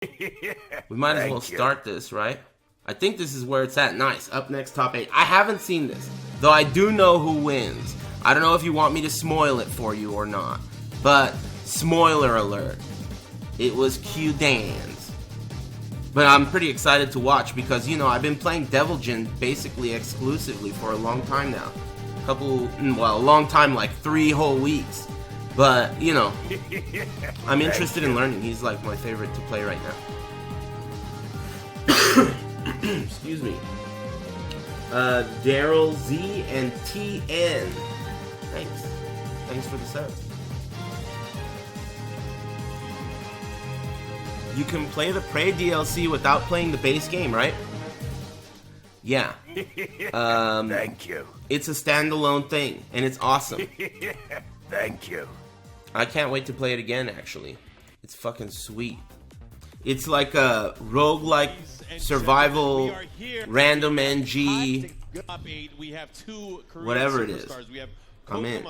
We might as well start this, right? I think this is where it's at. Nice. Up next, top 8. I haven't seen this, though I do know who wins. I don't know if you want me to spoil it for you or not, but spoiler alert. It was Q-Dan's. But I'm pretty excited to watch because, you know, I've been playing Devil Jin basically exclusively for a long time now. A long time, like 3 whole weeks. But, you know, I'm interested in learning. He's like my favorite to play right now. Excuse me. Daryl Z and TN. Thanks. Thanks for the sub. You can play the Prey DLC without playing the base game, right? Yeah. Thank you. It's a standalone thing, and it's awesome. Thank you. I can't wait to play it again, actually. It's fucking sweet. It's like a roguelike survival, random NG, whatever it is. I'm in.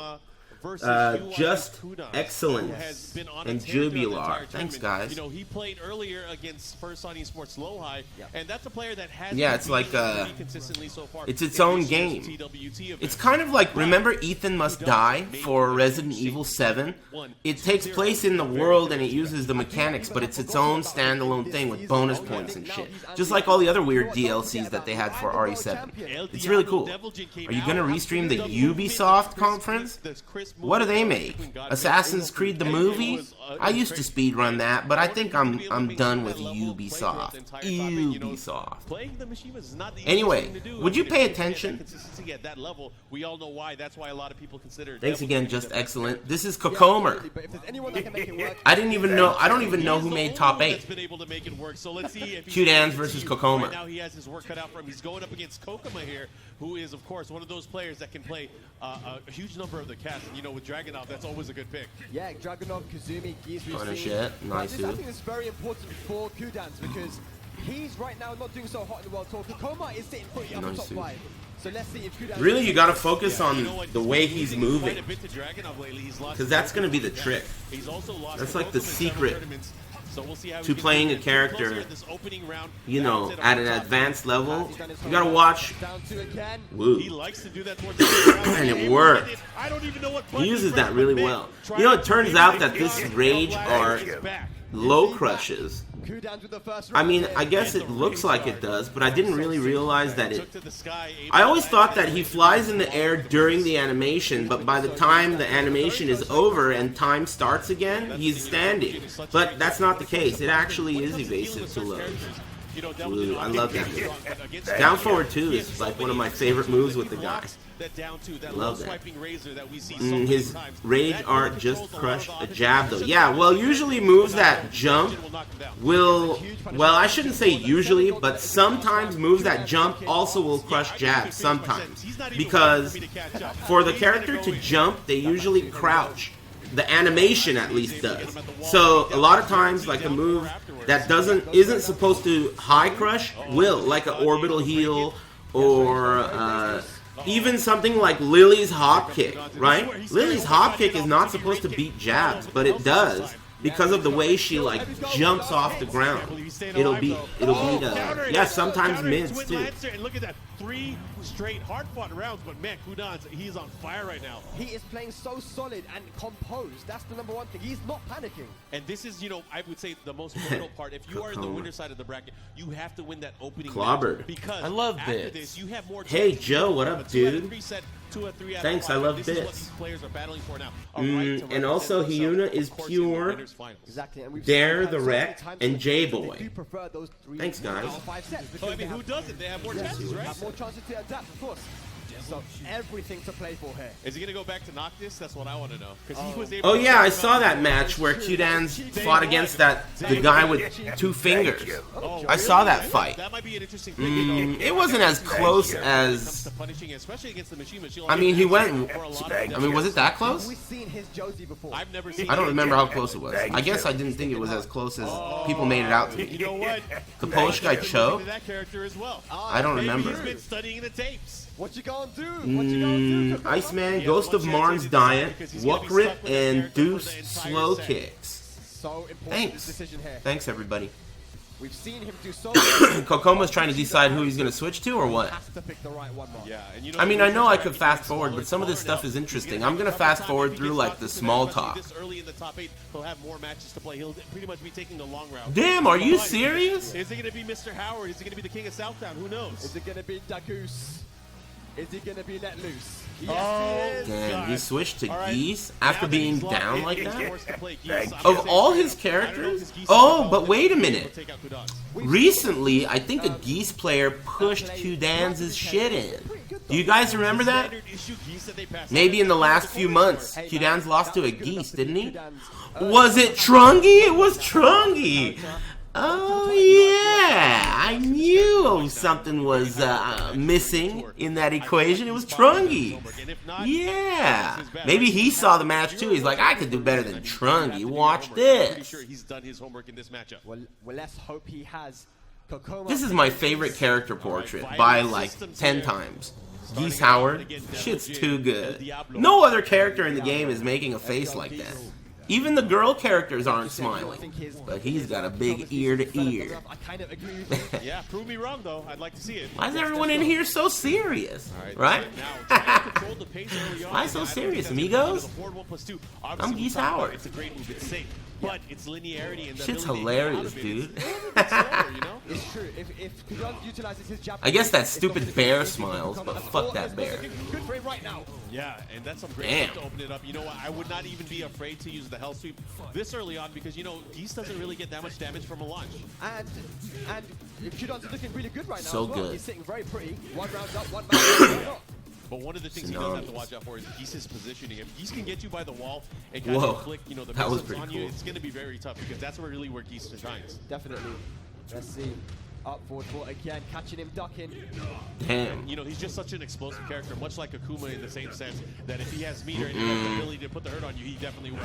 Just excellence and jubilar. Thanks, guys. You know, he played earlier against First on Esports Low High, and that's a player that has it's like consistently so far. It's its own game. It's kind of like, remember Ethan Must Die for Resident Evil 7? It takes place in the world and it uses the mechanics, but it's its own standalone thing with bonus points and shit. Just like all the other weird DLCs that they had for RE7. It's really cool. Are you gonna restream the Ubisoft conference? What do they make? Assassin's Creed the movie? I used to speedrun that, but I think I'm done with Ubisoft. Anyway, would you pay attention? Thanks again, just excellent. This is Kokomer. I don't even know who made top 8. Q-Dans versus Kokomer. Now he has his work cut out for him. He's going up against Kokoma here, who is, of course, one of those players that can play a huge number of the cast. And, you know, with Dragunov, that's always a good pick. Yeah, Dragunov, Kazumi, Giz, we've seen. Shit. Nice, I think it's very important for Q-Dans because he's right now not doing so hot in the World Tour. Kokoma is sitting pretty up in top 5. So let's see if Q-Dans... Really, you gotta focus on the way he's moving. Because that's gonna be the trick. That's like the secret to playing a character, you know, at an advanced level. You gotta watch. Woo. And it worked. He uses that really well. You know, it turns out that this rage are low crushes. I mean, I guess it looks like it does, but I didn't really realize that it... I always thought that he flies in the air during the animation, but by the time the animation is over and time starts again, he's standing. But that's not the case. It actually is evasive to lows. Ooh, I love that move. Down forward 2 is like one of my favorite moves with the guy. Love that. His rage art just crushed a jab though. Yeah, well, usually moves that jump will, well, I shouldn't say usually, but sometimes moves that jump also will crush jabs sometimes. Because for the character to jump, they usually crouch. The animation at least does. So a lot of times, like a move that isn't supposed to high crush will, like an orbital heal or even something like Lily's hop kick, right? Lily's hop kick is not supposed to beat jabs, but it does because of the way she like jumps off the ground. It'll beat yeah, sometimes mids too. And look at that, 3 straight hard-fought rounds, but man, Q-Dans, he's on fire right now. He is playing so solid and composed. That's the number one thing. He's not panicking. And this is, you know, I would say the most pivotal part. If you are in the winner side of the bracket, you have to win that opening Clobbered. because I love after bits. this, you have more Hey chances. Joe, what up, dude? Thanks, I love this bits. is what these players are battling for now. And also Hyuna is pure, Exactly. And Dare the Wreck, and J-Boy. Thanks, guys. I mean, who doesn't? They have more chances, right? Have more chances to adapt, of course. So everything to play for here. Is he gonna go back to Noctis? That's what I want to know. Because he was Oh yeah, I saw that match where Q-Dans fought against the guy with 2 fingers. I saw that fight. That might be an interesting thing. It wasn't as close as... I mean, he went... I mean, was it that close? We've seen his Josie before. I've never seen. I don't remember how close it was. I guess I didn't think it was as close as people made it out to You me. know what? The Polish guy Cho? That character as well. I don't remember. He's been studying the tapes. What you gonna do? What you gonna do? Iceman, Ghost of Marn's Diet, Wukrip, and Deuce Slow Kicks. So important Thanks. decision here. Thanks, everybody. We've seen him do so Kokoma's trying to decide who he's going to switch to or what? has to pick the right one, Mark. Yeah, and you I mean, I know I could fast forward, but some of this stuff is interesting. I'm going to fast forward through, like, the small talk. This early in the top 8, he'll have more matches to play. He'll pretty much be taking the long route. Damn, are you serious? Is it going to be Mr. Howard? Is it going to be the King of Southtown? Who knows? Is it going to be Dagoose? Is he going to be let loose? Yes, Oh, he is. Damn, he switched to All right. Geese after Now that being he's locked down in, like he's that? forced to play Geese. Thank I'm you. Of gonna all say his Geese, I don't know characters? if Geese Oh, is but wait a able to minute. take out Kudans. Recently, I think a Geese player pushed Q-Dan's shit in. Do you guys remember that? Standard issue Geese that they passed Maybe out. in the last few months, Q-Dan's lost to a Good enough Geese, to didn't beat he? Kudan's Was it Trungy? It was Trungy. Oh yeah, I knew something was missing in that equation. It was Trungy. Yeah, maybe he saw the match too. He's like, I could do better than Trungy. Watch I'm pretty this. sure he's done his homework in this matchup. Well, let's hope he has. Kokoma. This is my favorite character portrait by like 10 times. Geese Howard, shit's too good. No other character in the game is making a face like that. Even the girl characters aren't smiling, but he's got a big ear to ear. I kind of agree with you. Yeah, prove me wrong though. I'd like to see it. Why is everyone in here so serious? Right? Why so serious, amigos? I'm Geese Howard. It's a great move. It's safe, but it's linearity and the Shit's ability to hilarious, get dude. It's true. If Kudan utilizes his jab, I guess that stupid bear smiles, but fuck that bear. Good for him right now. Yeah, and that's some great Damn. stuff to open it up. You know what? I would not even be afraid to use the Hell Sweep this early on because, you know, Geese doesn't really get that much damage from a launch. And Kudan's looking really good right now. So as well. good. He's sitting very pretty. One round up, one round up. But one of the things he does have to watch out for is Geese's positioning. If Geese can get you by the wall and kind Whoa, of flick, you know, the that was missiles pretty on you, cool. it's going to be very tough because that's really where Geese shines. Definitely. Let's see. Up forward foot again, catching him ducking. Damn. You know, he's just such an explosive character, much like Akuma in the same sense, that if he has meter and he has the ability to put the hurt on you, he definitely will.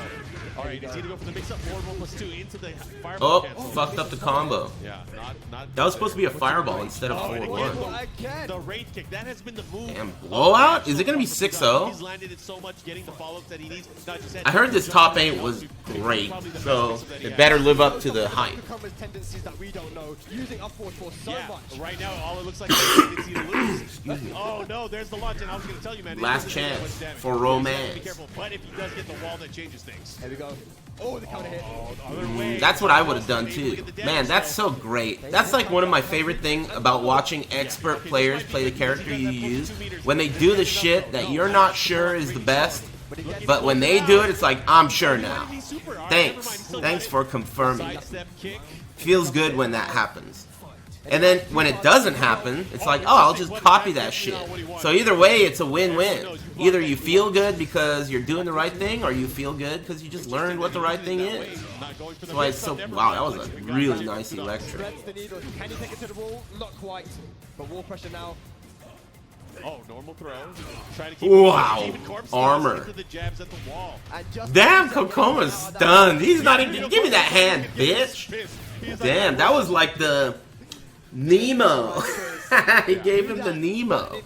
All right, is he going to go for the mix-up forward 1+2 into the fireball Oh, cancel? fucked up the combo. Yeah, not That was supposed to be a fireball instead of and forward again, 1. Again. the raid kick, that has been the move. Damn, blowout? Is it gonna be 6-0? He's landed it so much, getting the follow-ups that he needs. Not just I heard this top 8 was great, so it better live up to the hype. Kukoma's tendencies that we don't know. Using up forward for so Yeah, much. right now all it looks like is a tendency to lose. Oh no, there's the launch, and I was going to tell you, man. it Last doesn't do that chance much damage. for He's gotta romance. Be careful, but if he does get the wall, that changes things. Here we go. Oh, the counter hit. Other way. That's what I would have done too. Man, that's so great. That's like one of my favorite things about watching expert players play the character you use. When they do the shit that you're not sure is the best, but when they do it, it's like, I'm sure now. Thanks. Thanks for confirming. Sidestep kick. Feels good when that happens. And then when it doesn't happen, it's like, oh, I'll just copy that shit. So either way, it's a win-win. Either you feel good because you're doing the right thing, or you feel good because you just learned what the right thing is. That's why it's so, wow, that was a really nice electric. Threads the needle. Can he take it to the wall? Not quite. But wall pressure now. Oh, normal throw. Trying to keep Wow, keeping corpse armor. into the jabs at the wall. And just Damn, Kokoma's stunned. He's not even, give me that hand, bitch. Damn, that was like the Nemo. He gave him the Nemo.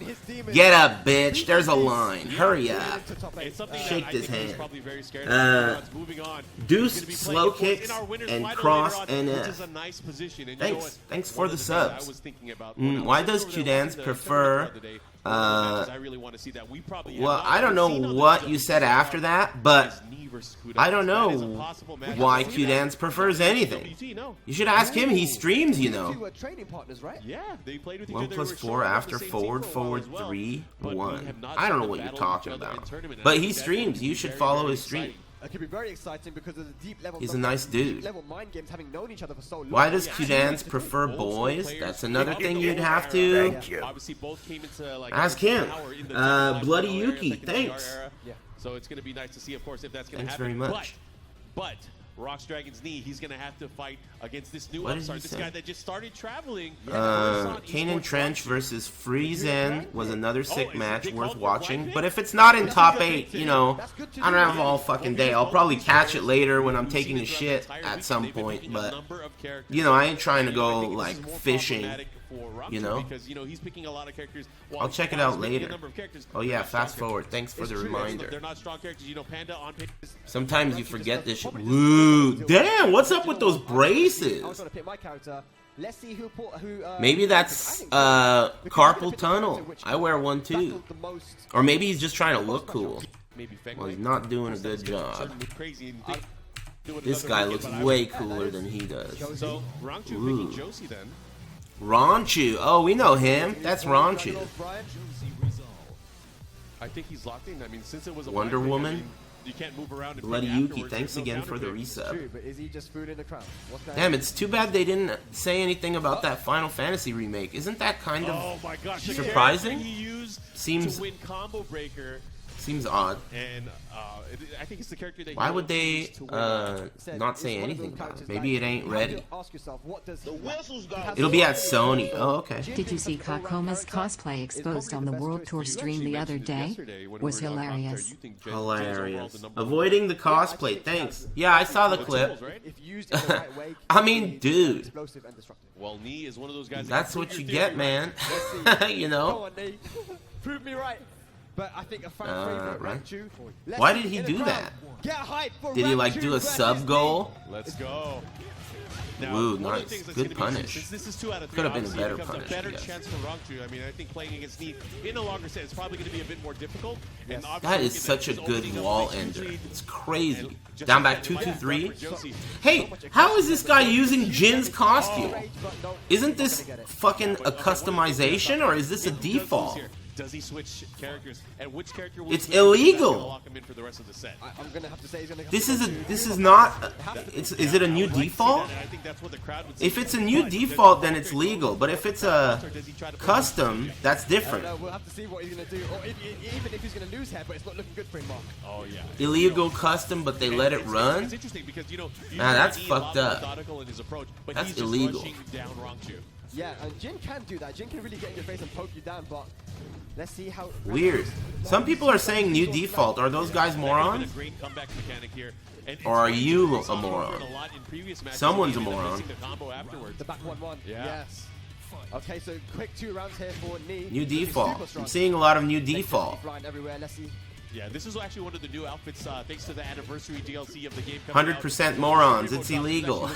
Get up, bitch. There's a line. Hurry up. It's something Shake that I this think he's hand. probably very scared of. Moving on. Deuce, He's gonna be slow playing, of course, kicks, in our winners and final cross later on, NF. which is a nice position. And you know what? Thanks for One the of things that subs. I was thinking about when I was Why sitting does over there Q-Dance watching the prefer, tournament the other day, one of the matches I really want to see that we probably have well, not I don't seen know on the what matchup you said after that, but is knee versus Kudos. I don't That is a know possible matchup. why I've seen Q-Dance that. prefers anything. WT, no. You should ask him. He streams, you Two know. were training partners, right? Yeah, they played with each other. 1 plus They were 4 showing up after the same team forward, for a while forward as well. 3, But we 1. have not I don't seen know them what you're battle talking each other in about. tournament. I But think he that's streams. You should very, follow very his stream. exciting. It could be very exciting because of the deep level. He's a nice dude. Level mind games, having known each other for so long. Why does Yeah. Q-Dance prefer boys? That's another thing you'd have to Thank you. Obviously, both came into like ask him. power in the Tekken Bloody era, Yuki, Tekken TR thanks. era. Yeah. So it's going to be nice to see, of course, if that's going to Thanks happen. very much. But Rock's Dragon's knee, he's going to have to fight against this new What did upstart, he this say? guy that just started traveling. Kanan Trench versus Friesen was another sick is it match they worth called it watching. Blind But Pit? if it's not in top 8, you know, That's good to I don't know. have all fucking day. I'll probably catch it later when I'm taking a shit at some point. But, you know, I ain't trying to go, like, fishing, you know? Because, you know, he's picking a lot of characters. I'll check it out later. Oh yeah, fast forward. Thanks for the reminder. They're not strong characters. You know, Panda on paper. Sometimes you forget this shit. Woo! Ooh, damn, what's up with those braces? I was trying to pick my character. Let's see who maybe that's carpal tunnel. I wear one too. Or maybe he's just trying to look cool. Well, he's not doing a good job. This guy looks way cooler than he does. So, Ranchu picking Josie then. Ranchu. Oh, we know him. That's Ranchu. I think he's locked in. I mean, since it was a Wonder Woman. I mean, you can't move around and Bloody pick Yuki, afterwards. thanks There's no again for the counterpick. resub. True, but is he just food in the crowd? Damn, it's too bad they didn't say anything about that Final Fantasy remake. Isn't that kind of Oh my gosh, the surprising? character he used Seems to win Combo Breaker, seems odd. and I think it's the character that. Why he would they used to win. not say anything about it? Maybe it ain't ready. Ask yourself, what does It'll be at Sony. Oh, okay. Did you see Kakoma's cosplay exposed on the World Tour stream the other day? Was hilarious. Hilarious. Avoiding the cosplay. Thanks. Yeah, I saw the clip. if used in the right way? I mean, dude. Explosive and destructive. Well, Nee is one of those guys. That's what you get, man. You Go know? on, Nate. Prove me right. But I think a fan favorite, right. Ranchu. Why did he do that? Get hype for Did he like Ranchu do a versus sub Nee. goal? Let's go. Now, Ooh, one of the nice. things that's Good gonna be- punish. Since this is 2 out of 3, Could have been a obviously it better becomes punish, a better yes. chance for Rangchu. I mean, I think playing against Nee in a longer set is probably going to be a bit more difficult. And That obviously, is such a it's good opening up wall a huge ender. lead. It's crazy. And just Down like back that, it might 2-2-3. work for Josie. Hey, how is this guy using Jin's costume? Isn't this fucking a customization or is this a default? Does he switch characters? And which character will It's he switch? That's illegal. gonna lock him in for the rest of the set. I'm gonna have to say he's gonna. This is not. Is it a new default? And I think that's what the crowd would say. If it's a new default, then it's legal. But if it's a custom, that's different. We'll have to see what he's gonna do, or even if he's gonna lose here, but it's not looking good for him, Mark. Oh yeah. Illegal custom, but they let it run. It's interesting because Nah, that's fucked up. In his approach, but That's he's just illegal. rushing down Rangchu. Yeah, and Jin can do that. Jin can really get in your face and poke you down, but let's see how. Weird. Some people are saying new default. Are those guys morons? A great comeback mechanic here. And Or are it's you something a we've moron? heard a lot in previous matches. Someone's He a ended up moron. missing the combo afterwards. The back 1-1. Yeah. Yes. Okay, so quick 2 rounds here for Nee. New He's super default. strong. I'm seeing a lot of new Legs default. flying everywhere. Let's see. Yeah, this is actually one of the new outfits thanks to the anniversary DLC of the game. 100% morons. It's illegal.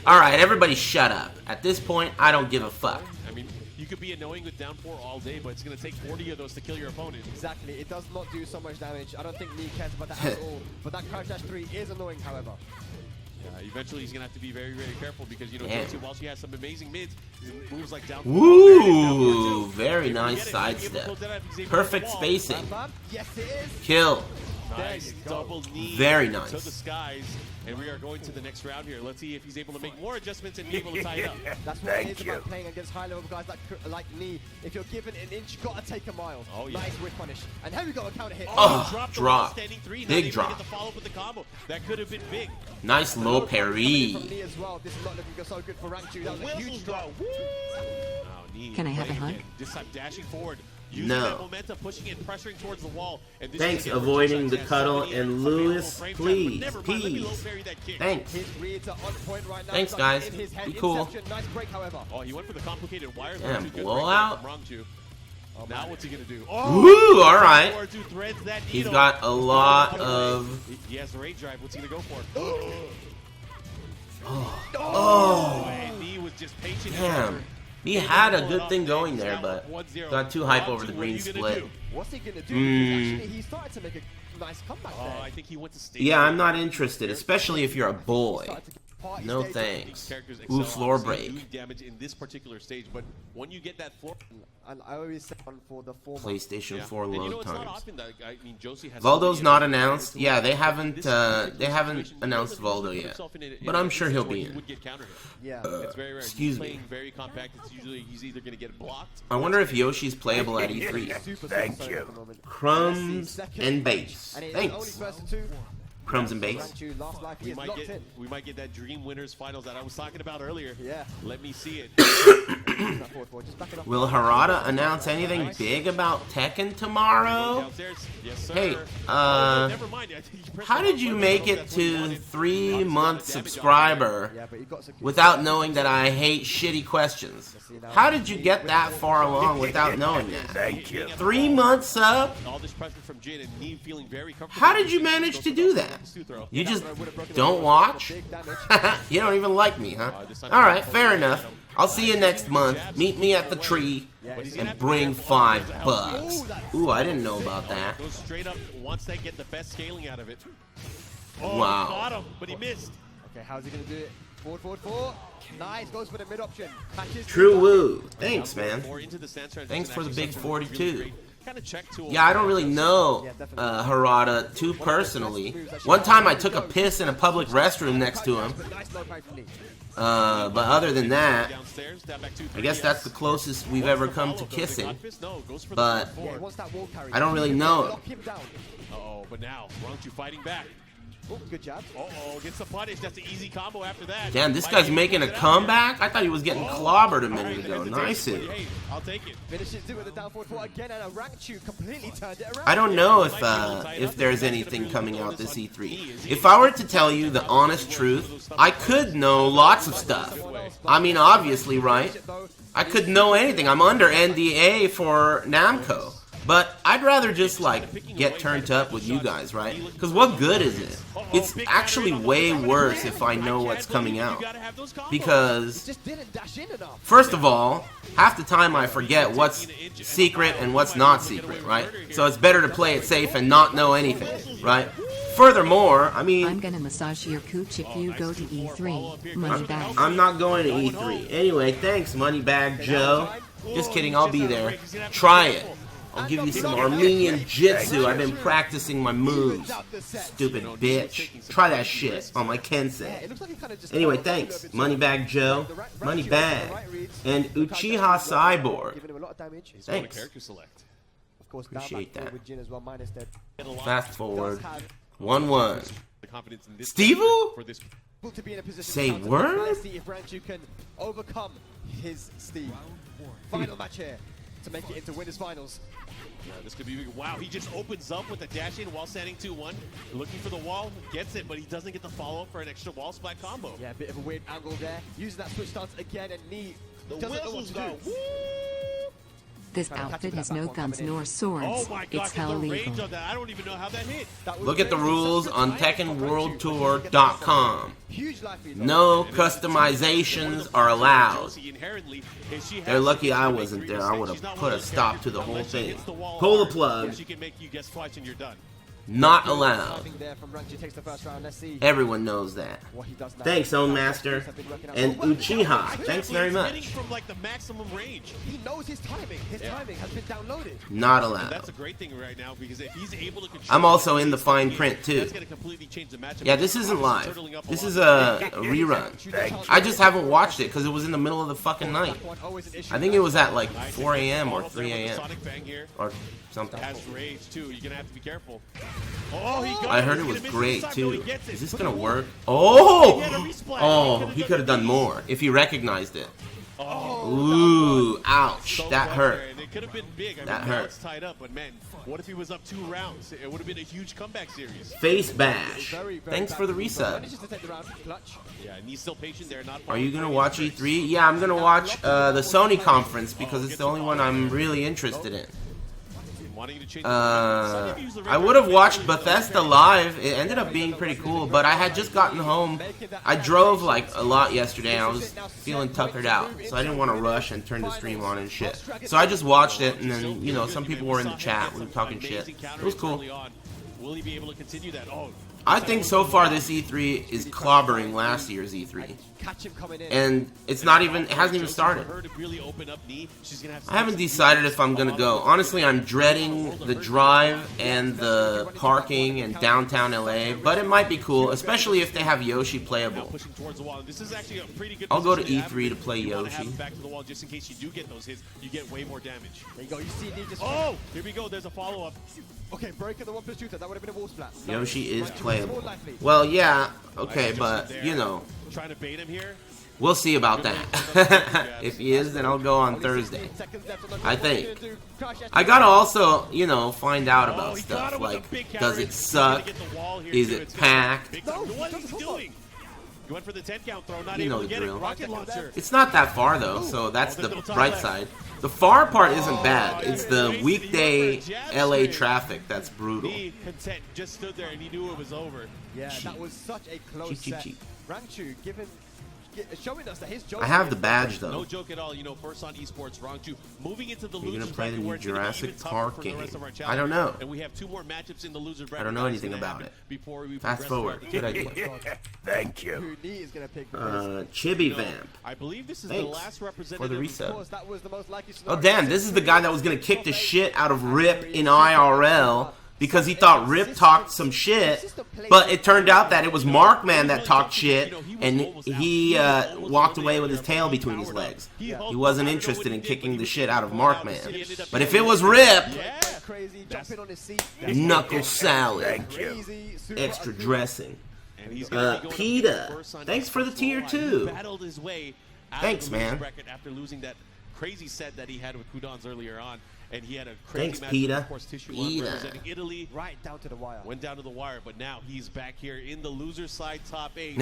Alright, everybody shut up. At this point, I don't give a fuck. I mean, you could be annoying with down 4 all day, but it's going to take 40 of those to kill your opponent. Exactly. It does not do so much damage. I don't think Nee cares about that at all. But that crouch dash 3 is annoying, however. Yeah, eventually he's going to have to be very, very careful because, you know, Damn. Josie, while she has some amazing mids, moves like down. Woo! Very nice sidestep. Perfect spacing. Bam. Yes, it is. Kill. Nice double knee. Very To nice. the skies. And we are going to the next round here. Let's see if he's able to make more adjustments and be able to tie it up. That's what it Thank is you. about playing against high-level guys like Nee. If you're given an inch, you gotta take a mile. Oh, yeah. Nice whip punish. And here we go, a counter hit. Oh, He dropped the drop. wall standing 3. Now Big they drop. Get the follow-up with the combo. That could have been big. Nice low From parry. Nee as well. This is not looking so good for Ranchu. That was a huge drop. Now, Nee Can I have a playing hug? again. This time dashing forward. Using No. that momentum, pushing it, pressuring towards the wall. And this Thanks, is again avoiding for the Josie. cuddle, Has and 78 Lewis, frame trap, but please, never mind. Let me low please. parry that kick. Thanks. His reads are on point right now. Thanks, Stuck guys. in his head. Be cool. Inception. Nice break, however. Oh, he went for the complicated wires. Damn, Good break blowout. from Rangchu. Now man. what's he gonna do? Woo! All right. Forward two threads that He's needle. got a lot of. He has the rage drive. What's he gonna go for? Oh, And he was just patient. damn. He had a good thing going there, but got too hype over the green split. What's he gonna do? Because actually, he started to make a nice comeback Oh, there. I think he went to state. Yeah, I'm not interested, especially if you're a boy. Started to party No stage. thanks. Characters Ooh, excel, floor obviously, break. doing damage in this particular stage, but when you get that floor, And I always say one for the former. PlayStation yeah. 4 And you know, load it's not times. often that I mean, Josie has Valdo's somebody not else announced. to Yeah, they this haven't. particular They haven't situation, announced he doesn't Valdo put yet. himself in But I'm sure he'll instances where be he in. would get counter hit. Yeah. It's very rare. Excuse He's me. playing very compact. It's usually he's either going to get blocked. I wonder if Yoshi's playable at E3. Super Thank sorry you. at the moment. Crumbs and base. And it's only Thanks. first and 2. Crumbs and base. Ranchu, last life, he We is might locked get in. we might get that Dream Winners finals that I was talking about earlier. Yeah. Let me see it. Just back it up. Will Harada announce anything big about Tekken tomorrow? Downstairs. Yes, sir. Hey, Never mind. I think you pressed how the did wrong you button. make I don't know it if that's what you to wanted. 3-month Damage on it. subscriber Yeah, but he got some without knowing that I hate shitty questions? How did you get that far along without knowing that? Thank you. 3 months up? All this pressure from Jin and me feeling very comfortable. How did you manage to do that? You just don't watch? You don't even like me, huh? Alright, fair enough. I'll see you next month. Meet me at the tree and bring $5. Ooh, I didn't know about that. Goes straight up once they get the best scaling out of it. Wow. Got him, but he missed. Okay, how's he gonna do it? Forward, forward, forward. Nice, goes for the mid option. True woo. Thanks, man. More into the sensor and Thanks for the big actually 42. kind of check tool. Yeah, I don't really know Harada too personally. One time I took a piss in a public restroom next to him. But other than that, I guess that's the closest we've ever come to kissing. But I don't really know him. Uh-oh, but now, Rangchu fighting back. Oh, good job. Uh-oh, gets the punish. That's an easy combo after that. Damn, this guy's making a comeback? I thought he was getting clobbered a minute ago. Nice it. Hey, I'll take it. Finishes it with a down forward four again, and a Rangchu completely turned it around. I don't know if there's anything coming out this E3. If I were to tell you the honest truth, I could know lots of stuff. I mean, obviously, right? I could know anything. I'm under NDA for Namco. But I'd rather just, like, get turned up with you guys, right? Because what good is it? It's actually way worse if I know what's coming out. Because, first of all, half the time I forget what's secret and what's not secret, right? So it's better to play it safe and not know anything, right? Furthermore, I mean... I'm gonna massage your cooch if you go to E3. Moneybag. I'm not going to E3. Anyway, thanks, Moneybag Joe. Just kidding, I'll be there. Try it. I'll give you some Armenian Jitsu. I've been practicing my moves. Stupid bitch. Try that shit on my Kensei. Anyway, thanks. Moneybag Joe. Moneybag. And Uchiha Cyborg. Thanks. Appreciate that. Fast forward. 1-1. Steve-O? Say word? Let's see if Rangchu can overcome his Steve. Final match here to make it into winners finals. Yeah, this could be big. Wow, he just opens up with a dash in while standing 2-1. Looking for the wall, gets it, but he doesn't get the follow-up for an extra wall splat combo. Yeah, a bit of a weird angle there. Using that switch stance again, and knee doesn't know what to do. This outfit has no guns nor swords. Oh my gosh, It's hell the legal. range of that. I don't even know how that hit. Look at the rules on TekkenWorldTour.com. No customizations are allowed. They're lucky I wasn't there. I would have put a stop to the whole thing. Pull the plug. Not allowed. Everyone knows that. Thanks, Own Master. And Uchiha, thanks very much. From like the maximum range. He knows his timing. His timing has been downloaded. Not allowed. That's a great thing right now because if he's able to control, I'm also in the fine print too. that's gonna completely change the matchup. Yeah, this isn't live. This is a rerun. I just haven't watched it because it was in the middle of the fucking night. I think it was at like 4 a.m. or 3 a.m. or something. Has rage too. You're gonna have to be careful. Oh, he got I heard it was great too. Is this gonna work? Oh! Oh, he could have done more if he recognized it. Ooh, ouch. That hurt. It could have been big. I That mean, now hurt. it's tied up, but man, what if he was up 2 rounds? It would have been a huge comeback series. Face bash. Thanks for the resub. Yeah, and he's still patient there. Not far Are you from gonna watch E3? Yeah, I'm gonna watch the Sony conference because it's the only one I'm really interested in. I would have watched Bethesda live. It ended up being pretty cool, but I had just gotten home. I drove like a lot yesterday and I was feeling tuckered out, so I didn't want to rush and turn the stream on and shit. So I just watched it, and then, you know, some people were in the chat, we were talking shit. It was cool. Will he be able to continue that? Oh, I think so far this E3 is clobbering last year's E3. And it's not even, it hasn't even started. I haven't decided if I'm gonna go. Honestly, I'm dreading the drive and the parking and downtown LA, but it might be cool, especially if they have Yoshi playable. I'll go to E3 to play Yoshi. Oh, here we go. There's a follow-up. Okay, breaking the 1+2, that would have been a wall splat. Yoshi is playable. Well, yeah, okay, but, you know, Trying to bait him here. we'll see about that. If he is, then I'll go on Thursday. I think. I gotta also, you know, find out about stuff. Like, does it suck? Is it packed? What is he doing? He went for the 10 count throw, not You know able to the get it. drill. Rocket launcher. It's not that far, though, so that's the bright side. The far part isn't bad. It's the weekday LA traffic that's brutal. Content just stood there and he knew it was over. Yeah, that was such a close set. Rangchu showing us that his job. I have the badge though. No joke at all. You know, first on esports, Rangchu moving into the losers. You're gonna play the bracket new where it's gonna be Jurassic even tougher Park for the game. rest of our I don't know. And we have 2 more matchups in the loser bracket. I don't know anything about it. Before we Fast forward. Good idea. Thank you. Is gonna pick Chibi Vamp. I believe this is the last representative for the Of resub. course, that was the most likely Oh scenario. damn, this is the guy that was gonna kick the shit out of Rip in IRL because he thought Rip talked some shit, but it turned out that it was Markman that talked shit, and he walked away with his tail between his legs. He wasn't interested in kicking the shit out of Markman. But if it was Rip, Crazy, jumping on his seat. knuckle salad, Thank you. Crazy, super extra ugly. dressing. And he's gonna be going PETA, up first on thanks for the PS4. tier He 2. battled his way out Thanks, of the loser man. bracket after losing that crazy set that he had with Kudans earlier on. And he had a crazy Thanks, match PETA. with, of course, Tissue One PETA. representing Italy. Right down to the wire. Went down to the wire, but now he's back here in the loser side top 8.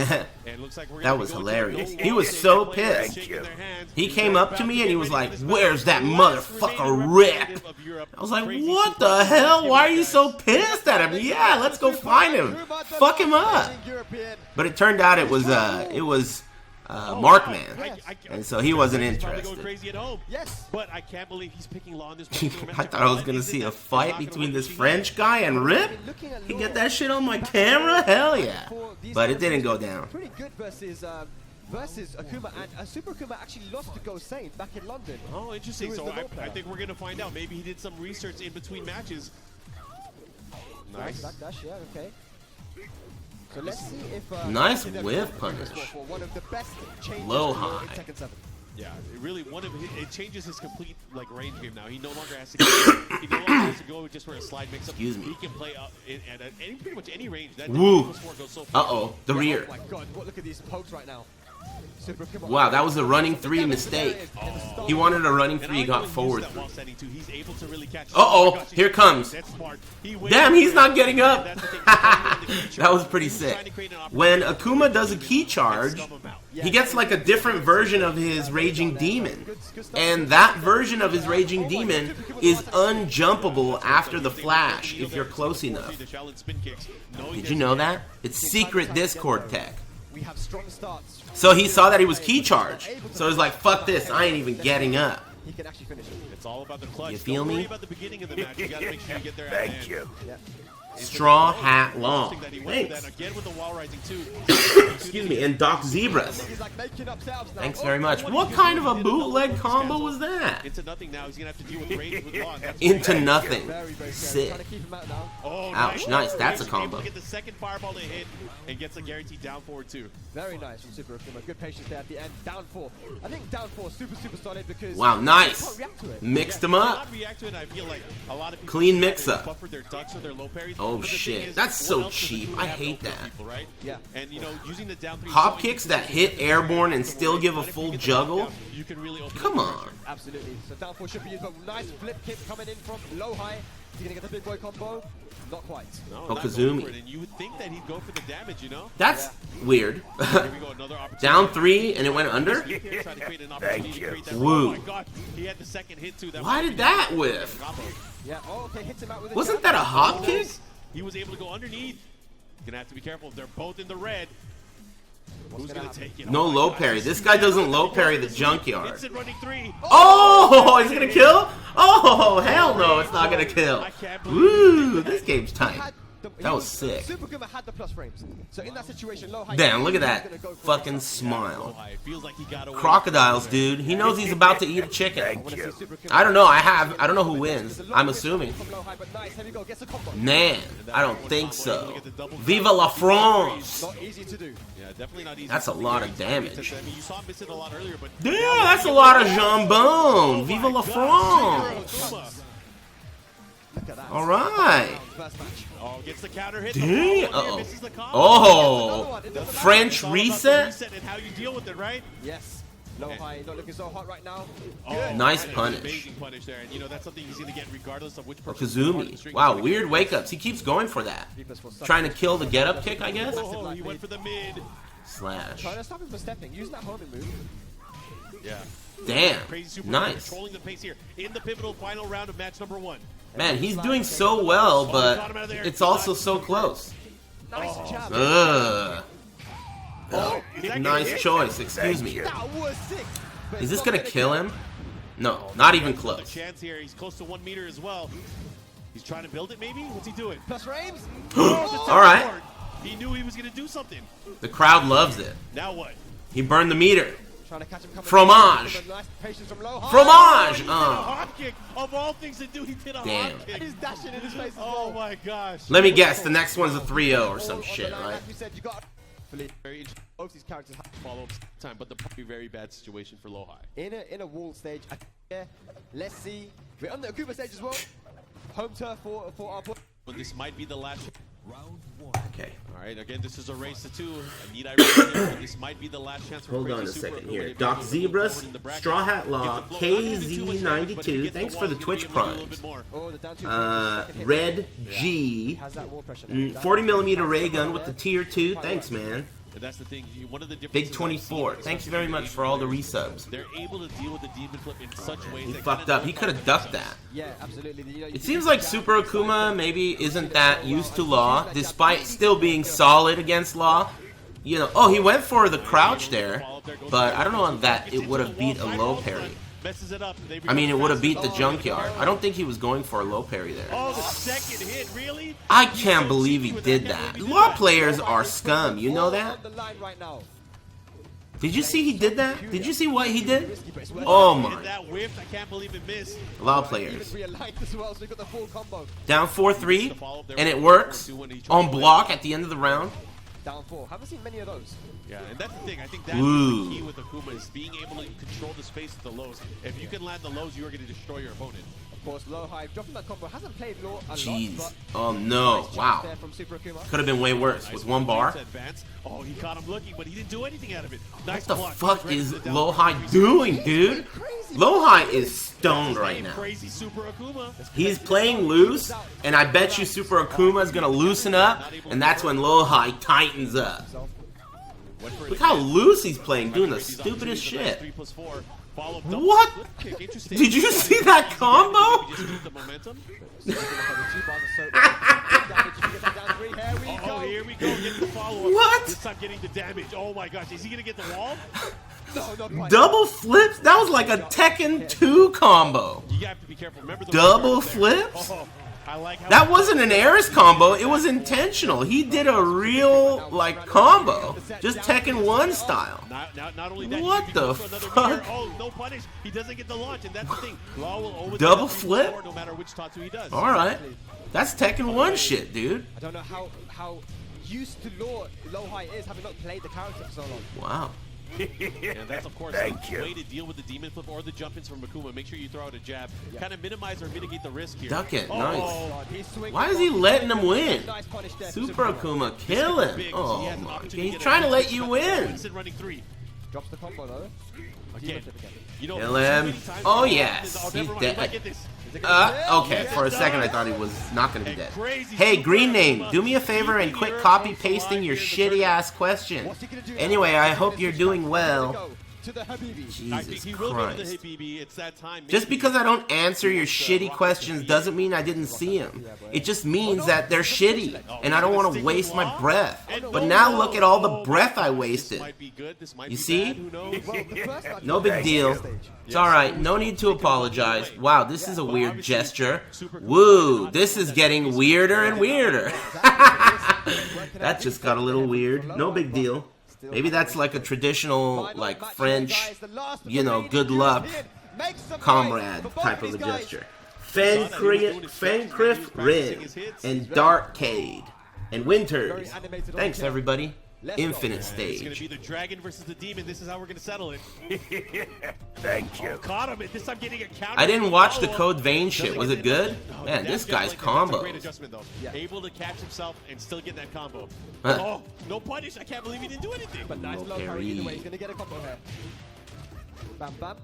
And looks like we're That gonna was be going hilarious. to the He was no so loss. pissed. Shaking their hands. He He's came about up to to me get and he was ready like, for this "Where's that last motherfucker remaining Rip?" representative of Europe. I was like, Crazy "What Super the Bowl. hell? Give Why are it you back. so pissed at him?" Yeah, let's go find him. Fuck him up. But it turned out it was Markman, and so he wasn't He's probably going interested. crazy at home. Yes. But I can't believe he's picking Law in this I thought I was gonna see a fight between this French guy and Rip. He get that shit on my camera? Hell yeah! But it didn't go down. Pretty good versus Akuma, and Super Akuma actually lost to Gosu back in London. Oh, interesting. Who is So the low I player? think we're going to find out. Maybe he did some research in between matches. Nice. Backdash, yeah, okay. So let's see if Nice if they're whiff going punish. for one of the best changes Low in high. Tekken 7. Yeah, it really it changes his complete like range game now. He no longer has to he no longer has to go just for a slide mix up. Excuse me. He can play at any pretty much any range. That Woo. goes so far. Uh-oh, the rear. Oh my god, look at these pokes right now. Super Akuma. Wow, that was a running 3 mistake. He wanted a running 3, got forward 3. He's able to really catch. Uh-oh, here comes. That's smart. Damn, he's not getting up. That's the thing. That was pretty sick. When Akuma does a key charge, he gets like a different version of his Raging Demon. And that version of his Raging Demon is unjumpable after the flash if you're close enough. Did you know that? It's secret Discord tech. We have strong starts. So he saw that he was key charge. So he's like, fuck this, I ain't even getting up. He can actually finish it. It's all about the clutch. You feel Don't worry me? about the beginning of the match. You gotta make sure you get there at the Thank end. you. Yeah. Straw hat long. That he went with Thanks. that again with the wall rising too. Excuse me, and Doc Zebras. He's like making up saves now. Thanks very much. What kind of a bootleg combo was that? Into nothing now. He's gonna have to deal with range with Law. Into nothing. Very, very Sick. Trying to keep him out now. Oh, Ouch, nice. That's a He's combo. able to get the second fireball to hit and gets a guaranteed down forward too. Very nice from Super Akuma. Good patience there at the end. Down 4. I think down 4 super solid because Wow, nice. you can't react to it. Mixed them up. Not react to it. I feel like a lot of people Clean mix-up. buffer their ducks or their low parries. Oh, But the thing shit. is, That's what so else does cheap. Akuma I have hate to offer that. people, right? Yeah. And you know, using the down 3 Hop kicks that hit airborne and still give a full juggle? You can really open Come up on. Absolutely. So down 4 should be used, but nice flip kick coming in from low high. Is he going to get the big boy combo? Not quite. No, Oh, not Kazumi. going for it, and you would think that he'd go for the damage, you know? That's weird. Here we go, another opportunity. Down 3 and it went under? Trying to create an opportunity Thank to you. create that- Woo. Oh my god, he had the second hit too. That Why was- did that whiff? Yeah. Oh, okay. Hits him out with a Wasn't jab. that a hop kick? He was able to go underneath. Gonna have to be careful. They're both in the red. Who's gonna take it? No Oh my low God. parry. This guy doesn't low parry the junkyard. Vincent running 3. Oh, he's gonna kill? Oh, hell no, it's not gonna kill. Woo, this game's tight. That was sick. Super Akuma had the plus frames. So in that situation, low high. Damn, look at he's that gonna go for fucking it. smile. It feels like he got away. Crocodiles, dude. He knows he's about to eat a chicken. Thank you. I don't know. I don't know who wins. I'm assuming. From low high, but nice. Here we go. Gets a combo. Man, I don't think so. Viva la France! Not easy to do. Yeah, definitely not easy. That's a lot of damage. I mean, you saw him miss it a lot earlier, but Damn, that's a lot of jambon. Viva la France! Look at that. Alright. First match. oh, gets the counter hit. Damn. Oh, misses the combo. Oh, French It's all about the reset? reset and how you deal with it, right? Yes. Low high. Not looking so hot right now. Oh, Nice that is punish. Amazing punish there, and you know that's something he's gonna get regardless of which Or person. is part of the Kazumi. string. Wow, weird wake-ups. He keeps going for that. Trying to kill the get-up kick, I guess? Oh, he went for the mid. Slash. Trying to stop him from stepping. Using that homing move. Yeah. Damn. Crazy super Nice. controlling the pace here in the pivotal final round of match number 1. Man, he's doing so well, but it's also so close. Nice jab. Ugh. Oh, Nice choice. Excuse me. That was sick. But Is it's this not gonna kill him? No, not even The close. chance here. He's close to 1 meter as well. He's trying to build it, maybe? What's he doing? Plus frames. All right. He knew he was going to do something. The crowd loves it. Now what? He burned the meter. Trying to catch him coming. Fromage. Nice patience from Low High. Fromage. He did a hop kick. Of all things to do, he did a Damn. hop kick. And he's dashing in his face as Oh well. my gosh. Let me guess. The next one's a 3-0 or All some on shit, the line, right? like we said, you got Very interesting. Both these characters have follow-up time, but the probably very bad situation for Low High. in a wall stage. Yeah, let's see. We're on the Akuma stage as well. Home turf for our boy. But this might be the last. Okay. All right, again, this is a race to 2. Need I really here, but this might be the last chance for Hold Crazy on a Super second Akuma here. to maybe Doc move Zebras, forward in the bracket. Straw Hat Law, Get the flow. Not gonna do too much damage, but if he KZ92. gets the Thanks for wall, the he's Twitch gonna be able to do a little primes. bit more. Oh, the down two. Second hit. Red G, Has that wall pressure now. 40mm ray gun with the tier 2. Thanks, man. And that's the thing. One of the Big differences 24. I've seen Thanks with very some much of the for all the players, resubs. They're able to deal with the demon flip in such ways He that fucked kinda up. He could have ducked that. Yeah, absolutely. You know, you It do seems the like jab, Super Akuma maybe isn't that used to Law, despite still being solid against Law. You know, oh, he went for the crouch there, but I don't know that it would have beat a low parry. messes it up. I mean, it would have beat the Junkyard. I don't think he was going for a low parry there. Oh, the second hit, really? I can't believe he did that. Law players are scum, you know that? On the line right now. Did you see he did that? Did you see what he did? Oh And my. that whiff, I can't believe it missed. Law Even players. realigned as well, so he got the full combo. Down 4-3, and it works. On block at the end of the round. Down 4. Haven't seen many of those. Yeah, and that's the thing. I think that's Ooh. the key with Akuma is being able to control the space with the lows. If you can land the lows, you are going to destroy your opponent. Of course, Low High dropping that combo. Hasn't played Law a Jeez. lot, Oh but no. nice Wow. chance there from Super Akuma. Could have been way worse with one bar. Advance. Oh, he caught him looking, but he didn't do anything out of it. What Nice the block. fuck Right is to the down Low four. High doing, dude? Low High is stoned right now. Crazy Super Akuma. He's playing loose, and I bet you Super Akuma is gonna loosen up, and that's when Low High tightens up. Look how loose he's playing, doing the stupidest shit. 3+4. Follow double What? flip kick. Interesting. Did you see that combo? Maybe just keep the momentum. Oh, here we go. Get the follow-up. What? This time getting the damage. Oh my gosh. Is he going to get the wall? No, not quite. Double flips? That was like a Tekken 2 combo. You have to be careful. Remember the Double red card there. flips? Oh, I like how That wasn't an Aris combo, it was intentional. He did a real, like, combo. Just Tekken 1 style. Not only that, What you the go for another fuck? meter. Oh, no punish. He doesn't get the launch, and that's the thing. Law will always Double get the flip? forward no matter which Tatsu he does. Alright. That's Tekken 1 shit, dude. I don't know how used to Low High is, having not played the character for so long. Wow. And that's, of course, Thank a you. way to deal with the demon flip or the jump-ins from Akuma. Make sure you throw out a jab. Kind of minimize or mitigate the risk here. Duck it, Oh, nice. He's swinging Why is he letting him win? Nice punish there. Super Akuma, kill him. big, so he Oh has an my god, opportunity he's get a trying to big let you shot. win. Winston running 3. Drops the combo though. Again. You know, Kill too him. many times Oh, he's yes. lost. He's Never mind, dead. he might get this. Okay, for a second I thought he was not gonna be dead. Hey, Green Name, do me a favor and quit copy-pasting your shitty-ass question. Anyway, I hope you're doing well. To the Habibi. I think Jesus he will go to the Christ. hit, BB. It's that time. Just because I don't answer your shitty questions doesn't mean I didn't see them. It just means that they're shitty, and I don't want to waste my breath. But now look at all the breath I wasted. You see? Well, the first match No big deal. It's alright, no need to apologize. Wow, this is a weird gesture. Woo, this is getting weirder and weirder. That just got a little weird. No big deal. Maybe that's like a traditional, like, French, you know, good luck, comrade type of a gesture. Fencriff Rin and Darkade and Winters. Thanks, everybody. Infinite It's going to stage. be the dragon versus the demon. This is how we're going to settle it. Thank you. Caught him. This time getting a counter. I didn't watch the follow-up. Code Vein shit. Was it good? Man, this guy's That's a great combos. adjustment, though. Able to catch himself and still get that combo. Huh. Oh, no punish. I can't believe he didn't do anything. But nice No low parry either way. parry. He's gonna get a combo here. Bam bam.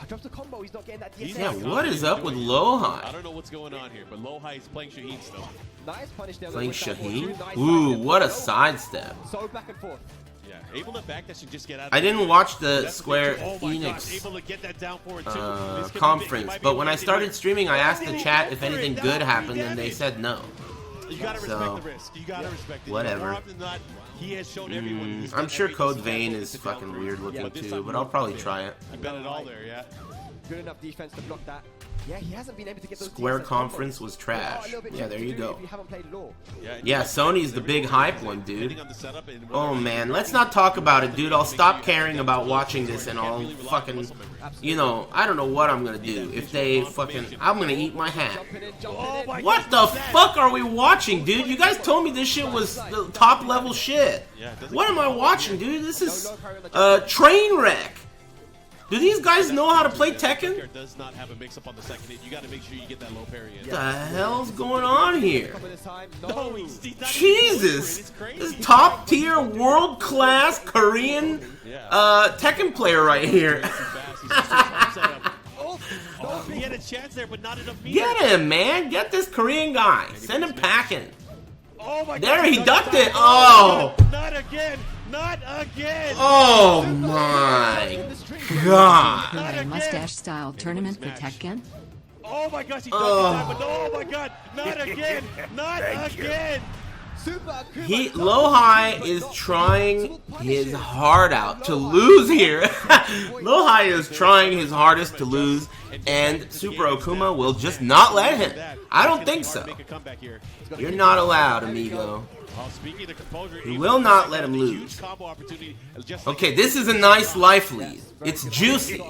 Drops the combo. He's not getting that DSS. Yeah, what is up with Low I High? don't know what's going on here, but Low High is playing Shaheen still. Nice punish there. Playing with that Shaheen? forward. Nice Ooh, sidestep. what a sidestep. So back and forth. Yeah, able to backdash and just get out. I didn't watch the Square Oh my gosh, Enix able to get that down forward too. This could be conference, big. but when I started streaming, I asked the Did he chat go if for it? anything That good was happened, and they damage. said no. You gotta So, respect the risk. You gotta respect it. whatever. More often than not, he has shown everyone. he's I'm done sure everything Code successful Vein with is the fucking down weird forward. looking This too, time but he I'll probably won. try it. You bet it all there, yeah. Good enough defense to block that. Yeah, he hasn't been able to get those Square DSS Conference combos. was There are a trash. little bit Yeah, tricky there to you do go. if you haven't played Law. Yeah, Sony's the big hype one, dude. Depending on the setup and Oh whether- man, let's not talk about it, dude. I'll stop caring about watching this and I'll fucking, you know, I don't know what I'm gonna do if they fucking, I'm gonna eat my hat. Jumping in, Oh jumping in. my What the fuck are we watching, dude? You guys told me this shit was the top level shit. What am I watching, dude? This is train wreck. Do these guys know how to play Tekken? Does not have a mix-up on the second hit. You got to make sure you get that low parry in. What the hell's going on here? Couple this time. No, No. he's not even Jesus! It's crazy. This top tier, world class Korean Tekken player right here. Oh, he had a chance there, but not enough meter. Get him, man! Get this Korean guy. Send him packing. Oh my There, God, he ducked it. Oh! Not again! Not again! Oh my god! Hooray mustache style tournament for Tekken? Oh my gosh, he ducked it time, but oh my God! Not again! Not again! Super Akuma He double Lohai but is not trying able to punish his it. heart out to lose here. Lohai is trying his hardest to lose, and Super Okuma will just not let him. I don't think so. Make a comeback here. You're not allowed, amigo. Well, speaking of composure, You will not let him a huge lose. combo opportunity, just like Okay, this is a nice life lead. It's juicy.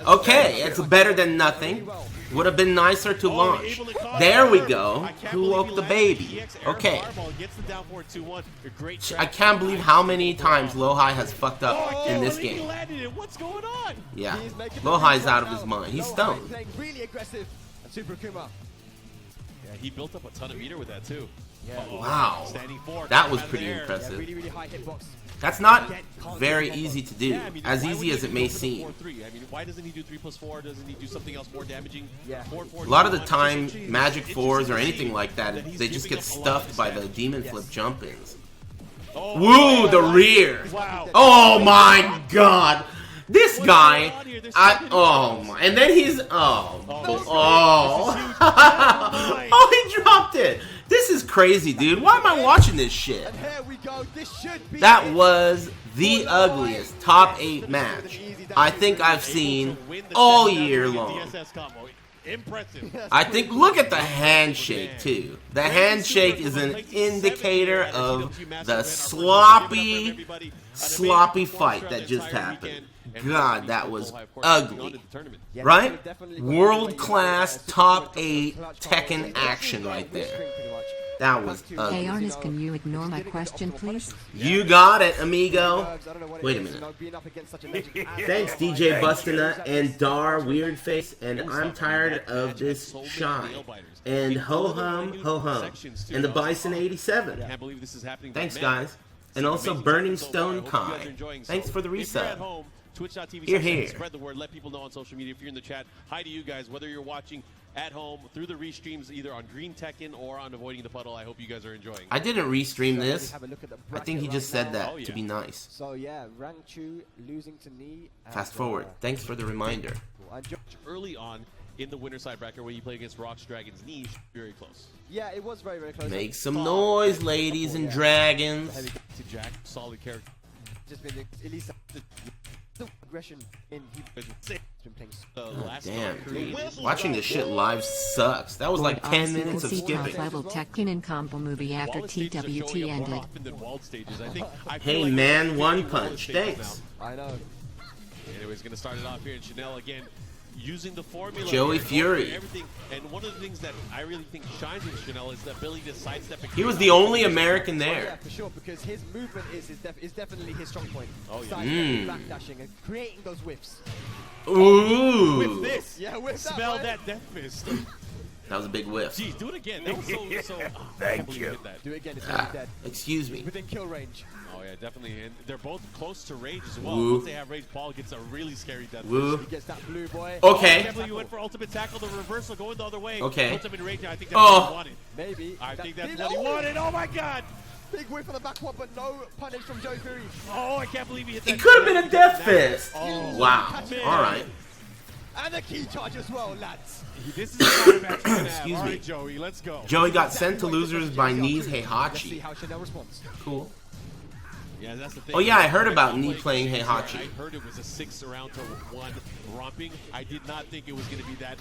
Okay, it's better than nothing. Would have been nicer to launch. There we go. Who woke the baby? Okay. I can't believe how many times Lohai has fucked up in this game. What's going on? Yeah, Lohai's out of his mind. He's stoned. Playing really aggressive. And Super Akuma. Yeah, he built up a ton of meter with that too. Wow, Standing forward, that was out of pretty there. Yeah, impressive. really, really high hitbox. That's not very easy to do, Yeah, I mean, as why easy would as he it go may for the seem. 4-3? I mean, why doesn't he do 3+4? Doesn't he do something else more damaging? Yeah. 4-4, A lot of the 2-1. time, It's Magic just 4s or insane anything like that, he's they just giving get up a lot of stuffed by his the demon flip jump-ins. Oh, Woo, the rear! Wow. Oh my god! This guy, oh my, and then he's, oh, he dropped it! This is crazy, dude. Why am I watching this shit? And here we go. This should be That it. was the ugliest top 8 match I think I've seen all year long. Impressive. I think, look at the handshake too. The handshake is an indicator of the sloppy fight that just happened. God, that was ugly. Yeah, Right? definitely got World-class Super top Akuma 8 clutch. Tekken Well, action right which there. string pretty much. That was Hey ugly. Arnis, can you ignore my question, please? You got it, amigo. I don't know what it Wait a is, minute. you know, being up against such a legend as Thanks, Lohai. DJ Bustinut and Dar Weirdface, and I'm tired of this shine. And ho hum, and the Bison 87. Can't believe this is happening. Thanks, but man, guys. And also amazing Burning so far. I Stone hope you guys are Kai. enjoying. Thanks for the If you're at resub. home, Twitch.tv Here, here. spread the word, let people know on social media. If you're in the chat, hi to you guys, whether you're watching at home through the restreams either on Green Tekken or on Avoiding the Puddle. I hope you guys are enjoying. I didn't restream this. Have a look at the I think he bracket just right said now. that Oh, to yeah. be nice. So yeah, Rangchu losing to Knee. Fast forward. Thanks for the reminder. Early on in the winner side bracket where you play against Rocks Dragons Niche, very close. Yeah, it was very, very close. Make some noise, ladies and dragons. Heavy to Jack, solid character. Just been at least the aggression in he's been playing. Last Damn, round. dude. Watching this shit live sucks. That was like 10 Honestly, minutes we'll of see skipping. top level Tekken and combo movie after Walled stages are TWT showing up more ended. often than walled stages. I feel Hey, like man, we're one getting walled punch. stages Thanks. I know. now. Anyways, gonna start it off here in Chanel again. Using the formula. Joey here, Fury. Everything. And one of the things that I really think shines in Chanel is the ability to sidestep. And He was create the only opportunities. American Yeah, there. for sure, because his movement is definitely his strong point. Oh, yeah. Sidestepping, backdashing, and creating those whiffs. Ooh. With this. Yeah, whip that, Smell right? that death fist. That was a big whiff. Jeez, do it again. That was so. I can't Thank believe you. hit that. Do it again, it's gonna be dead. Excuse me. Within kill range. Oh yeah, definitely. And they're both close to rage as well. Woo. Once they have rage, Paul gets a really scary death. Woo. He gets that blue boy. I Okay. can't believe you went for ultimate tackle. The reversal going the other way. Okay. Puts him in rage. I think that's Oh. what he wanted. Maybe. I think that's did- what he oh! wanted. Oh my God! Big whiff on the back one, but no punish from Joey Fury. Oh, I can't believe he hit that. It could have been a death fist. Oh, Wow. man. All right. And a key charge as well, lads. This is the kind of match we're gonna have. Excuse All me. right, Joey, let's go. Joey got sent to losers by Knees Let's see Heihachi. how Chanel responds. Cool. Yeah, that's the thing. Oh yeah, I heard about Knee playing I Heihachi. heard it was a 6-round-to-1 romping. I did not think it was going to be that,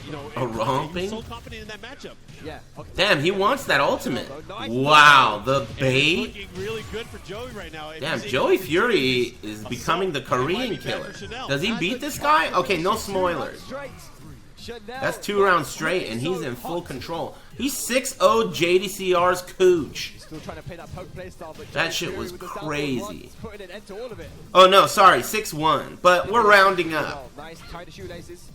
you know. A romping? He was so confident in that matchup. Yeah. Okay. Damn, he wants that ultimate. Wow, the And it's bait. looking really good for Joey right now. If Damn, he's Joey able to Fury continue is assault, becoming the it might Korean be bad killer. for Chanel. Does he beat this guy? Okay, no spoilers. That's 2 rounds straight, and he's in full control. He's 6-0 JDCR's Cooch. Still trying to play that poke play style, but That Joey shit Fury was with the down crazy. once, putting an end to all of it. Oh no, sorry, 6-1. But we're rounding up. Nice, tie the shoelaces.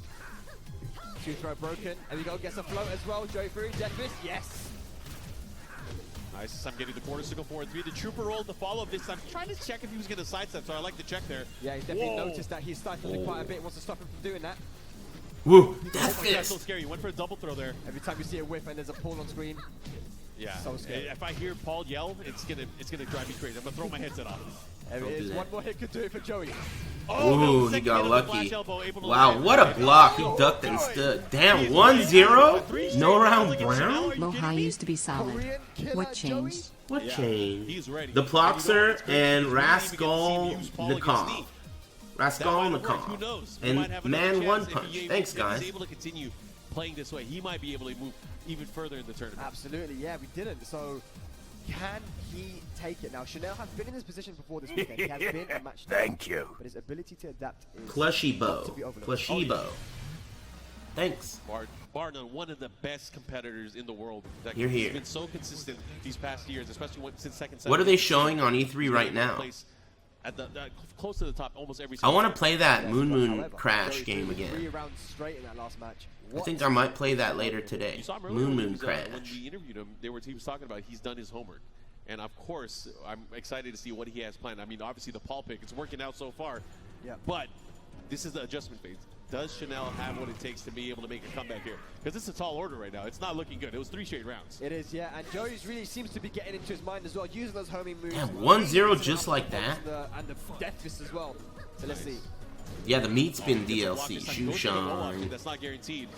2-throw broken. And we go, gets a float as well. Joey Fury, death fist, yes. Nice. I'm getting the quarter circle 4-3. The trooper rolled the follow-up this time. Trying to check if he was going to sidestep, so I like the check there. Yeah, he's definitely Whoa. noticed that he's stifled it quite a bit. Wants to stop him from doing that. Woo, Oh death my God, so fist. scary. He went for a double throw there. Every time you see a whiff and there's a pull on screen. Yeah. So scary. If I hear Paul yell, it's gonna drive me crazy. I'm gonna throw my headset off. There it is. One more hit could do it for Joey. Oh, no, Ooh, he second got hit of the lucky. flash elbow, able to Wow, land. what a block. He ducked and stood. Damn, 1-0? No round brown? Moha used to be solid. Korean killer What Joey. changed? What Yeah, changed? he's ready. The Ploxer And you and know what's crazy? Rascal We didn't even get to see him use Paul against Nikov. Steve. Rascal That might work. Who Nikov. knows? He might And have another Man chance One if Punch. he- Thanks, if guys. he's able to continue playing this way, he might be able to move even further in the tournament. Absolutely, yeah, we didn't. So, can he take it? Now, Chanel has been in this position before this weekend. He has been a match. Thank you. But his ability to adapt is Plushy not Bow. to be overlooked. Plushy Bow. Thanks. Bar none, one of the best competitors in the world. That Here, he's here. been so consistent these past years, especially since second. What are they showing on E3 right now? At the close to the top, almost every. I want to to play that Yes, Moon but Moon however, Crash Joey game threw 3 again. rounds straight in that last match. I What? think I might play that later today. You saw him earlier Moon when he Moon was, when Crash. we interviewed him, he was talking about he's done his homework. And of course, I'm excited to see what he has planned. I mean, obviously the Paul pick, it's working out so far. Yeah. But this is the adjustment phase. Does Chanel have what it takes to be able to make a comeback here? Because it's a tall order right now. It's not looking good. It was 3 straight rounds. It is, yeah. And Joey's really seems to be getting into his mind as well, using those homing moves. Damn, 1-0 just like that? And the death fist as well. So let's see. Yeah, the meat spin Gets a block DLC. this time. Shoe Goes for the roll-off, shine. That's not guaranteed.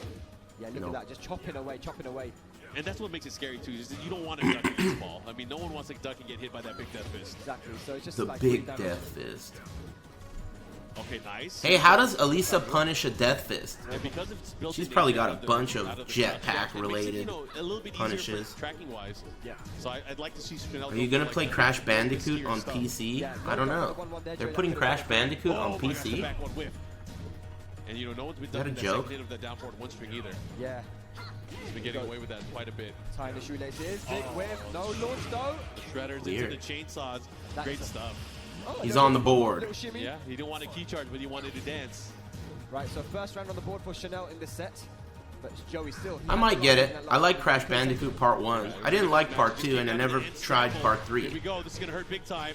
Yeah, look No. at that. Just chopping away, chopping away. And that's what makes it scary too. Is that you don't want to duck against Paul. I mean, no one wants to duck and get hit by that big death fist. Exactly. So it's just The like big putting down- death fist. Okay, nice. Hey, how does Elisa punish a death fist? And because it's built She's in probably out got a the- bunch of out the jetpack track, it makes it, related you know, a little bit punishes. easier tracking wise. Yeah. So I'd like to see Chanel. Are you gonna play Crash Bandicoot on stuff. PC? Yeah, I don't go know. for the 1-1 there, They're Joey. putting That's Crash good. Bandicoot Oh on my gosh, the PC? back one whiff. And you know, no one's been that done a that joke? second hit of that down forward 1 string either. Yeah. He's been getting away with that quite a bit. Tying the shoelaces. Big whip. No launch though. Shredders Weird. into the chainsaws. That's Great a- stuff. Oh, He's little- on the board. Little shimmy. Yeah, he didn't want a key charge, but he wanted to dance. Right, so first round on the board for Chanel in this set. But Joey still. he I has might the get line it. in that I last like round. Crash Bandicoot Part 1. I didn't like Part 2 and I never tried Part Here we 3. go. This is gonna hurt big time.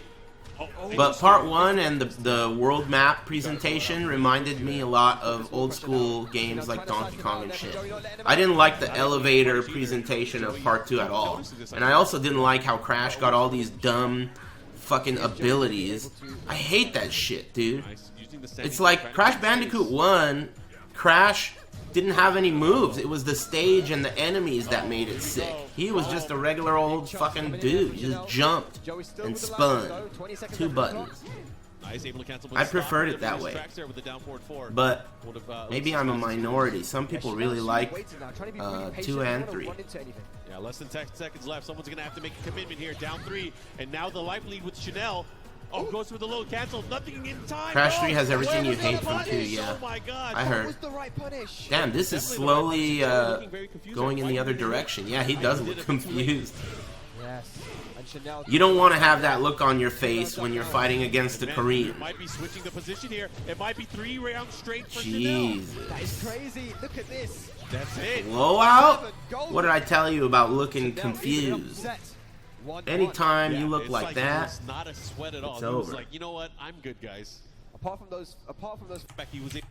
But Part 1 and the world map presentation reminded me a lot of old school games like Donkey Kong and shit. I didn't like the elevator presentation of Part 2 at all. And I also didn't like how Crash got all these dumb fucking abilities. I hate that shit, dude. It's like Crash Bandicoot 1, Crash didn't have any moves. It was the stage and the enemies that made it sick. He was just a regular old fucking dude. He just jumped Joey still and with the spun. lines, though. 20 seconds 2 left on the buttons. Nice, able to cancel with I the preferred stop. it that Different way. tracks there with the down forward 4. But Would've, maybe I'm a minority. Some people really like 2 and 3. Yeah, less than 10 seconds left. Someone's going to have to make a commitment here. Down 3. And now the life lead with Chanel. Oh, goes for the low cancel. Nothing in time. Crash Oh, 3 has everything where you was the hate from 2, punish? yeah. Oh my God. I heard. Was the right punish? Damn, this is slowly going in the other direction. Yeah, he does look confused. Yes. And Chanel. You don't want to have that look on your face when you're fighting against a Man, Korean. it might be switching the position here. It might be 3 rounds straight for Chanel. That is Jesus. crazy. Look at this. That's it. Blowout? What did I tell you about looking Chanel confused? upset. 1-1. Anytime Yeah, you look it's like that, it's not a sweat at all. it's He was over. like, you know what? I'm good, guys. Apart from those. Back, he was in.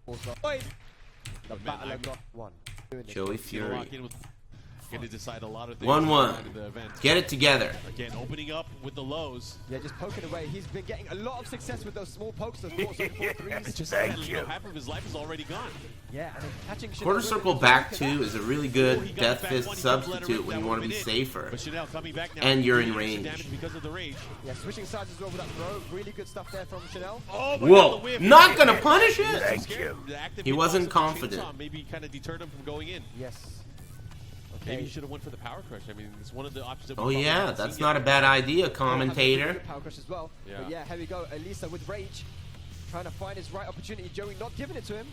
Also, wait. The Man, battle I'm- of block 1. Joey Gonna Fury. lock in with going to decide a lot of things. 1-1. In the event. Get it together. Again, opening up with the lows. Yeah, just poking away. He's been getting a lot of success with those small pokes, those 4-4-3s. It's just Thank you. half of his life is already gone. Yeah, and then catching Chanel Quarter with circle it, back look at that. 2 is a really good Death Fist substitute when you want to be safer. But Chanel coming back now, And you're in doing some range. damage because of the rage. Yeah, switching sides as well with that throw. Really good stuff there from Chanel. Oh my God, the Whoa! whip. Not gonna punish it? Thank you. The active He hit wasn't also from confident. Chainsaw maybe kind of deterred him from going in. Yes. Maybe he should have went for the power crush. I mean, it's one of the options that we Oh probably yeah, haven't that's seen not a yet. bad idea, Good commentator. power crush as well. Yeah. But yeah, here we go. Elisa with rage, trying to find his right opportunity. Joey not giving it to him.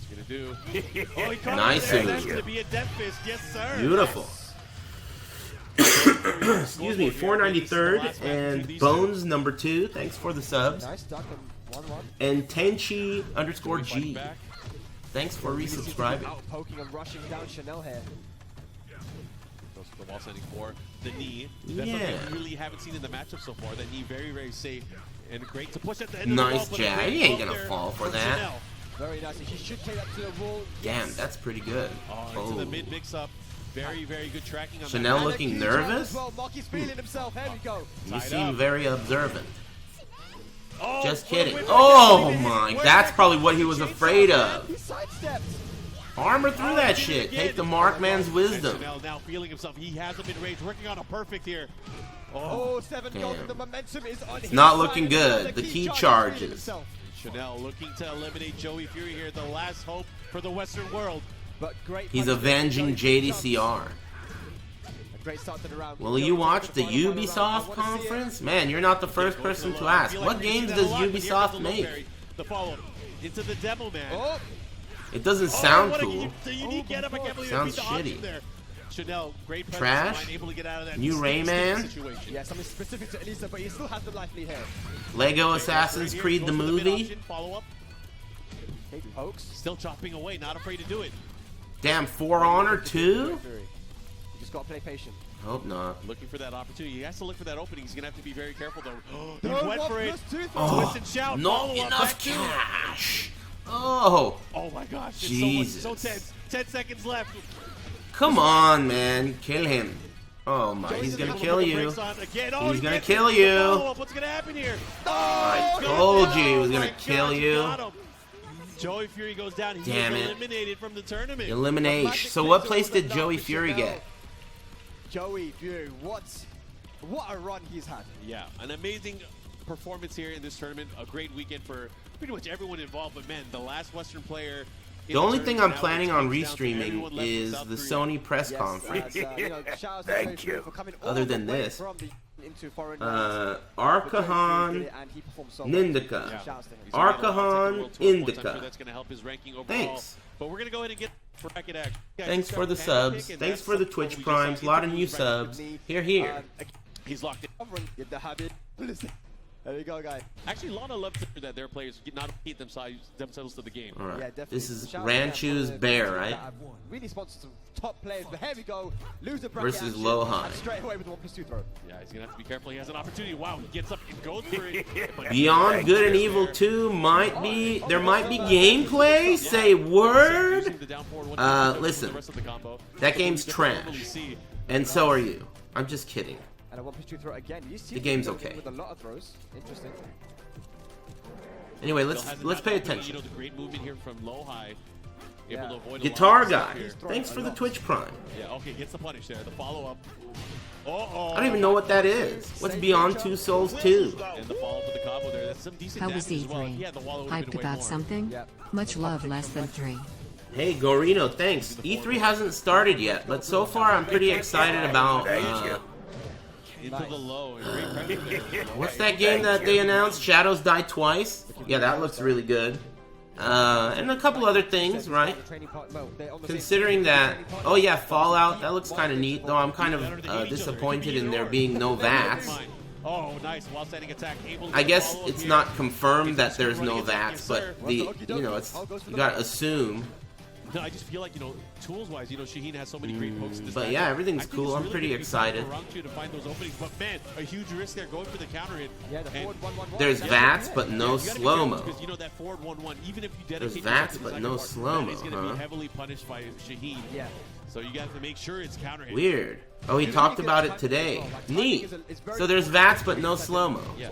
What's he gonna do? Oh, he caught Nice it. move. That's gonna be a death fist. Yes, sir. Beautiful. Excuse me, 493rd and Bones number 2. Thanks for the subs. Nice duck and 1-1. And Tenchi underscore Fighting G. back. Thanks for resubscribing. Out poking and rushing down Chanel here. Goes for the wall sending for the knee. That's Yeah. something we really haven't seen in the matchup so far. That knee very, very safe and great to push at the end Nice of the ball. jab. He ain't gonna fall for that. Chanel. Very nice. He should take that to the wall. Damn, that's pretty good. Into the mid mix-up. Very, very good tracking on Chanel that. looking And a huge jab nervous? as well. Marky's feeling himself. Here we go. You Tied seem up. very observant. Oh, Just what a kidding. whip. Oh Where's my, that that's probably what he fucking was chainsaw, afraid man? of. He sidestepped. Armor through that Did it shit. again. Take the Markman's wisdom. Chanel now feeling himself. He has him in range, working on a perfect here. Oh, 7 gold. Damn. The momentum is on his not side. looking And good. the The key feeling charges. himself. Chanel looking to eliminate Joey Fury here, the last hope for the Western world. But great He's punishment. avenging Joey JDCR. A great start to the round. Will you watch the Ubisoft conference? Man, you're not the first person to ask. What games does Ubisoft make? The follow-up into the demo, man. Oh, It doesn't sound what a cool. unique get up. I can't believe Sounds they beat the option shitty. there. Chanel, great presence Trash? of mind, able to get out of that New sticky Rayman? situation. yeah, something specific to Elisa, but he still has the life lead here. Lego Assassin's Here, Creed goes the for mid movie? option, follow-up, Big pokes. still chopping away, not afraid to do it. Damn, For Honor 2? You just gotta play patient. Hope not. Looking for that opportunity. He has to look for that opening. He's going to have to be very careful, though. He No, went one for it. plus two. Oh, Twist and shout. not follow-up, enough back to it. cash. Oh, Oh, my gosh. It's Jesus. so tense. 10 seconds left. come on, man. Kill him. Oh my, he's gonna kill you. Again. Oh, He's he gonna gets kill it. you. Follow-up. What's going to happen here? I Oh, told you he was oh gonna my kill gosh, he you. got him. Joey Fury goes down. He Damn is it. eliminated from the tournament. Elimination. So what place did Joey Fury get? Joey Fury, what a run he's had. Yeah, an amazing performance here in this tournament. A great weekend for pretty much everyone involved. But man, the last Western player. in The only thing tournament I'm now, planning which on comes down to everyone restreaming left from is South the Korea. Sony press Yes, conference. shout out to Thank Joey Fury you. for coming all Other the than way this. from the into foreign lands. Arkahan But Joey Fury did it and he performed so well. Nindika. Yeah. Shouts to him. He's gonna have a lot of Arkahan World Tour points. I'm Indica. sure that's going to help his ranking overall. Thanks. But we're going to go ahead and get bracket act. Thanks for the subs. Thanks for the Twitch primes. A lot of new subs. Here, here. He's locked in. Covering, get the habit. Listen. There you go, guys. Actually, Lana loves to hear that their players not hate themselves to the game. All Yeah, right. definitely. This is Shout out to them Ranchu's for the Bear, teams right? that have Really sponsored some top players, but here we go. Loser bracket Versus action, Lohan. and straight away with the 1+2 throw. Yeah, he's going to have to be careful. He has an opportunity. Wow, he gets up and goes for it. But Beyond Good and Evil 2 might be, there might be gameplay? Say word? Using the down forward one, Listen. the rest of the combo. That game's You can trash. see. And so are you. I'm just kidding. And a 1+2 throw again. You see The game's him okay. with a lot of throws. Interesting. Anyway, Still let's hasn't pay gotten open, attention. You know, the great movement here from low high. Yeah. Able to avoid a Guitar lot of stuff guy. here. Thanks for the Twitch prime. Yeah, okay, gets the punish there. The follow-up. Uh-oh. I don't even know what that is. What's Beyond Two Souls 2? And the follow-up with the combo there. That's some decent How was damage as well. E3? Yeah, the wallow would have Hyped been way about more. something? Yep. Much love, less than 3. Hey, Gorino, thanks. E3 hasn't started yet, but so far I'm pretty excited about, Thank you. Into the low. And great pressure there. what's that game that they announced? Shadows Die Twice? Yeah, that looks really good. And a couple other things, right? Considering that, oh yeah, Fallout, that looks kind of neat, though I'm kind of disappointed in there being no VATS. Oh, nice. While standing attack. Able to I guess follow up it's here. not confirmed that there's no VATS, but the, you know, it's, you gotta assume No, I just feel like, you know, tools-wise, you know, Shaheen has so many great pokes in this But matchup. yeah, everything's I think cool. it's I'm really pretty gonna be excited. tough for Rangchu to find those openings, but man, a huge risk there going for the counter hit. Yeah, the forward 1-1-1. There's VATS, but no You gotta be careful slow-mo. because, you know, that forward 1-1, even if you dedicate There's yourself VATS, to the but second no part, slow-mo, that is going to huh? be heavily punished by Shaheen. Yeah. So you got to make sure it's counter hit. Weird. Oh, he talked about it today. Neat. So there's VATS, but no slow-mo. Yeah.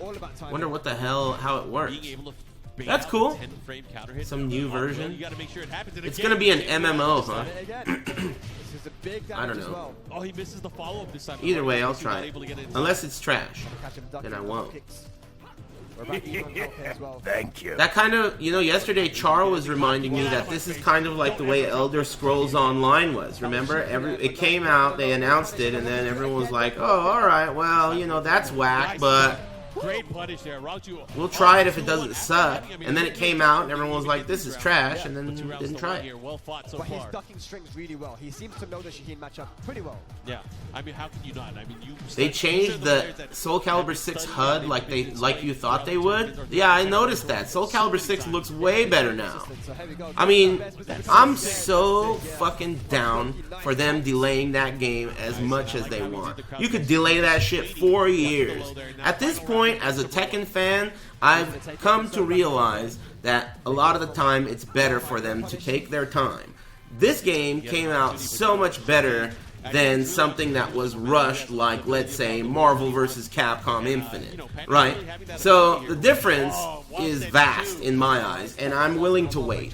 Wonder what the hell, how it works. Being able to bait That's out cool. a 10-frame counter hit. Some new version. You got to make sure it happens. And It's again, gonna be an MMO, huh? This is a big I don't damage as know. well. Oh, he misses the follow-up this time. Either way, I'll He's not try it. able to get inside. Unless it's trash. Catch him ducking, Then I double won't. kicks. We're about to even health here as well. Thank you. That kind of, you know, yesterday Char was reminding me that this is kind of like the way Elder Scrolls Online was. Remember? It came out, they announced it, and then everyone was like, oh, alright, well, you know, that's whack, but Great punish there. Rangchu, we'll try it if it doesn't suck. And then it came out, and everyone was like, this is trash, and then two rounds didn't to try one it. here. Well fought so But he's far. ducking strings really well. He seems to know the Shaheen matchup pretty well. Yeah. I mean, how can you not? I mean, you. They changed the Soul Calibur 6 HUD like you thought they would. Yeah, I noticed that. Soul Calibur 6 looks way better now. So here we go. I mean, I'm so fucking down for them delaying that game as much as they want. You could delay that shit 4 years. At this point, as a Tekken fan, I've come to realize that a lot of the time it's better for them to take their time. This game came out so much better than something that was rushed, like, let's say, Marvel vs. Capcom Infinite, right? So the difference is vast in my eyes, and I'm willing to wait,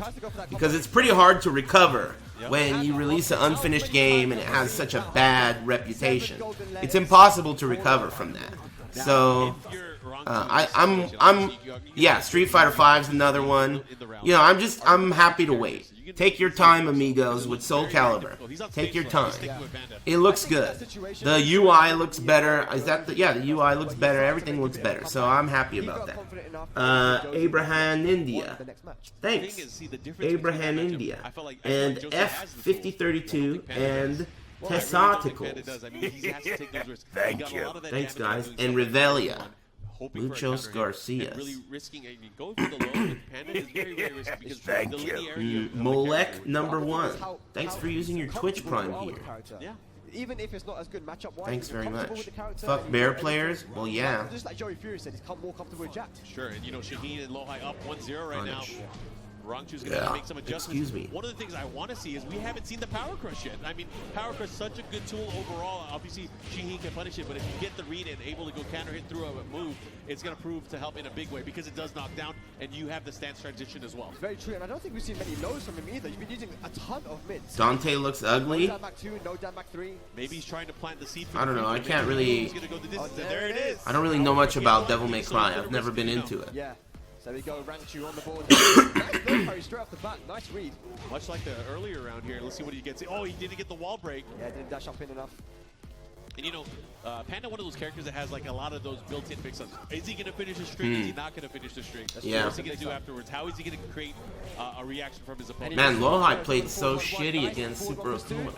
because it's pretty hard to recover when you release an unfinished game and it has such a bad reputation. It's impossible to recover from that. So yeah, Street Fighter V is another one. You know, I'm happy to wait. Take your time, amigos, with Soul Calibur. Take your time. It looks good. The UI looks better. The UI looks better. Everything looks better. So I'm happy about that. Abraham India. Thanks. Abraham India. And F5032 and Tessarticles. Thank you. Thanks, guys. And Revelia. Muchos Garcias. Thank you. Molek #1. Thanks for using your Twitch Prime here. Yeah. Even if it's not as good matchup wise, Thanks very much. Fuck bear players? Well, yeah. Just like Joey Fury said, he's more comfortable with Jack. Sure, and you know, Shaheen and Lohai up 1-0 right now. Punish. Rangchu's going to have to make some adjustments. Excuse me. One of the things I want to see is we haven't seen the Power Crush yet. I mean, Power Crush is such a good tool overall. Obviously, Shaheen can punish it, but if you get the read and able to go counter hit through a move, it's going to prove to help in a big way because it does knock down, and you have the stance transition as well. Very true, and I don't think we've seen many lows from him either. You've been using a ton of mids. Dante looks ugly. No down back 2, no down back 3. Maybe he's trying to plant the seed for I don't the know. I future. can't Maybe really. he's gonna go the distance, and there it is. I don't really know much about Devil May Cry. I've never been into it. Yeah. So we go, Rangchu on the board. Nice low parry straight off the bat. Nice read. Much like the earlier round here. Let's see what he gets. Oh, he didn't get the wall break. Yeah, didn't dash up in enough. And you know, Panda, one of those characters that has like a lot of those built-in mix-ups. Is he going to finish the string? Is he not going to finish the string? Yeah. What's he going to do afterwards? How is he going to create a reaction from his opponent? Man, Lohai played so shitty against Super Okuma.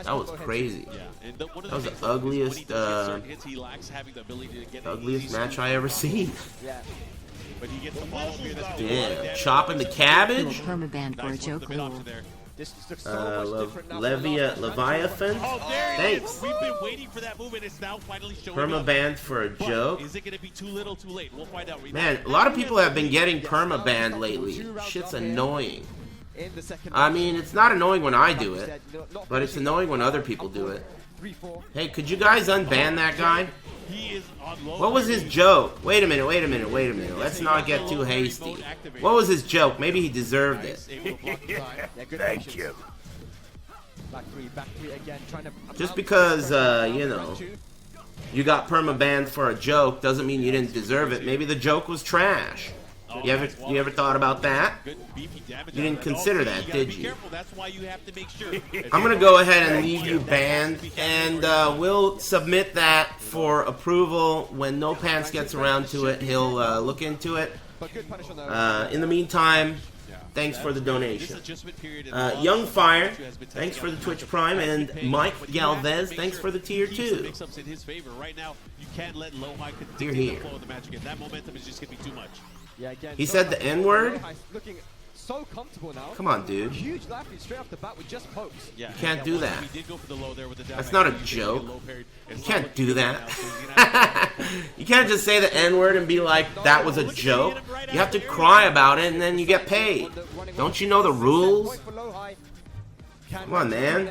That was crazy. Yeah, and one of That was the the things when ugliest, he does get certain hits, he lacks having the ability to get an ugliest easy match I ever seen. Yeah. But he gets the follow-up here. That's Yeah, chopping the Little cabbage. permaband for a Nice work, joke the mid rule. option there. This looks so much different now. Leviathan. Oh, there it Thanks. is. We've been waiting for that move, and it's now finally showing up. Permabanned for a But joke. is it going to be too little, too late? We'll find out. Man, a lot of people have been getting permabanned lately. Shit's annoying. In the second I mean, it's not annoying when I do it, but it's annoying when other people do it. 3-4. Hey, could you guys unban that guy? He is on low. What was his joke? Wait a minute. Let's not get too hasty. What was his joke? Maybe he deserved it. Yeah, good Thank patience. you. Back three again, trying to Just because, you know, you got permabanned for a joke doesn't mean you didn't deserve it. Maybe the joke was trash. You ever thought about that? Good beefy damage. You didn't consider that, did you? Careful. That's why you have to make sure. I'm gonna go ahead and leave you banned, and we'll submit that for approval when No Pants gets around to it. He'll look into it. But good punish on the In the meantime, thanks for the donation. Young Fire, thanks for the Twitch Prime, and Mike Galvez, thanks for the tier 2. Mix-ups in his favor. Right now, you can't let Lohai You're continue here. the flow of the match again. That momentum is just going to be too much. Yeah, again, He so said the N-word? Looking so comfortable now. Come on, dude. Huge life lead straight off the bat with just pokes. Yeah, You can't do that. He did go for the low there with the down That's back. not a He's joke. low parried. You It's can't not do looking that. good now, so he's gonna have to- You can't just say the N-word and be like, that was a joke. You have to cry about it and then you get paid. Don't you know the rules? Come on, man.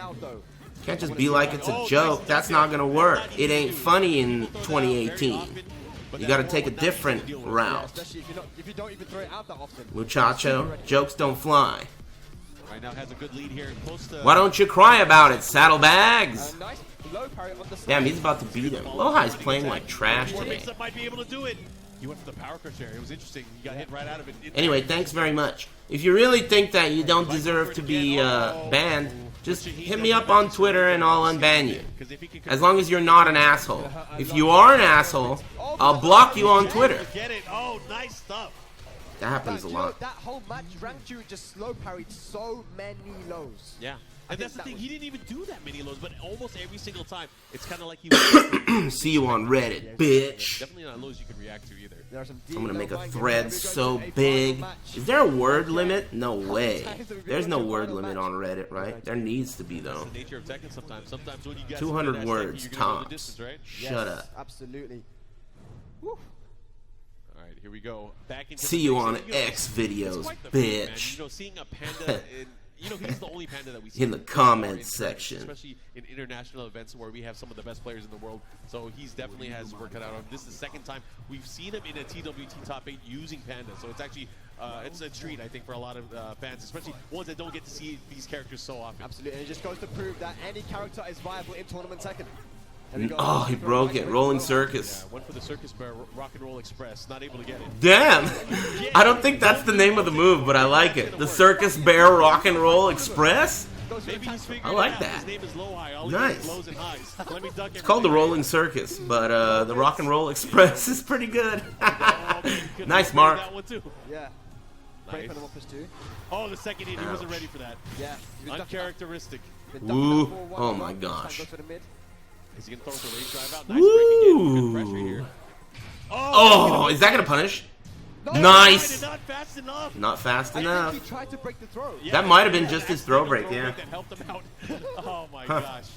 Can't just be like it's a joke. That's not gonna work. It ain't funny in 2018. You gotta take a different route. Especially if you don't even throw it out that often. Muchacho, jokes don't fly. Right now has a good lead here, close to. Why don't you cry about it, saddlebags? Nice low parry on the side. Damn, he's about to beat him. Lohai's playing like trash today. That might be able to do it. He went for the power crush there. It was interesting. He got hit right out of it. Anyway, thanks very much. If you really think that you don't deserve to be banned, just hit me up on Twitter and I'll unban you. As long as you're not an asshole. If you are an asshole, I'll block you on Twitter. Get it? Oh, nice stuff. That happens a lot. That whole match, Rangchu just slow parried so many lows. Yeah. And that's the thing, he didn't even do that many lows, but almost every single time, it's kind of like he was. See you on Reddit, bitch. Definitely not lows you can react to either. I'm gonna make a thread so big. Is there a word limit? No way. There's no word limit on Reddit, right? There needs to be, though. The nature of Tekken sometimes. Sometimes when you get 200 words you can go the tops. distance, right? Shut up. Absolutely. All right, here we go. Back into See the you race. on And, know, X videos, it's quite the feat, man. bitch. You know, seeing a panda he's the only panda that we see In the more comments in tournaments, section. especially in international events where we have some of the best players in the world. So he's definitely has worked it out. This is the second time we've seen him in a TWT top 8 using panda. So it's actually it's a treat, I think, for a lot of fans, especially ones that don't get to see these characters so often. Absolutely. And it just goes to prove that any character is viable in tournament Tekken. Oh, he broke it. Rolling circus. Yeah, went for the circus bear, rock and roll express, not able to get it. Damn! I don't think that's the name of the move, but I like it. The Circus Bear Rock and Roll Express? Maybe he's figured I like it out. that. His name is Lowhigh. All Nice. he does is lows and highs. Let me duck It's called the Rolling Circus, but the Rock and Roll Express is pretty good. Nice, Mark. That one too. Yeah. Great Nice. for the 1+2. Oh, the second hit, he wasn't Ouch. ready for that. Yeah. He was ducking that. Uncharacteristic. Been ducking Ooh. that for 1-1. Oh my This time gosh. goes for the mid. Is he going to throw the rage drive out? Nice break again. Good pressure Woo! here. Oh, is that gonna punish? No, Nice! Not fast enough. Not fast I enough. think he tried to break the throw. Yeah, That might have been yeah, just his accidental throw break, yeah. That helped him out. Oh my Huh. gosh.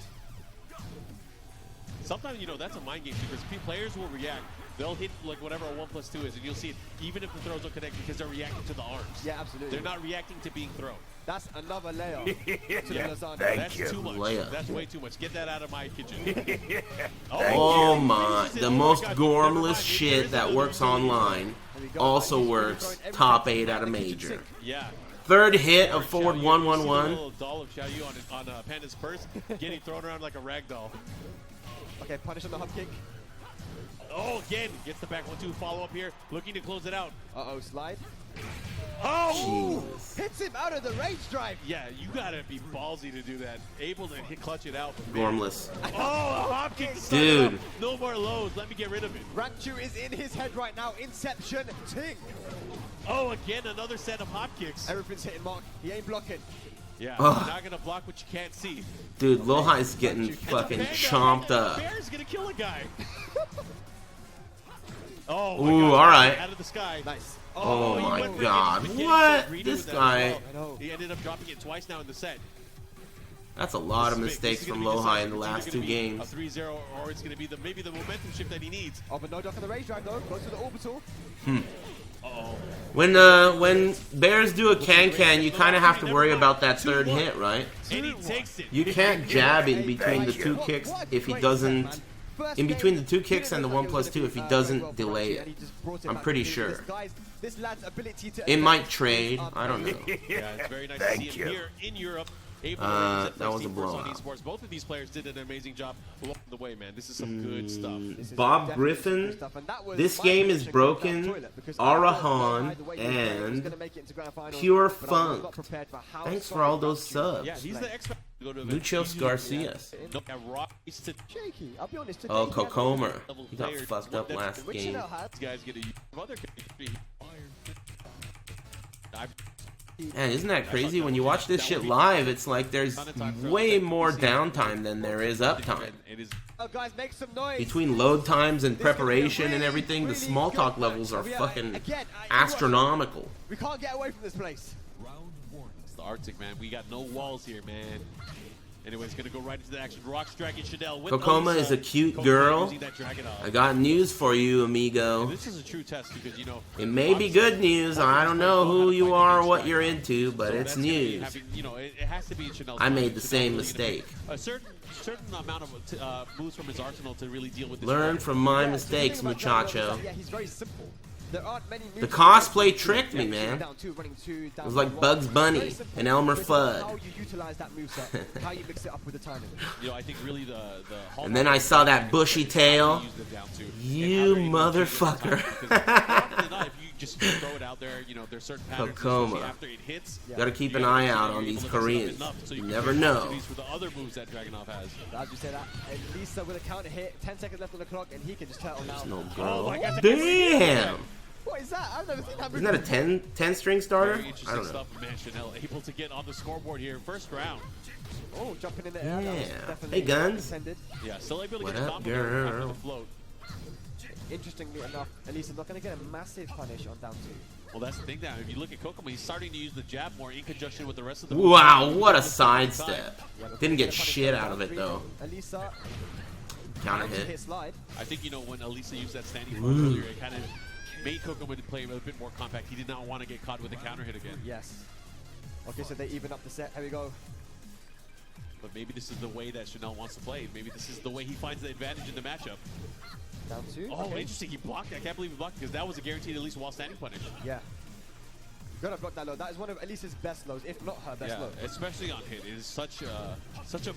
Sometimes, that's a mind game because players will react. They'll hit like whatever a 1+2 is, and you'll see it even if the throws don't connect because they're reacting to the arms. Yeah, absolutely. They're not reacting to being thrown. That's another layer to the lasagna. That's too much. Layup. That's way too much. Get that out of my kitchen. Oh my, the most gormless shit that works online also works top 8 at a major. Yeah. Third hit of forward A 1-1-1. little doll of Xiaoyu on Panda's purse, getting thrown around like a rag doll. Okay, punish on the hop kick. Oh, again, gets the back 1-2 follow up here, looking to close it out. Uh-oh, slide. Oh! Jesus. Hits him out of the rage drive. Yeah, you gotta be ballsy to do that. Able to clutch it out. but man. Gormless. Oh, a hop kick to start Dude. it up. No more lows. Let me get rid of it. Rangchu is in his head right now. Inception, ting. Oh, again, another set of hop kicks. Everything's hitting Mark. He ain't blocking. Yeah, Ugh. not gonna block what you can't see. Dude, Lohai's getting fucking chomped up. Bear's gonna kill a guy. Oh, Ooh, God. alright. Out of the sky. Nice. Oh he my went for it. God. He became What? so greedy This with that guy. as well. I know. He ended up dropping it twice now in the set. That's a lot of This is big. mistakes This is from gonna be Lohai in decisive. the It's last either 2 gonna be games. A 3-0, or it's going to be maybe the momentum shift that he needs. Oh, but no duck on the rage drive though. Goes to the orbital. Uh-oh. When Bears do a can, you kind of have to worry about that third hit, right? And he takes it. You can't jab in between the 2 kicks if he doesn't. In between the 2 kicks and the 1+2 if he doesn't delay it. I'm pretty sure. It might trade. I don't know. Yeah, it's very nice to see him here in Europe. Able to represent That was a first team first on blowout. esports. Both of these players did an amazing job along the way, man. This is some good stuff. Bob Griffin, this game is broken. Arahan and Pure Funk. Thanks for all those subs. Yeah, he's the expert. Go to Lucios Garcias. Shaky. I'll be honest. Oh, today, Kokomer. He got fucked up last which game. These guys get a use of other characters. Man, isn't that crazy? When you watch this shit live, it's like there's way more downtime than there is uptime. Oh, guys, make some noise. Between load times and preparation and everything, the small talk levels are fucking astronomical. We can't get away from this place. It's the Arctic, man. We got no walls here, man. Anyways, gonna go right into the action. Rocks Dragon Chanel with Kokoma is a cute girl. I got news for you, amigo. This is a true test because, you know, It may be good news. I don't know who you are or what you're into, but it's news. You know, it has to be Chanel's. I made the same mistake. A certain amount of moves from his arsenal to really deal with this. Learn from my mistakes, muchacho. Yeah, he's very simple. There aren't many The cosplay tricked me, man. It was like Bugs Bunny and Elmer Fudd. How you utilize that moveset, how you mix it up with the timing. You know, I think really the And then I saw that bushy tail. You motherfucker. If you just throw it out there, you know, there's certain patterns Kokoma. after it hits. Gotta keep an eye out on these Koreans. You never know. For the other moves that Dragunov has. As you say that, and Lisa with a counter hit, 10 seconds left on the clock, and he can just turtle now. No Oh girl. my God. Damn. What is that? I've never seen that move. Isn't that a 10 string starter? Very I interesting don't know. stuff, man. Chanel able to get on the scoreboard here. First round. Oh, jumping in the air. That was Yeah. definitely Hey, Guns. intended. Yeah, still able to What get a up, combo there after girl? the float. Interestingly enough, Elisa's not going to get a massive punish on down two. Well, that's the thing now. If you look at Kokoma, he's starting to use the jab more in conjunction with the rest of the Wow, what a sidestep. Didn't get shit out of it, though. Elisa, Counter hit. hit slide. I think, you know, when Elisa used that standing form earlier, it kind of made Kokoma to play a bit more compact. He did not want to get caught with a counter hit again. Yes. Okay, so they even up the set. Here we go. But maybe this is the way that Chanel wants to play. Maybe this is the way he finds the advantage in the matchup. Down two. Oh, Okay. interesting. He blocked. I can't believe he blocked because that was a guaranteed at least while standing punish. Yeah. Gotta block that low. That is one of Elisa's best lows, if not her best low. especially on hit. It is such a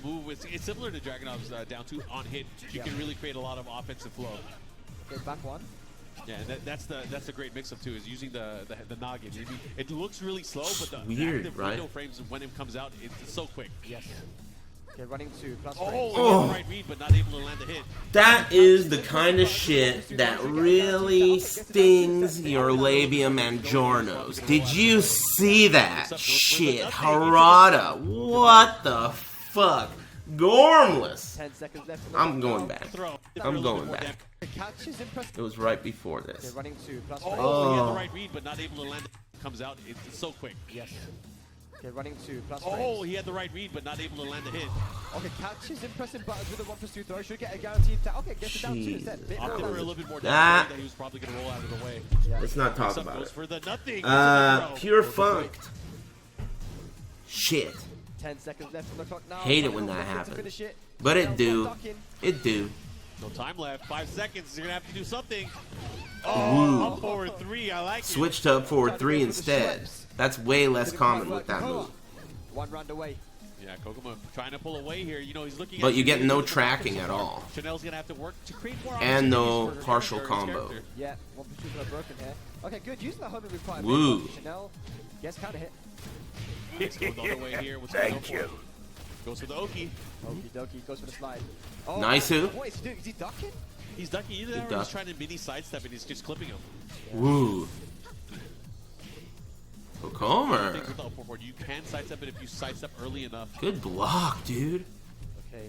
move. It's similar to Dragunov's down two on hit. You can really create a lot of offensive flow. Okay, back one. Yeah, and that's the great mix-up too, is using the noggin. It looks really slow, but the Weird, active right? window frames when it comes out, it's so quick. Yes. Okay, running two plus Oh, frames. he had the right read, but not able to land the hit. That is the kind of shit that really stings your labia majornos. Did you see that shit? Harada. What the fuck? Gormless. 10 seconds left. I'm going back. Throw. I'm going back. The catch is impressive. It was right before Okay, this. running two plus frames. Oh, he had the right read, but not able to land the comes out. It's so quick. Yes. Okay, running two plus frames. Oh, he had the right read, but not able to land the hit. Okay, catch is impressive, but with a 1+2 throw, should get a guaranteed tap. Okay, gets it down two instead. Bit more Opted for a damage. little bit more That- damage that he was probably going to roll out of the way. Let's not talk Some about goes it. for the nothing. Pure funked. Shit. 10 seconds left on the clock now. Hate it when that Looking to happens. finish it. But it Chanel's do. not ducking. It do. No time left. 5 seconds. You're going to have to do something. Oh, up forward 3. I like it. Switch to up forward 3 instead. That's way less common with that move. One round away. Yeah, Kokoma trying to pull away here. You know, he's looking at But you get no tracking at all. Chanel's going to have to work to create more And no opportunities for her partial character, his combo. character. Yeah, 1+2 are broken here. Okay, good. Using that homing with quite a Woo. bit. Chanel gets counter hit. Let's go the other way here. What's going to go for? Goes for the Oki. Okie dokie, goes for the slide. Oh, Nice who? What is he doing? Is he ducking? He's ducking either that or he's ducked. trying to mini sidestep and he's just clipping him. Woo. Things Kokomer. with the up forward. You can sidestep it if you sidestep early enough. Good block, dude. Okay,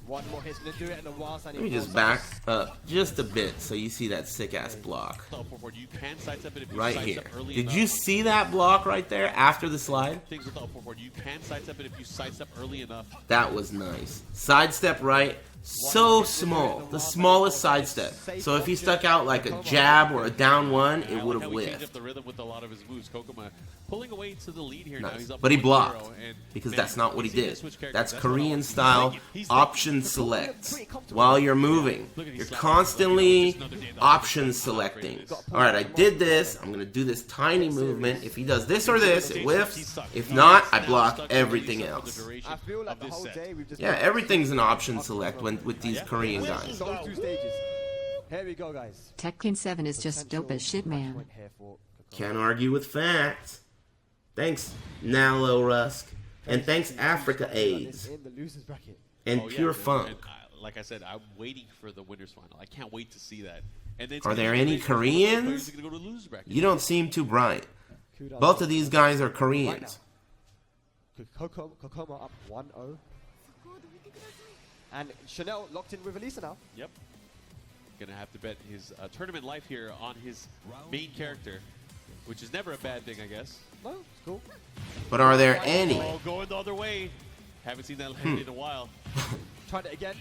one more hit's gonna do it in a while. Let me just back up just a bit so you see that sick ass block. The up forward. You can sidestep it if you Right sidestep here. early Did enough. you see that block right there after the slide? Things with the up forward. You can sidestep it if you sidestep early enough. That was nice. Sidestep right. So small. The smallest sidestep. So if he stuck out like a jab or a down one, I it like would have how he changed up whiffed. the rhythm with a lot of his moves. Kokoma pulling away to the lead here now. Nice. He's up But he 1-0, blocked and because man, that's not what he he's seen did. this switch character. That's what I Korean like. style He's option select. While you're moving, you're constantly option selecting. Alright, I did this. I'm going to do this tiny movement. If he does this or this, it whiffs. If not, I block everything else. I feel like the whole day we've just Yeah, everything's an option select with these Korean guys. those 2 stages. Here we go, guys. Tekken 7 is just dope as shit, man. Point here for Kokoma. Can't argue with facts. Thanks, Nalo Rusk. And thanks, Africa AIDS. In the losers bracket. And Oh, yeah, Pure and, Funk. like I said, I'm waiting for the winners final. I can't wait to see that. And then it's Are gonna there be any amazing. Who's Koreans? gonna go to the loser bracket? You don't seem too bright. Kudos. Both of these guys are Koreans. Kokoma up 1-0. And Chanel locked in with Elisa now. Yep. Gonna have to bet his tournament life here on his main character. which is never a bad thing, I guess. No, it's cool. But are there any? Oh, going the other way. Haven't seen that land in a while. Tried it again.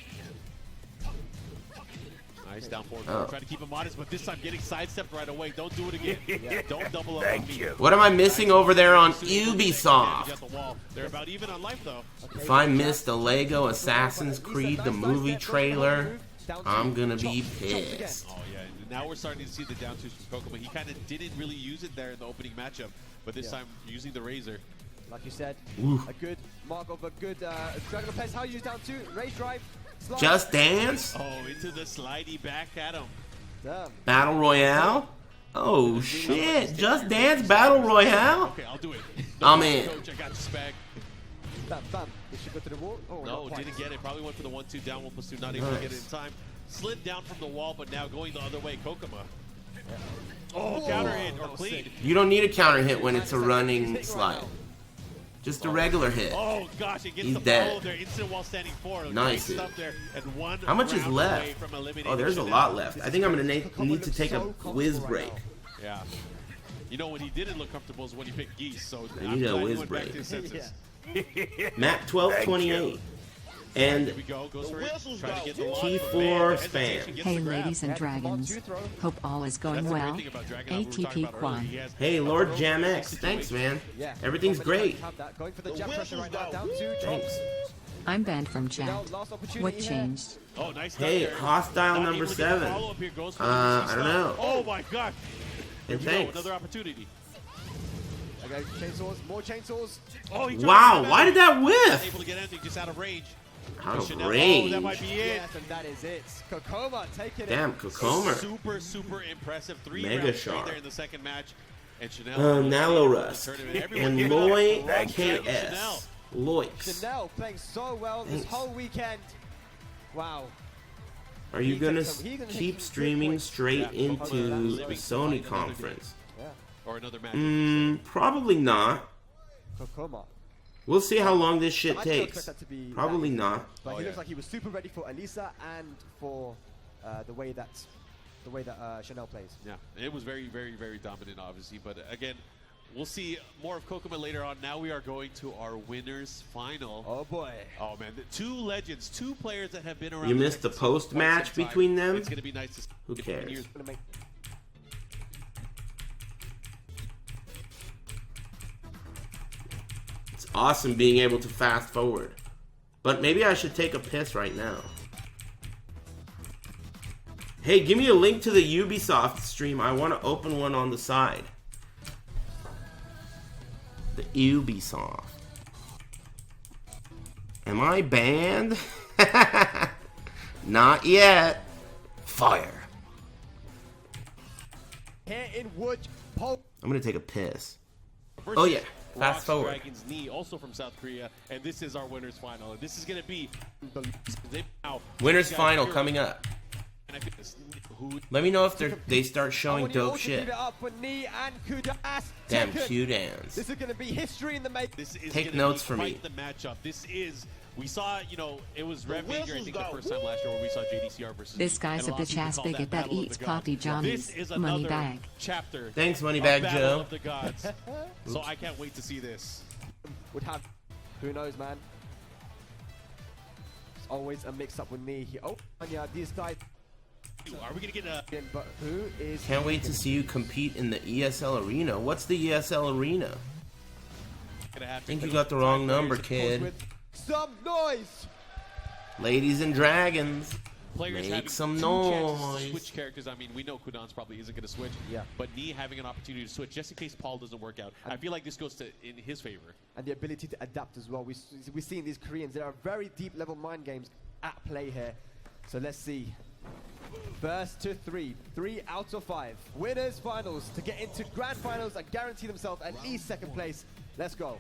Nice down forward. Try to keep him honest, but this time getting sidestepped right away. Don't do it again. Don't double up on me. What am I missing over there on You Ubisoft? got the wall. They're about even on life, though. If I missed the Lego Assassin's Creed, the movie trailer, I'm gonna be pissed. Oh, yeah. Now we're starting to see the down twos from Kokomo. He kind of didn't really use it there in the opening matchup, but this time using the Razor. Like you said, Oof. a good mark of a good Dragon Lopez. How you use down two? Raise drive. Slide. Just Dance? Oh, into the slidey back at him. Damn. Battle Royale? Oh shit, Just Dance Battle Royale? Okay, I'll do it. I'm in. Coach, I got the spec. Bam, bam. Did she go to the wall? Oh, No, not quite. didn't get it. Probably went for the 1-2 down 1+2, not able to get it in time. Slid down from the wall, but now going the other way, Kokomo. Oh, counter hit or clean. You don't need a counter hit when it's a running slide. Just a regular hit. Oh gosh, it gets He's the dead. follow there, instant while standing forward. Nice. Great stuff there, and one How much is round left? away from eliminating Oh, there's a Chanel. lot left. I think I'm gonna need to take a whiz break. Yeah. You know, when he didn't look comfortable is when he picked Geese, so I I'm need a glad he whiz went back break. to his senses. Map 1228. And Here we go, goes for it. Trying to get the T4 hesitation, spam. gets Hey the grab. ladies and dragons, hope all is going That's the great well. thing about Dragon we were talking ATP about earlier. Quan. He has Hey, Lord a Jam rope X, situation. thanks, man. Yeah. Everything's great. Have that. Going for the jab pressure right now. Down two. Thanks. I'm banned from chat. Now, last opportunity What here. changed? Oh, nice Hey, stuff there. hostile Not number able to get the 7. follow-up here, goes for the I easy don't stuff. know. Oh my god. And Here we go, thanks. another opportunity. Okay, chainsaws. More chainsaws. Oh, he tried to Wow, grab why it. did that Not whiff? able to get anything, just out of range. Out of Chanel, range. Oh, that might be it. Yes, and that is it. Kokoma taking Damn, it. Kokomer. Super, super impressive. 3 Mega rounds straight sharp. there in the second match. And Chanel. Nalo Rust. Everyone And giving it up. Loy Chanel. KS. Loix. Chanel playing so well this Thanks. whole weekend. Wow. Are you He gonna takes some- he gonna keep take some streaming points. straight Yeah, into Kokomo the living Sony another conference? Yeah. Or another match. Probably not. Kokoma. We'll see how long this shit I don't takes. expect that to be Probably that easy, not. But Oh, he yeah. looks like he was super ready for Elisa and for the way that Chanel plays. Yeah, it was very, very, very dominant, obviously. But again, we'll see more of Kokomo later on. Now we are going to our winners final. Oh boy. Oh man, the 2 legends, 2 players that have been around. You the missed the Tekken scene for quite post-match some time. between them? It's gonna be nice to see. Who if we can cares? use- Gonna make It's awesome being able to fast forward. But maybe I should take a piss right now. Hey, give me a link to the Ubisoft stream. I want to open one on the side. The Ubisoft. Am I banned? Not yet. Fire. here in Wood. Pole. I'm going to take a piss. versus Oh, yeah. Rock's Fast forward. Dragon's Knee, also from South Korea, and this is our winners final. And this is gonna be now. Winners these guys final here- coming up. and I think this- who Let me know if they start I showing want you all dope to give shit. it up for Knee and Kudas. Damn, Tekken. Q-dance. This is going to be history in the making. This is Take gonna notes be for me. quite the matchup. This is, we saw, you know, it was Rev Major, I think, the first time last year where we saw JDCR versus This guy's and a lot of people bitch-ass call bigot that Battle of eats the Gods. coffee This Johnnies. is Money another bag. chapter Thanks, of Moneybag Battle Joe. of the Gods. So I can't wait to see this. Would have, who knows, man. It's always a mix-up with Knee. Oh, and yeah, these guys. Are we gonna get a? But who is? Can't wait to see you compete in the ESL arena. What's the ESL arena? Gonna have I think you got the wrong number, kid. With some noise. Ladies and dragons, Players make having some 2 chances to noise. switch characters. I mean, we know Kudan's probably isn't going to switch. Yeah. But Knee having an opportunity to switch just in case Paul doesn't work out. I feel like this goes to in his favor. And the ability to adapt as well. We see in these Koreans, there are very deep level mind games at play here. So let's see. First to 3. 3 out of 5. Winners finals to get into grand finals and guarantee themselves at least second place. Let's go.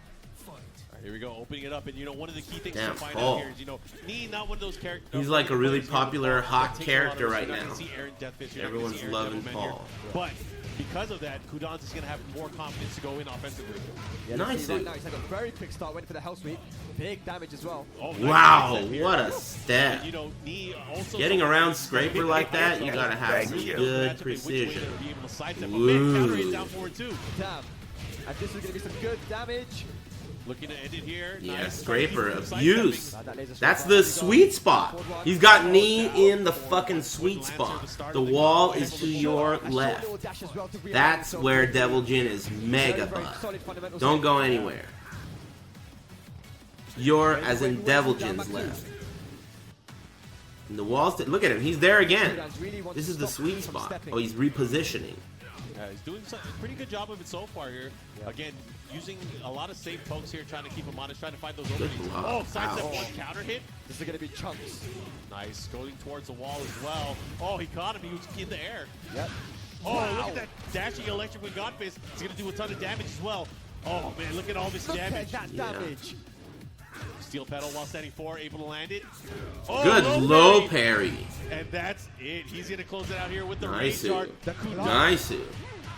Here we go, opening it up, and you know one of the key things Damn, to find Paul. out here is Knee not one of those characters. He's like a really popular, hot character right now. Everyone's Everyone's loving Paul. But because of that, Kudans is going to have more confidence to go in offensively. Yeah, Nice. right now, he's had a very quick start, went for the hell sweep. Big damage as well. Oh, nice Wow, reset here. what a step. And, you know, Knee also Getting around Scraper like that, you gotta have some good precision. Ooh. Down forward too. Damn. And this is going to be some good damage. Looking to end it here. Yeah, Nice. Scraper Side abuse. stepping. That's the sweet spot. He's got Knee in the fucking sweet spot. The wall is to your left. That's where Devil Jin is mega buff. Don't go anywhere. You're as in Devil Jin's left. And the wall's look at him. He's there again. This is the sweet spot. Oh, he's repositioning. Yeah, he's doing a pretty good job of it so far here. Yeah. Again, using a lot of safe pokes here, trying to keep him honest, trying to find those openings. block. Oh, sidestep Ouch. one counter hit. This is going to be chunks. Nice, going towards the wall as well. Oh, he caught him. He was in the air. Yep. Oh, look at that dashing electric with God Fist. It's going to do a ton of damage as well. Oh, man, look at all this Look damage. at that damage. Steel pedal while standing 4, able to land it. Oh, Good low parry. And that's it. He's going to close it out here with the Nice. range guard. Nice.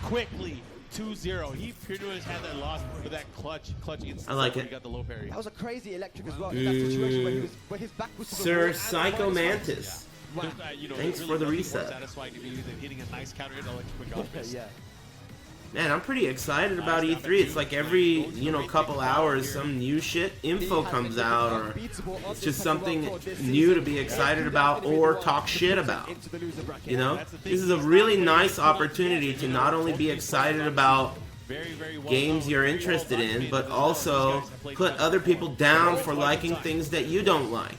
Quickly, 2-0. He pretty much had that loss for that clutch instant. I like when it. He got the low parry. That was a crazy electric as well. In that situation where his back was to the Sir wall and Psycho the Mantis. Wow. You know, Thanks really for the nothing more reset. satisfying to me than hitting a nice counter hit electric with God Fist. Yeah. Man, I'm pretty excited about E3. It's like every, couple hours some new shit info comes out, or it's just something new to be excited about or talk shit about. You know? This is a really nice opportunity to not only be excited about games you're interested in, but also put other people down for liking things that you don't like.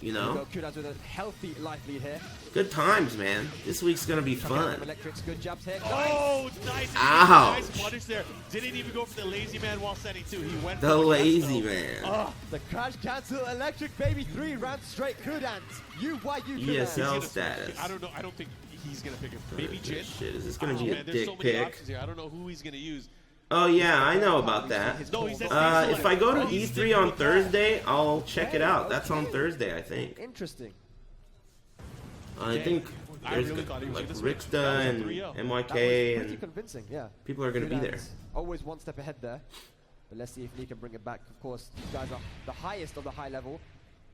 You know? Kudans with a healthy life lead here. Good times, man. This week's gonna be fun. Electrics, good jabs here. Oh, nice. Ouch. Nice punish there. Didn't even go for the lazy man while setting 2. He went The for lazy gusto. man. Oh, the crash cancel electric baby 3 rounds straight. Kudans. You Kudans. ESL status. I don't know. I don't think he's going to pick it. Maybe Jin. Shit, is this gonna be a Man, there's so dick many pic? options here. I don't know who he's going to use. Oh yeah, I know about that. No, he said If I go to E3 on Thursday, I'll check it out. That's on Thursday, I think. Interesting. I think I there's really thought he was like gonna switch. Rixta That and was a 3-0. That was MYK pretty and convincing, yeah. people are gonna be there. Kudans always one step ahead there. But let's see if Lee can bring it back. Of course, these guys are the highest of the high level.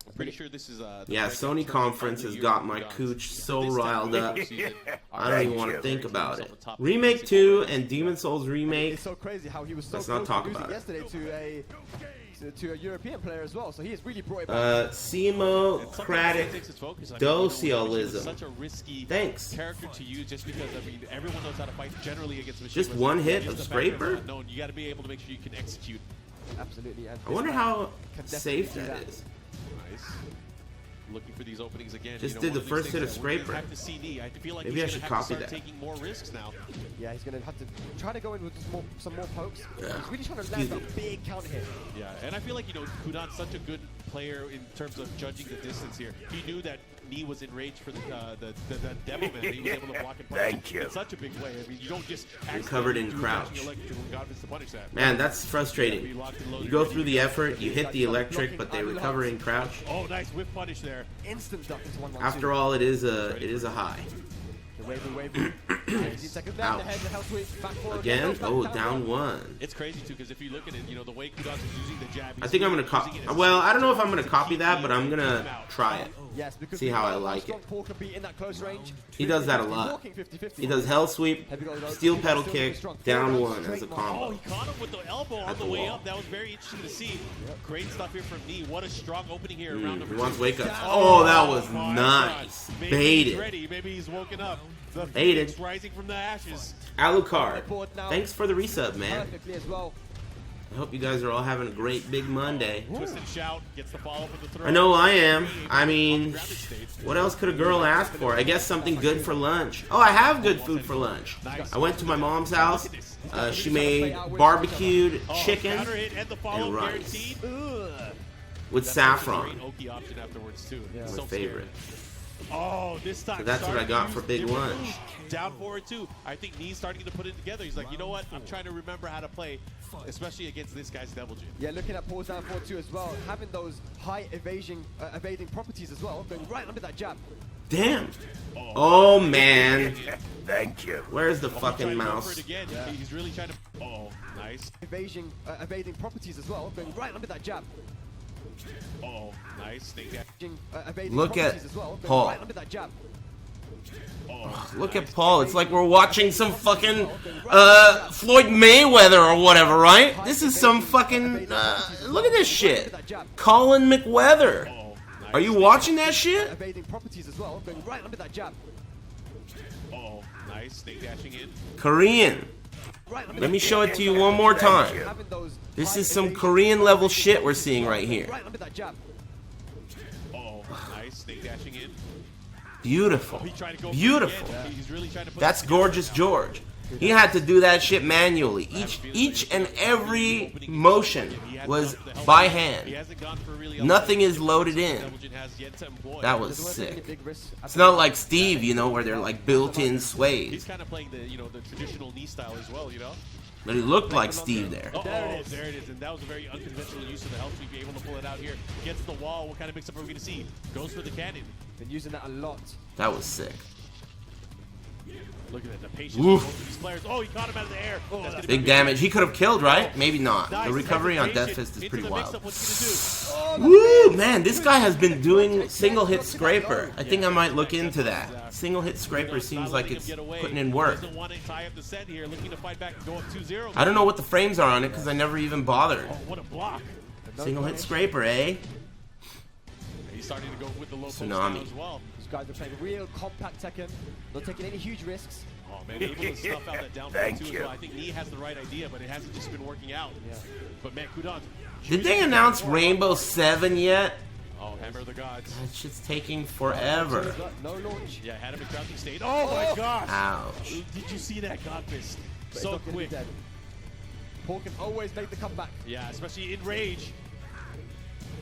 I'm pretty sure this is the Yeah, breakout Sony tournament Conference of has the got year my for cooch Kudans. so This riled time up. season, I don't even want to think about it. Remake 2 and Demon Souls Remake. It's so crazy how he was so Let's not close talk to losing about it. yesterday to a European player as well. So he has really brought it back. Semocratic Docialism. Such a risky Thanks. character to use just because everyone knows how to fight generally against machine. Just one hit of Scraper? No, you got to be able to make sure you can execute. Absolutely. And I wonder this man how can definitely safe do that is. Nice. Looking for these openings again. Just you know, did one the of these first hit things of that we're gonna Scraper. have to see Knee. I feel like Maybe he's I should gonna have to copy start that. taking more risks now. Yeah, he's going to have to try to go in with some more pokes. Yeah. He's really trying to land that big counter hit. Yeah, and I feel like, Kudan's such a good player in terms of judging the distance here. He knew that Knee was enraged for the Devil Man. He was able to block and punish. Thank you. It's such a big play. I mean, you don't just covered in accidentally do crouch. dashing electric when God is to punish that. Man, that's frustrating. You go through the effort, you hit the electric, but they recover in crouch. Oh, nice whip punish there. Instant duck into 1-1-2. After all, it is a high. The wavy. 19 seconds left. Ouch. The head, the hell sweep. Back forward. Again? Back Oh, down one. It's crazy too because if you look at it, the way Kudas is using the jab. I think I'm gonna copy. Well, I don't know if I'm gonna copy that, but I'm gonna try it. Yes, because See we how know I like strong it. Paul can be in that close range. He does that a lot. Walking 50-50. He does hell sweep, steel pedal kick, down one as a Oh, combo. he caught him with the elbow on At the the way wall. up. That was very interesting to see. Great stuff here from Knee. What a strong opening here around number He wants 2. wake up. Oh, that was my nice. God. Maybe he's Baited. ready. Maybe he's woken up. The Baited. Phoenix rising from the ashes. Alucard, thanks for the resub, man. Perfectly as well. I hope you guys are all having a great big Monday. Twist and shout. Gets the follow up with the throw. I know I am. I mean, what else could a girl ask for? I guess something good for lunch. Oh, I have good food for lunch. I went to my mom's house. She made barbecued chicken Counter hit and the follow and up rice guaranteed. with Great saffron. Oki option afterwards too. Yeah. So My favorite. Oh, this time. So that's what I got for big lunch. Down forward two. I think Knee's starting to put it together. He's like, you know what? I'm trying to remember how to play, especially against this guy's Devil Jin. Yeah, looking at pause down forward two as well, having those high evading properties as well, going right under that jab. Damn. Oh man. Thank you. Where's the He's fucking trying to go mouse? for it again. Yeah. He's really trying to. Oh, nice. Evading properties as well, going right under that jab. Oh, nice. Think that. Look at properties as well, going Paul. right under that jab. Oh, Look at Paul. It's like we're watching some fucking Floyd Mayweather or whatever, right? This is some fucking look at this shit. Colin McWeather. oh, nice. Are you watching that shit? Evading properties as well, going right under that jab. Oh, nice. Snake dashing in. Korean. Right under Let that me jab. show it to you one more time. Having those This high is some evading Korean level properties shit as we're well, seeing right here. Right under that jab. Oh, nice. Snake dashing in. Beautiful. He tried to go for it Beautiful. again. He's really trying to put That's it together gorgeous now. George. He had to do that shit manually. Each and every motion was by He hand. hasn't gone for really Nothing is loaded in. Devil Jin has yet to employ. That was Doesn't want to take any sick. big risks. It's not like Steve, you know, where they're like built-in He's sways. kind of playing the the traditional knee style as well, you know. But it looked like Steve there. Oh, there it is, and that was a very unconventional use of the health sweep. Able to pull it out here, gets the wall. What kind of mix-up are we going to see? Goes for the cannon. Been using that a lot. That was sick. Look at that, the patience Oof. of both of these players. Oh, he caught him out of the air. That's gonna Big be damage. He could have killed, right? Maybe not. Nice The recovery on Death hesitation Fist is into pretty the wild. mix-up. What's he gonna do? Woo, man, this guy has been doing single hit scraper. I think I might look into that. Single hit scraper seems like it's putting in work. Doesn't want to tie up the set here, looking to fight back and go up 2-0. I don't know what the frames are on it because I never even bothered. Oh, what a block. Single hit scraper, eh? He's starting to go with the low post Tsunami. now as well. These guys are playing real compact Tekken, not taking any huge risks. Oh man, able to snuff out that down Thank too as you. well. I think Knee has the right idea, but it hasn't just been working out. Yeah. But man, kudos. Did they announce Rainbow 7 yet? Oh, Hammer of the Gods. That shit's taking forever. No launch. Yeah, had him in crouching state. Oh my gosh! Ouch. Did you see that God Fist? But So it's not gonna be quick. dead. Paul can always make the comeback. Yeah, especially in rage.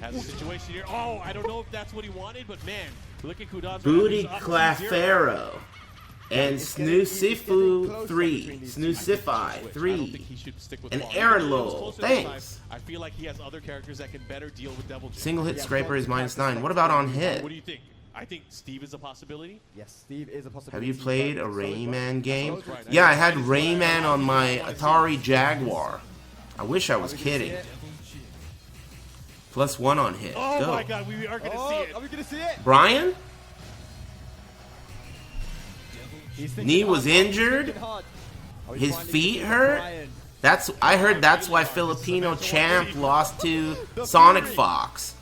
Has a situation here. Oh, I don't know if that's what he wanted, but man, look at Kudans. Booty Clafero. And Snoosifu 3. Snoosify 3. And Airlo. Thanks. I feel like he has other characters that can better deal with Devil Jin. Single hit scraper is -9. What about on hit? What do you think? I think Steve is a possibility. Yes, Steve is a Have possibility. you played a Rayman game? right. Yeah, I had Rayman on my Atari Jaguar. I wish I was kidding. +1 on hit. Oh Go. my God, we are gonna see it. Are we gonna see it? Brian? He's thinking Knee hard, was he's injured? thinking hard. Oh, he's His finally feet getting hurt? Brian. I heard that's why Filipino champ lost to Sonic Fox.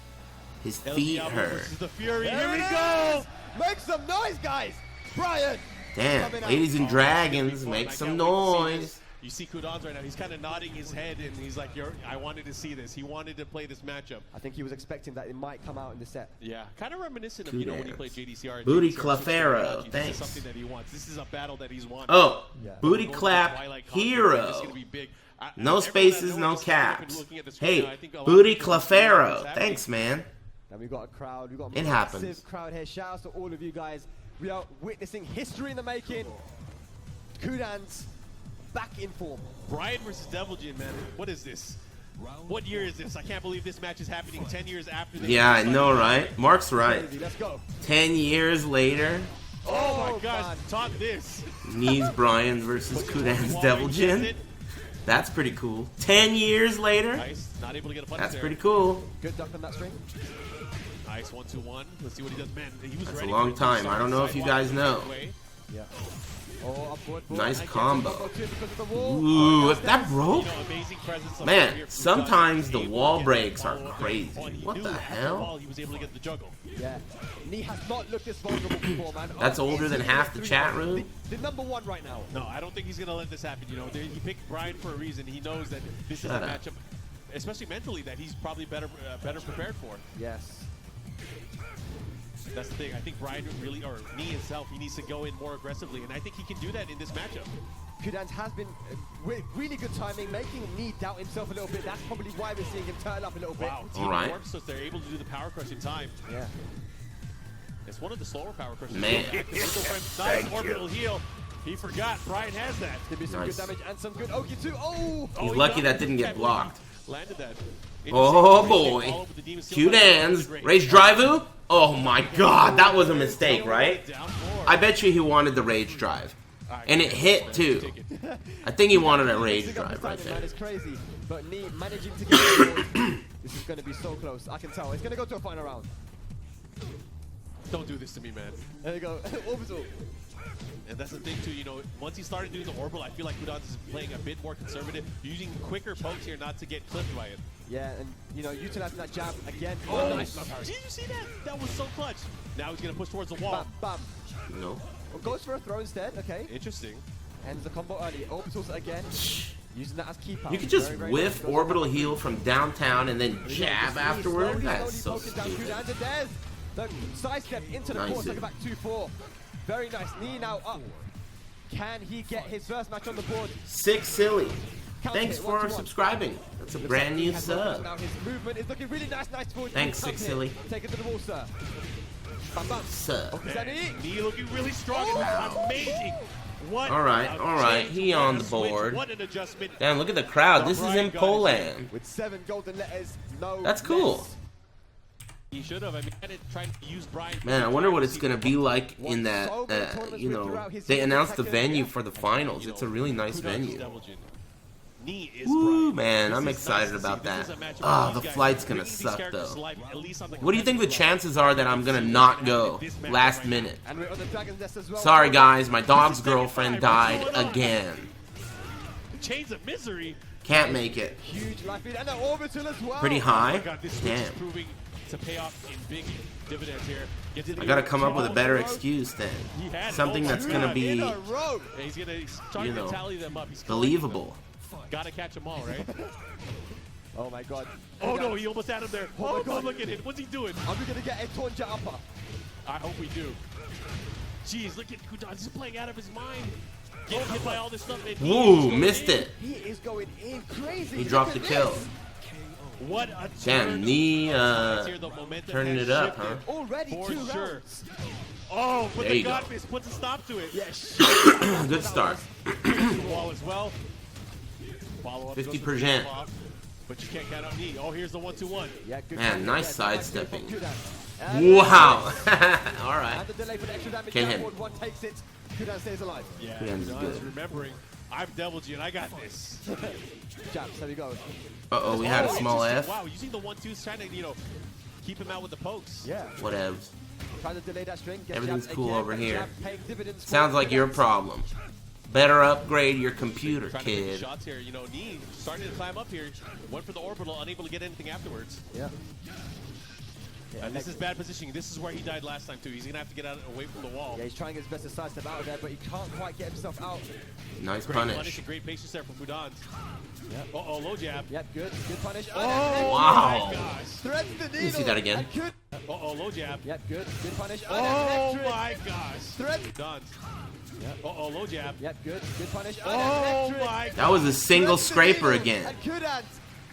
His El feet Diablo hurt. versus the Fury. There Here we it go. is! Make some noise, guys! Brian! Damn, Coming out. ladies and dragons, make I some can't wait to see noise. this. You see Kudans right now. He's kind of nodding his head, and he's like, I wanted to see this. He wanted to play this matchup. I think he was expecting that it might come out in the set. Yeah, kind of reminiscent of when he played JDCR. and Booty JDCR Clefero, This thanks. is something that he wants. This is a battle that he's wanted. Oh, Yeah. booty Going to clap Twilight Conflict, hero. this is gonna be big. No everyone spaces, I know no is just kind of caps. looking at the screen now. Hey, I think a lot booty of people don't know what's Clefero. happening. Thanks, man. And we've got a crowd. We've got a It massive happens. crowd here. Shout out to all of you guys. We are witnessing history in the making. Kudans back in form. Brian versus Devil Jin, man. What is this? What year is this? I can't believe this match is happening 10 years after this. Yeah, I know, right? Mark's right. Crazy. Let's go. 10 years later, Oh my Oh, gosh, man. talk this. Knees Brian versus Kudan's Wall Devil break Jin. gets it. That's pretty cool. 10 years later, Nice. Not able to get a punish that's there. pretty cool. Good duck on that string. Nice 1-2-1. Let's see what he does. Man, he was That's a ready long for it. time. I don't know if you guys know. Yeah. Oh, upward. Nice I combo. can't because of the wall. Ooh, if that broke, You know, amazing presence of man, here from sometimes Kudans. the Able to wall get breaks the are ball up crazy. there. Oh, and he What knew the at hell? ball he was able to get the juggle. Yeah. Knee has not looked this vulnerable before, man. That's Oh, older than easy half the 3-1. chat room. The number one right now. No, I don't think he's going to let this happen. You know, he picked Brian for a reason. He knows that this Shut is a up. matchup, especially mentally, that he's probably better prepared for. Yes. That's the thing. I think Brian really, or Knee himself, he needs to go in more aggressively, and I think he can do that in this matchup. Kudans has been with really good timing, making Knee doubt himself a little bit. That's probably why we're seeing him turn up a little bit. Wow, All team right. works, so they're able to do the power crush in time. Yeah. It's one of the slower power crushes. Man. Nice orbital heal. He forgot. Brian has that. Give me some Nice. good damage and some good Oki too. Oh! He's lucky that didn't get blocked. Landed that. Oh boy. Q-Dans. Rage Drive-U? Oh my god, that was a mistake, right? I bet you he wanted the Rage Drive. And it hit too. I think he wanted a Rage Drive right there. Man, it's crazy. But Nee managing to get the ball. This is going to be so close. I can tell. It's going to go to a final round. Don't do this to me, man. There you go. Orbital. And that's the thing too, you know, once he started doing the orbital, I feel like Puddle is playing a bit more conservative, using quicker pokes here not to get clipped by it. Yeah, and you know, utilizing that jab again. Oh, nice. did you see that? That was so clutch. Now he's going to push towards the wall. Bam, bam. No. Well, goes for a throw instead. Okay. Interesting. Ends the combo early. Orbitals again. Using that as key power. You could just Very, very whiff nice. orbital heal from downtown and then jab afterward? That's so poking down stupid. Q-Dans, and there's the sidestep into the Nice. course, back 2-4. Very nice. Nee now up. Can he get his first match on the board? Sick Silly. Counter Thanks hit, for 1-1. subscribing. That's a Looks brand like he new has momentum sub. Now his movement is looking really nice. Nice forward. Thanks, Counter Sick hit. Silly. Take it to the wall, sir. Bam, bam. Sub. Okay. Nee looking really strong. Amazing. What All right, a all right. change, He what on a the switch, board. What an adjustment. Damn, look at the crowd. This is Brian in got it. Poland. With 7 golden letters, no That's cool. miss. He should have. I mean, I didn't try to use Brian. Man, I wonder what it's going to be like in that, you know, they announced the venue for the finals. It's a really nice venue. Woo, man, I'm excited about that. Ah, the flight's going to suck, though. What do you think the chances are that I'm going to not go last minute? And we're on the Dragon's Nest as well. Sorry, guys, my dog's girlfriend died again. Chains of misery. Can't make it. Huge life lead and an orbital as well. Pretty Oh my high? God, this switch is Damn. proving to pay off in big dividends here. I gotta come up with a better excuse then. Something that's gonna be, In a row. Yeah, he's trying you to know, tally them up. He's believable. Gotta catch them all, right? Oh my god. Oh no, he almost had him there. Oh my Oh, God. look at it. What's he doing? Are we gonna get a Tonja upper? I hope we do. Jeez, look at Kudan. He's playing out of his mind. Getting hit by all this stuff. And Ooh, missed it. He is going in crazy. He dropped the Look at kill. this. What a Damn, turn. Nee, Here, the momentum turning has it up, shifted. huh? Already For 2 sure. rounds. Oh, but There the you go. God Fist puts a stop to it. Yes. Good start. The wall as well. Follow up. 50%. But you can't count out Nee. Oh, here's the 1-2-1. Yeah, good Man, counter. nice Yeah, sidestepping. from Kudan. And Wow. All right. And the delay for the extra damage. Can't hit. Downward one takes it. Kudan stays alive. Yeah, Kudan's Kudan's good. remembering. I'm Devil G and I got this. Jabs, there we go. Uh-oh, we had a small F. Wow, using the 1-2s, trying to, you know, keep him out with the pokes. Yeah. Whatevs. Trying to delay that string. Get Everything's jabs cool again, over and here. jab paying dividends for Sounds like your Kudan. problem. Better upgrade your computer, Trying to take kid. shots here. You know, Nee starting to climb up here. Went for the orbital, unable to get anything afterwards. Yeah. Yeah, And this is bad positioning. This is where he died last time, too. He's going to have to get out away from the wall. Yeah, he's trying his best to sidestep out of there, but he can't quite get himself out. Nice Great punish. and great patience there from Pudan. Yep. Uh-oh, low jab. Yep, good punish. Oh, Wow. my gosh. Threads the needle. You see that again? And good. Uh-oh, low jab. Yep, good punish. Oh, Electric. my gosh. Thread. Done. Yep. Uh-oh, low jab. Yep, good punish. Oh, Electric. my That was a gosh. single Threads the scraper needle. again. And Kudan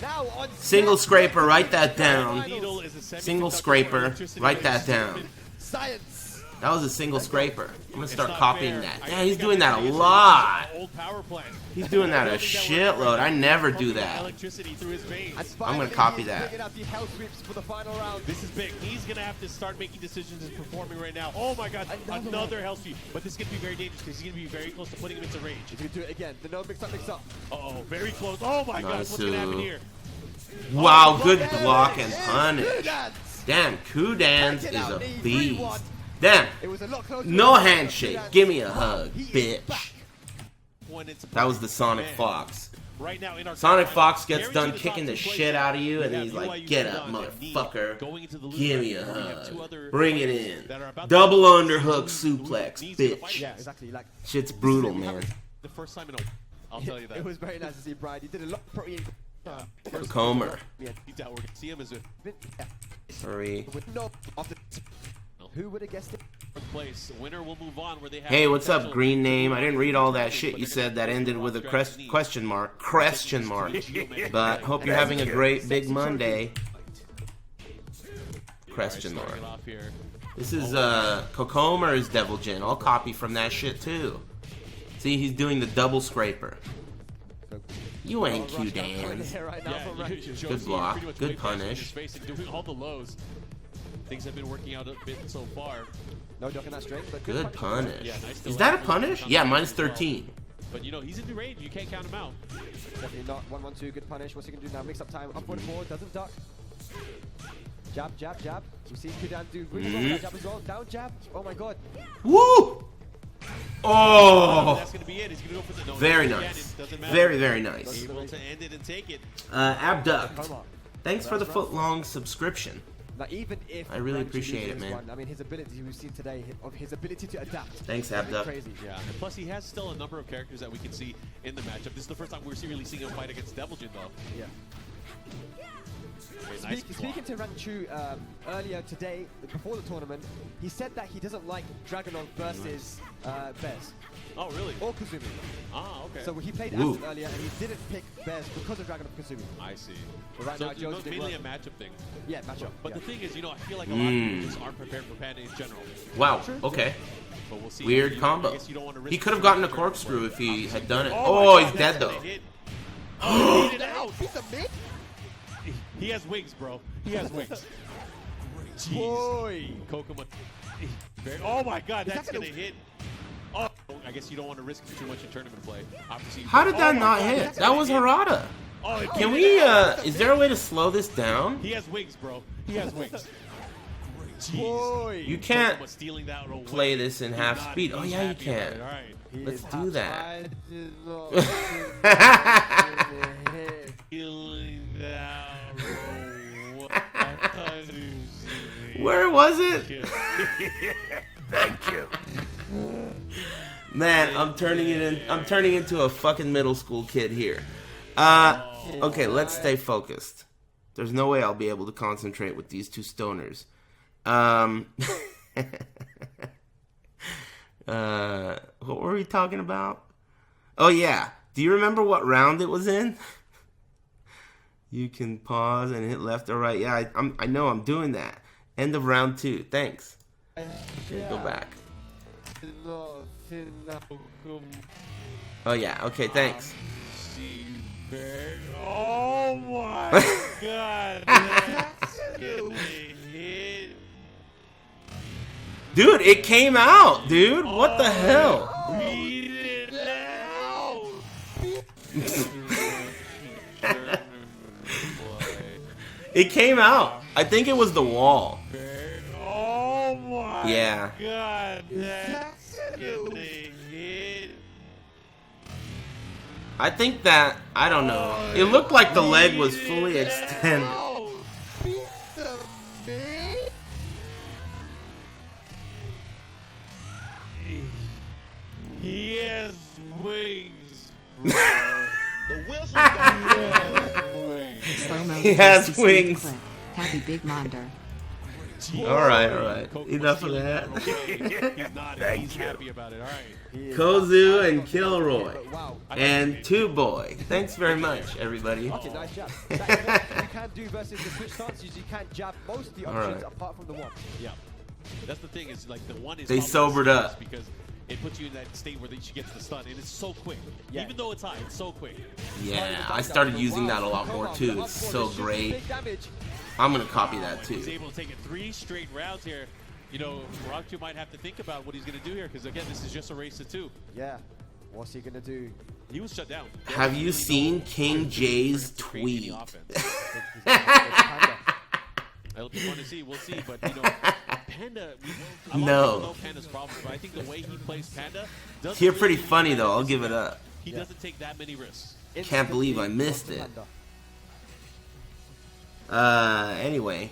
now on Single set. scraper, write that down. Needle is a Single semiconductor scraper, electricity write that resistant. down. Science. That was a single scraper. I'm gonna start Not copying fair. that. I Yeah, he's think doing I that a use lot. Old power plant. He's doing that a shitload. I never do that. Electricity through his veins. And I'm gonna finally, copy he's that. picking up the hell sweeps for the final round. This is big. He's going to have to start making decisions and performing right now. Oh my god, another hell sweep. But this is going to be very dangerous because he's going to be very close to putting him into rage. He's gonna do it again. The no mix up. Uh-oh, very close. Oh my god, what's going to happen here? Wow, good block and punish. Kudan. Damn, Kudans Check it is out, a Nee, beast. 3-1. Damn, It was a lot closer. no handshake. Kudan. Give me a hug, He is bitch. back. When it's That was the Sonic Man. Fox. Right now in our Sonic quarterfinals, Fox gets guaranteed done the top kicking the two shit places. out of you, and We have he's like, BYU get up, Kudan and Nee motherfucker. going into the loser Give me a bracket. We have two hug. other Bring it players in. that are about to- Double underhook suplex, Needs to fight bitch. Yeah, exactly. Like Shit's brutal, man. The first time in a I'll tell you that. it was very nice to see Brian. He did a lot of protein. Comer. Yeah, We're going to see him as a yeah. Hurry. With no after. Who would have guessed it? fourth place. Winner will move on where they have Hey, what's up, potential green name? I to didn't read all that but shit you they're said that gonna ended with a draft Nee. question mark. Question mark. But hope you're having a great big Monday. Question mark. Start it off here. This is Kokomer's Devil Jin. I'll copy from that shit too. See, he's doing the double scraper. You ain't Q Dan. Good block. Good punish. Doing all the lows. Things have been working out a bit so far. No ducking that straight, but Good punish. Yeah, nice. Is that a punish? Yeah, minus 13. But you know, he's in the range. You can't count him out. Definitely not. 1-1-2, good punish. What's he gonna do now? Mix up time. Up 1-4, doesn't duck. Jab, jab, jab. We see Kudan do really well with that jab as well. Down jab. Oh my god. Woo! Oh! That's gonna be it. He's gonna go for the Very nice. Very, very nice. Able to end it and take it. Abduct. Thanks for the foot-long subscription. Now, even if I really Ranchu appreciate it, loses man. one, I mean, his ability we've seen today, of his ability to adapt. Thanks, is a bit Abduct. Crazy. Yeah, and plus he has still a number of characters that we can see in the matchup. This is the first time we're really seeing him fight against Devil Jin, though. Yeah. Okay, nice Speaking to Ranchu earlier today, before the tournament, he said that he doesn't like Dragunov versus Bez. Oh, really? Or Kazumi. Ah, okay. So he played Ooh. Aston earlier, and he didn't pick Bez because of Dragunov Kazumi. I see. But right So now, Joe's it's doing mainly well. a matchup thing. Yeah, matchup. But yeah. the thing is, you know, I feel like a lot of people just aren't prepared for Panda in general. Wow, okay. But we'll see. Weird I combo. guess you don't want to risk He could have it. gotten a corkscrew if he had done it. my Oh, God, he's dead, that's though. gonna hit. Oh, he hit it out. Piece of meat? He has wings, bro. He has wings. Jeez. Boy. Kokomo. Oh my God, Is that's that gonna gonna- hit. Oh, I guess you don't want to risk too much in tournament play. Obviously. How did that my not God, hit? that's That gonna was hit. Harada. Oh, it Can hit we, it out. is there a way to slow this down? He has wings, bro. He has wings. Jeez. Boy. You can't Kokomo stealing that away. play this in He's half not- speed. Oh, he's yeah, you happy about can. it. All right. He Let's is do that. outside the- Stealing that Where was it? Thank you. Man, I'm turning into a fucking middle school kid here. Okay, let's stay focused. There's no way I'll be able to concentrate with these two stoners. What were we talking about? Oh yeah. Do you remember what round it was in? You can pause and hit left or right. Yeah, I know I'm doing that. End of round 2. Thanks. Okay, go back. Oh yeah. Okay, thanks. Oh my God. That's gonna hit. Dude, it came out, dude. What the hell? Beat it out. It came out. I think it was the wall. Oh my Yeah. God. That's gonna hit. I think that, I don't know. It looked like the leg was fully extended. He has wings. Slow-mo He has 60 wings. clip. Happy Big Monder. Alright. Enough of that. He's not. Thank He's you. happy about it. All right. Kozu and Kilroy. Wow. And Two Boy. Thanks very much, everybody. Okay, nice jab. That is what you can do versus the switch stance is you can jab most of the options Alright. apart from the one. Yeah. That's the thing is like the one is They probably sobered the up. scariest because it puts you in that state where she gets the stun and it's so quick. Yeah. Even though it's high, it's so quick. Yeah, I started using that a lot more too. It's so great. I'm gonna copy that He's too. able to take it 3 straight rounds here. You know, Raktu might have to think about what he's going to do here because again, this is just a race to 2. Yeah. What's he gonna do? He was shut down. Have you seen King J's tweet? It'll be fun to see. We'll see, but you know, Panda. A lot of people No. know Panda's problems, but I think the way he plays Panda doesn't. You're pretty really funny leave though, that I'll give it disrespect. up. He doesn't take that many risks. Can't believe I missed it. Anyway.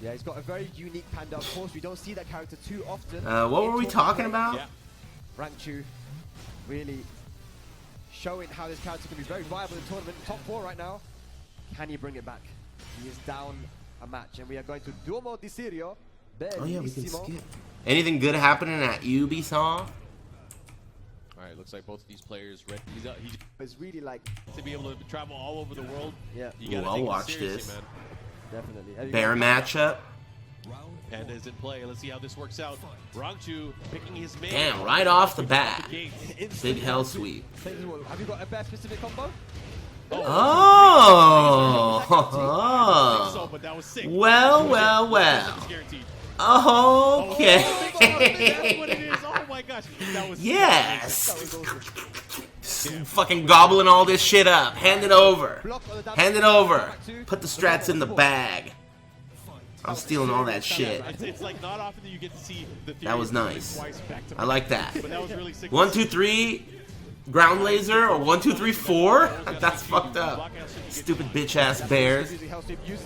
Yeah, he's got a very unique panda. Of course, we don't see that character too often. What in were we tournament talking play. about? Yeah. Ranchu really showing how this character can be very viable in tournament. Top 4 right now. Can he bring it back? He is down a match, and we are going to Duomo di Sirio. Oh yeah, we can Bellissimo. skip. Anything good happening at Ubisoft? All right, looks like both of these players ready. He's It's really like, to be able to travel all over the world. yeah, You gotta I'll take it watch seriously, this. man. definitely. Bear matchup. And is in play. Let's see how this works out. Rangchu picking his man. Damn, right off the bat. gate. Big hell sweep. Have you got a best specific combo? Oh! So, but that was sick. Well. Guaranteed. Okay. That's what it is. Oh my gosh. That was Yes. Fucking gobbling all this shit up. Hand it over. Hand it over. Put the strats in the bag. I'm stealing all that shit. It's like not often that you get to see the That was nice. twice back to I like that. But that was really sick. 1, 2, 3, ground laser, or 1, 2, 3, 4? That's fucked up. Stupid bitch ass bears.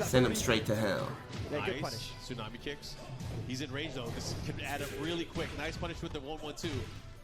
Send them straight to hell. Yeah, good Nice. punish. Tsunami kicks. He's in range though. This can add up really quick. Nice punish with the 1-1-2.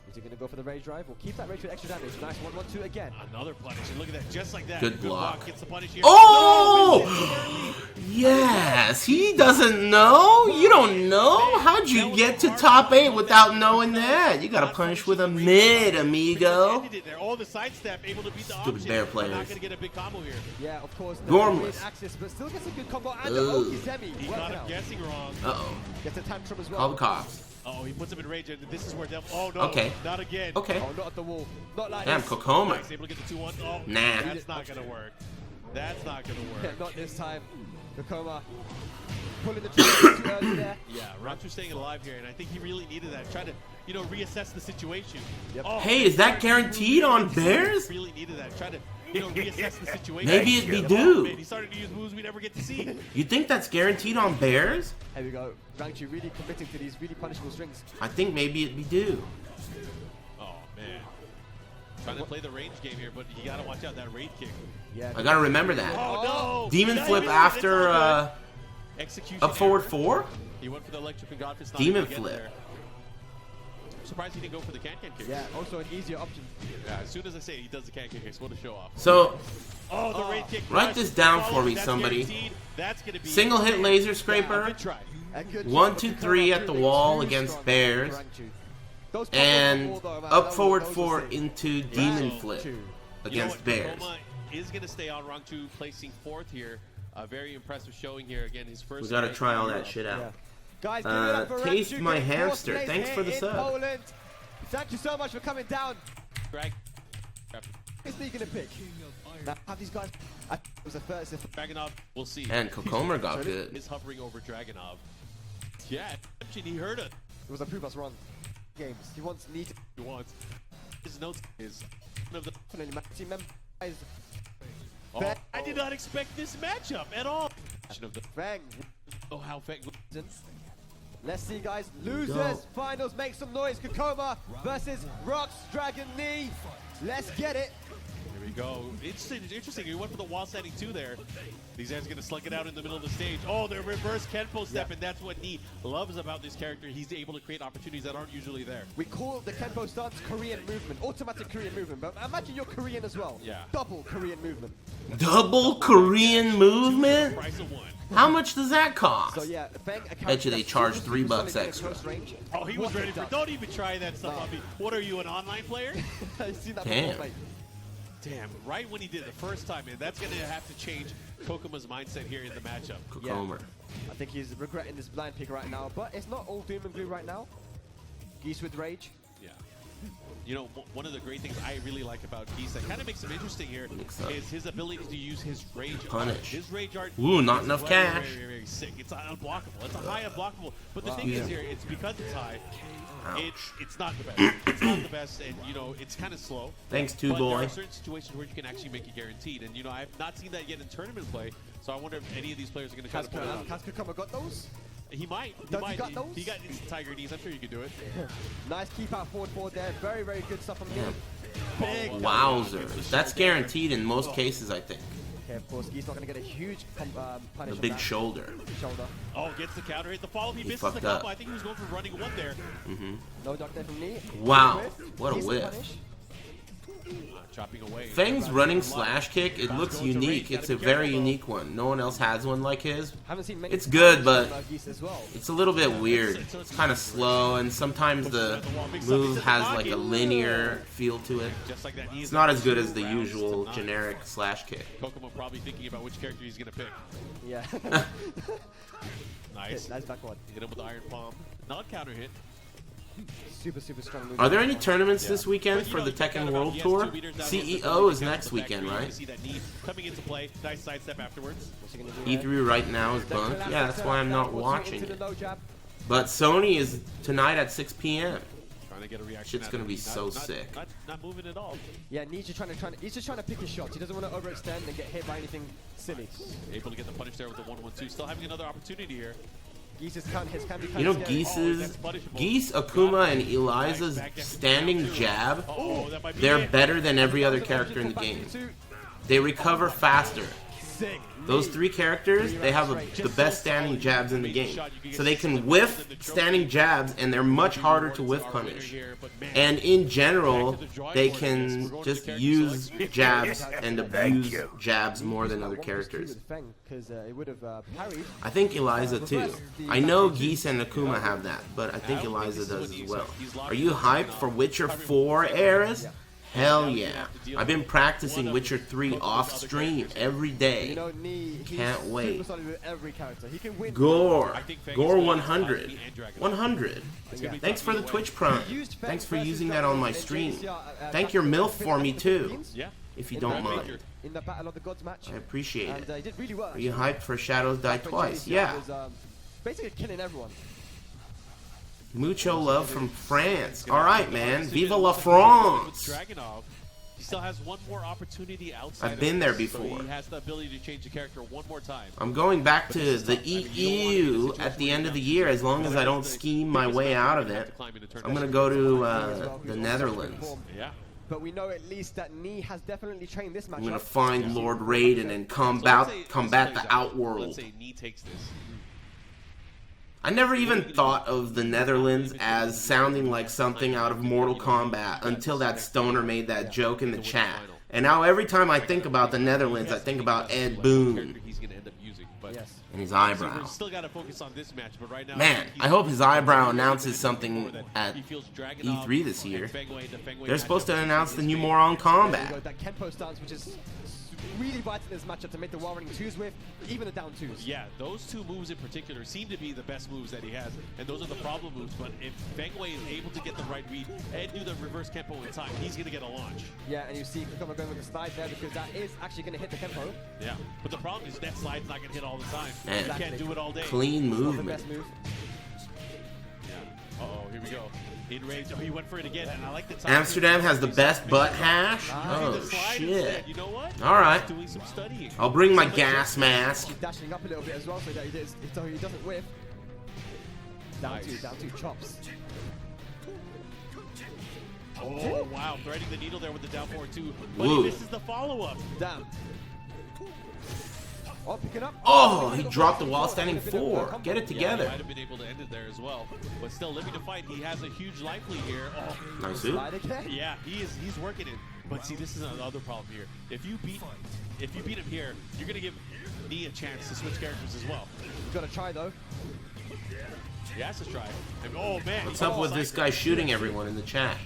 Is he going to go for the rage drive? We'll keep that rage with extra damage. Nice 1-1-2 again. Another punish. And look at that. Just like that. Good block. Gets the punish here. Oh! Yes, he doesn't know. You don't know. How'd you get to top 8 without knowing that? You gotta punish with a mid, amigo. Oh, the sidestep able to beat the Stupid option. bear But players. Not gonna get a big combo here. Yeah, of course. Gormless. Axis, but still gets a good combo and the Ugh. Okizemi. He got him guessing wrong. Uh-oh. Gets a tantrum as well. Call the cops. Oh, he puts him in rage, and this is where Devil. Oh no! Okay. Not again. Okay. Oh, not at the wall. Not like Damn, this. Kokoma. Nice, able to get the 2-1. Oh, Nah. That's not gonna work. That's not gonna Yeah, work. not this time. Kokoma pulling the trigger too early there. Yeah, Ranchu staying alive here, and I think he really needed that. Try to, reassess the situation. Yep. Oh, Hey, is that guaranteed on Bears? Really needed that. Try to, reassess the situation. Maybe it be Oh, man, due. he started to use moves we never get to see. You think that's guaranteed on Bears? Here we go. Rangchu really committing to these really punishable strings. I think maybe it be due. Oh man, trying to play the range game here, but you gotta watch out that raid kick. Yeah. I gotta remember that. Oh no! Demon Not flip even- after execution up forward error. 4? He went for the electric and Godfist. Demon flip. I'm surprised he didn't go for the can-can kick. Yeah, also an easier option. Yeah, as soon as I say he does the can-can kick, what a show off. So, Oh, the raid kick. Write Nice. this down for me, That's somebody. guaranteed. That's gonna be single hit laser Yeah, scraper, good try. A good 1, job 2, of 3 Kokoma at the proving wall too against strong Bears, for Rangchu. Those combos and on the wall, though, man, up those- forward those were 4 sick. into demon Rangchu. flip Two. You know against what? Bears. Kokoma is gonna stay on Rangchu, placing 4th here. A very impressive showing here. Again, his first. We gotta raid. try all that shit Yeah. out. Guys, give it up for Taste Rangchu, my getting fourth hamster. place Thanks here for the in sub. Poland. Thank you so much for coming down. Drag. Who's he gonna pick? Now, have these guys? I think it was the first. Dragunov, we'll see. And Kokoma got Is good. hovering over Dragunov. Yeah, he heard it. It was a prove us wrong. Games. He wants neat. He wants. His notes is one of the. Definitely, my team members. Oh, I did not expect this matchup at all. Of the, Bang. oh, how Feng. Let's see, guys. Losers finals. Make some noise. Kokoma versus Rox Dragon Knee. Let's get it. Here we go. Interesting. He went for the wall standing 2 there. These guys are gonna slug it out in the middle of the stage. Oh, the reverse Kenpo step, and that's what Nee loves about this character. He's able to create opportunities that aren't usually there. We call the Kenpo stance Korean movement, automatic Korean movement. But imagine you're Korean as well. Yeah. Double Korean movement. Double Korean movement? Price of 1. How much does that cost? So yeah, Feng. Bet you they charge $3 extra. Oh, he was ready for. Don't even try that stuff on me. What are you, an online player? I've seen that Damn. before, mate. Damn, right when he did it the first time, man, that's going to have to change Kokoma's mindset here in the matchup. Kokoma. I think he's regretting this blind pick right now, but it's not all doom and gloom right now. Geese with rage. Yeah. You know, one of the great things I really like about Geese that kind of makes him interesting here is his ability to use his rage art. Punish. His rage art. Ooh, not is enough very, cash. Very, very sick. It's unblockable. It's a high unblockable. But the thing is here, it's because it's high. It's not the best. It's not the best, and it's kind of slow. Thanks, But there boy. are certain situations where you can actually make it guaranteed, and I've not seen that yet in tournament play. So I wonder if any of these players are going to try to pull it out. Has Kokoma got those? He might. Does he got those? He got his Tiger knees. I'm sure you can do it. Nice keep out forward there. Very, very good stuff from him. Big. Wowzers. That's guaranteed in most cases, I think. Okay, of course, Geese not going to get a huge punish The on big that. shoulder. Shoulder. Oh, gets the counter hit. The follow. He misses fucked the combo. up. I think he was going for running 1 there. No duck there from Knee. Wow. What a Decent whiff. punish. chopping away. Feng's running slash kick, it looks unique. It's a very unique one. No one else has one like his. It's good, but it's a little bit weird. It's kind of slow, and sometimes the move has like a linear feel to it. It's not as good as the usual generic slash kick. Kokomo probably thinking about which character he's going to pick. Yeah. Nice. Nice back one. Hit him with the iron palm. Not counter hit. Super strong move. Are there any tournaments this weekend for the Tekken World Tour? CEO is next weekend, right? Coming into play. Nice sidestep afterwards. E3 right now is bunked. Yeah, that's why I'm not watching it. But Sony is tonight at 6 p.m. Trying to get a reaction. Shit's gonna be so sick. Not moving at all. Yeah, he's just trying to pick his shots. He doesn't want to overextend and get hit by anything silly. Able to get the punish there with the 1-1-2. Still having another opportunity here. Geese can be kind You know, of scary. Geese, Akuma, and Eliza's standing jab, they're better than every other character in the game. They recover faster. Those three characters, they have the best standing jabs in the game. So they can whiff standing jabs, and they're much harder to whiff punish. And in general, they can just use jabs and abuse jabs more than other characters. I think Eliza too. I know Geese and Akuma have that, but I think Eliza does as well. Are you hyped for Witcher 4, Ares? Hell yeah. I've been practicing Witcher 3 off stream every day. Can't wait. Gore 100. 100. Thanks for the Twitch Prime. Thanks for using that on my stream. Thank your MILF for me too, if you don't mind. I appreciate it. Are you hyped for Shadows Die Twice? Yeah. Basically killing everyone. Mucho love from France. Alright, man. Viva la France! He still has one more opportunity outside. I've been there before. So he has the ability to change the character one more time. I'm going back to the EU at the end of the year as long as I don't scheme my way out of it. I'm going to go to the Netherlands. Yeah. But we know at least that Nee has definitely trained this match. I'm going to find Lord Raiden and combat the Outworld. Let's say Nee takes this. I never even thought of the Netherlands as sounding like something out of Mortal Kombat until that stoner made that joke in the chat. And now every time I think about the Netherlands, I think about Ed Boon and his eyebrow. Man, I hope his eyebrow announces something at E3 this year. They're supposed to announce the new Mortal Kombat. Really vital in this matchup to make the wall running twos with, even the down twos. Yeah, those two moves in particular seem to be the best moves that he has, and those are the problem moves. But if Feng Wei is able to get the right read and do the reverse Kempo in time, he's going to get a launch. Yeah, and you see Kokomo going with the slide there because that is actually going to hit the Kempo. Yeah, but the problem is that slide's not going to hit all the time. Man, you can't do it all day. Clean movement. The best move. Yeah. Uh-oh, here we go. In range. Oh, he went for it again, and I like the time. Amsterdam has the best butt hash? Oh, shit. You know what? Alright. Doing some studying. I'll bring my gas mask. He's dashing up a little bit as well so that he doesn't whiff. Down two chops. Oh, wow. Threading the needle there with the down forward two. But Woo. he misses the follow-up. Damn. Oh, picking up. Oh, he dropped the wall standing 4. Get it together. Yeah, he might have been able to end it there as well. But still living to fight. He has a huge life lead here. Oh, Nice. yeah, he's working it. But see, this is another problem here. If you beat him here, you're gonna give Nee a chance to switch characters as well. You gotta try though. He has to try. And, oh man. What's up with this guy shooting everyone in the chat?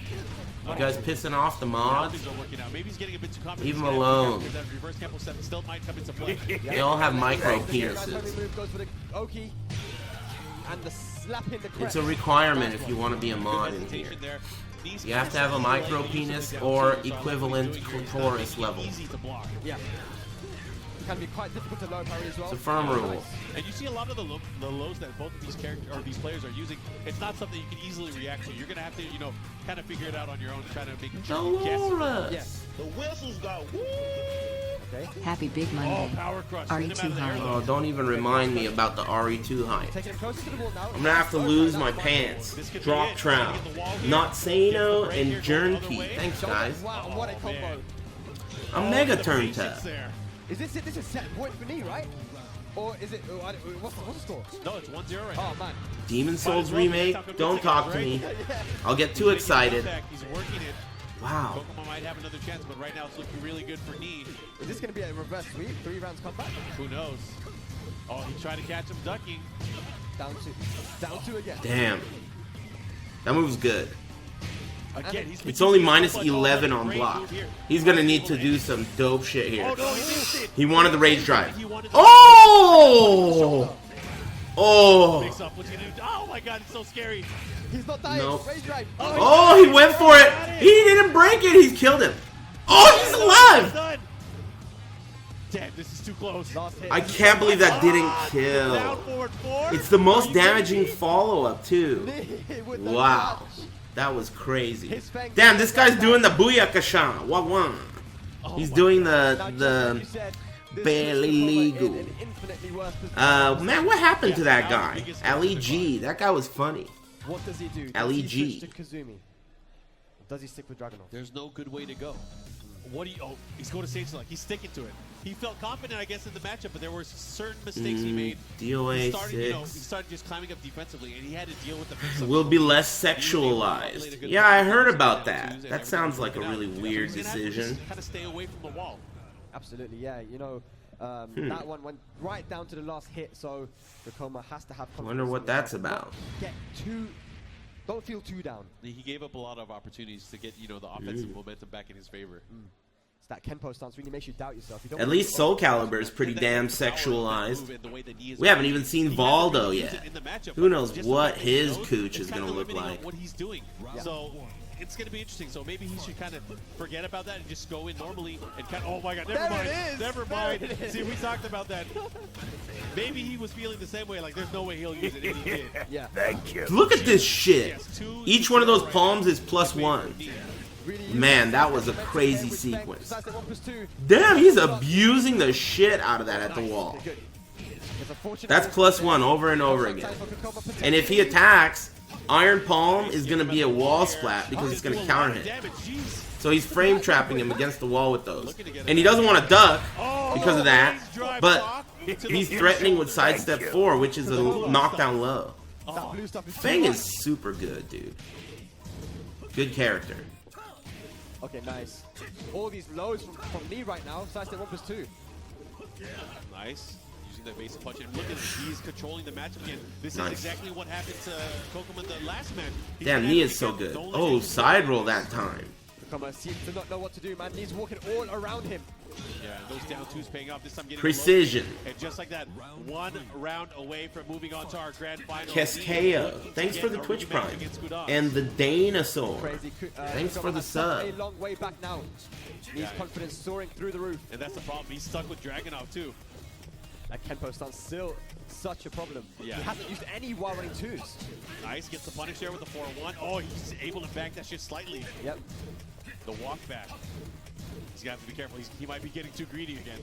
You guys pissing off the mods? Maybe he's getting a bit too confident. Leave him alone. That reverse Kempo step still might come into play. They all have micro penises. Goes for the Oki and the slap in the crest. It's a requirement if you want to be a mod in here. You have to have a micro penis or equivalent clitoris level. Yeah. It can be quite difficult to low parry as well. It's a firm rule. And you see a lot of the lows that both of these characters or these players are using. It's not something you can easily react to. You're gonna have to, kind of figure it out on your own, trying to make sure you guess. Yes. The whistles go woo! Okay. Happy Big Monday. Oh, power crush. RE2 high. Oh, don't even remind me about the RE2 hype. Taking him closer to the wall now. I'm gonna have to lose my pants. Drop trout. Not Sano and Jernke. Thanks, guys. Wow, what a combo. I'm mega turned up. Is this it? This is set point for Nee, right? Or is it? What's the score? No, it's 1-0 right now. Oh man. Demon Souls remake? Don't talk to me. I'll get too excited. He's working it. Wow. Kokomo might have another chance, but right now it's looking really good for Knee. Is this going to be a reverse sweep? 3 rounds comeback? Who knows? Oh, he tried to catch him ducking. Down 2 again. Damn. That move's good. Again, It's only minus 11 on block. He's going to need to do some dope shit here. Oh, no, he missed it. He wanted the rage drive. Oh! Oh! Mix up. What's he gonna do? Oh my god, it's so scary. He's not dying. Nope. Rage drive. Oh, he went for it. He didn't break it. He's killed him. Oh, he's alive. Done. Damn, this is too close. Last hit. I can't believe that didn't Down kill. forward 4. It's the most damaging follow-up, too. With the Wow. clutch. That was crazy. His fang- Damn, this guy's doing the Booyakasha. Wagwan. He's doing Now, the just like you said, this barely puts Kokomo in legal. an infinitely worse position. Man, what happened to that guy? LEG. That guy was funny. What does he do? Does LEG. he switch to Kazumi? Does he stick with Dragunov? There's no good way to go. What do you? Oh, he's going to Sage Select. He's sticking to it. He felt confident, I guess, in the matchup, but there were certain mistakes he made. DOA He started, he 6. started just climbing up defensively, and he had to deal with the mix-up. Will be less sexualized. Yeah, I heard about that. That sounds like a really weird decision. Kind of stay away from the wall. Absolutely, yeah. You know, that one went right down to the last hit, so Kokomo has to have confidence. Wonder what in that's himself. about. Get too... Don't feel too down. He gave up a lot of opportunities to get, the offensive momentum back in his favor. It's that Kenpo stance really makes you doubt yourself. You don't At want least to- Soul Calibur is pretty damn sexualized. We haven't even seen Valdo yet. Who knows what his cooch is going to look like. What he's doing. So it's going to be interesting. So maybe he should kind of forget about that and just go in normally and kind of, oh my god, never There mind. it is. Never There mind. it is. See, we talked about that. Maybe he was feeling the same way, like there's no way he'll use it, and he did. Yeah. Thank you. Look at this shit. Each one of those palms is +1. Really Man, that was a defensive crazy air with Fang. sequence. Besides that 1+2. Damn, he's abusing the shit out of that at the wall. Good. It's unfortunate That's that- +1 over and over again. And if he attacks, Iron Palm is going to be a wall splat because it's going to counter hit. Damage, jeez. So he's frame trapping him against the wall with those. And he doesn't want to duck because of that, but he's threatening with sidestep 4, which is a knockdown low. That blue stuff is Fang is super good, dude. Good character. Okay, nice. All these lows from Lee right now. Sidestep 1+2. Nice. Using that basic punch. And look at him. He's controlling the matchup again. This Nice. is exactly what happened to Kokomo in the last match. He's Damn, gonna Knee have is to so get- good. don't let Oh, him- side roll that time. Kokomo seems to not know what to do, man. He's walking all around him. Yeah, those down twos paying off. This time getting Precision. low. And just like that, 1 round away from moving on to our grand final. Keskeo, thanks for the Twitch Prime. And the Danosaur. Crazy. Thanks for Kokomo the has come sub. a long way back now. Needs confidence soaring through the roof. And that's the problem. He's stuck with Dragunov too. That Kenpo stance still such a problem. Yeah. He hasn't used any while running 2s. Nice. Gets the punish there with the 4-1. Oh, he's able to back that shit slightly. Yep. The walk back. He's got to be careful. He might be getting too greedy again.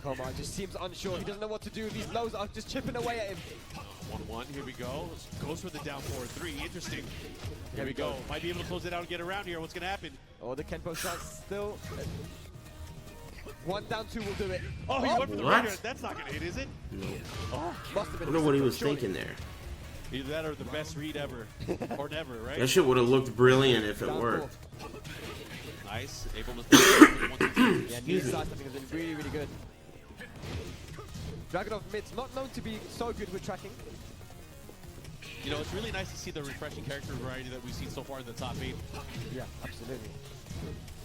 Kokomo just seems unsure. He doesn't know what to do. These lows are just chipping away at him. 1-1. Here we go. Goes for the down 4-3. Interesting. Here we go. Might be able to close it out and get around here. What's going to happen? Oh, the Kenpo stance still. 1 down 2 will do it. Oh, he went for the What? Raider. That's not going to hit, is it? Must have I been. wonder what he was surely. thinking there. Either that or the best read ever. Or never, right? That shit would have looked brilliant if it Down worked. 4. Nice. Able to Yeah, Nee's sidestepping has been really, really good. Dragunov mid's not known to be so good with tracking. You know, it's really nice to see the refreshing character variety that we've seen so far in the top 8. Yeah, absolutely.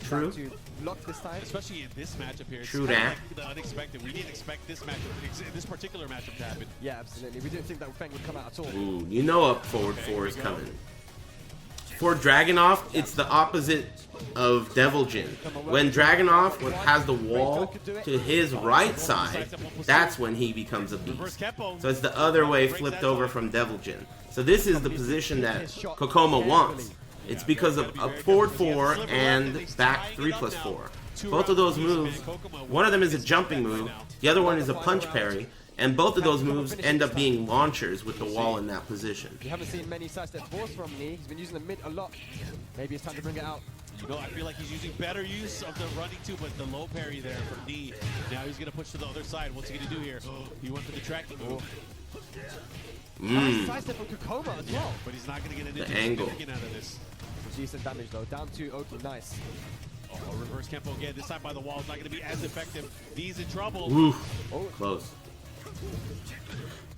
True. Trying to block this time. Especially in this matchup here. It's True kinda that. like the unexpected. We didn't expect this matchup, this particular matchup to happen. Yeah, absolutely. We didn't think that Fang would come out at all. Ooh, you know up forward 4 is coming. For Dragunov, it's the opposite of Devil Jin. When Dragunov has the wall to his right side, that's when he becomes a beast. So it's the other way flipped over from Devil Jin. So this is the position that Kokomo wants. It's because of up forward 4 and back 3+4. Both of those moves, one of them is a jumping move, the other one is a punch parry, and both of those moves end up being launchers with the wall in that position. We haven't seen many sidestep 4s from Lee. He's been using the mid a lot. Maybe it's time to bring it out. You know, I feel like he's using better use of the running too, but the low parry there from Knee. Now he's going to push to the other side. What's he going to do here? He went for the tracking move. Nice sidestep from Kokomo as well. But he's not going to get an The angle. out of this. Decent damage though. Down to Oki. Nice. Oh, reverse Kempo again. This time by the wall is not going to be as effective. D's in trouble. Oof. Oh. Close.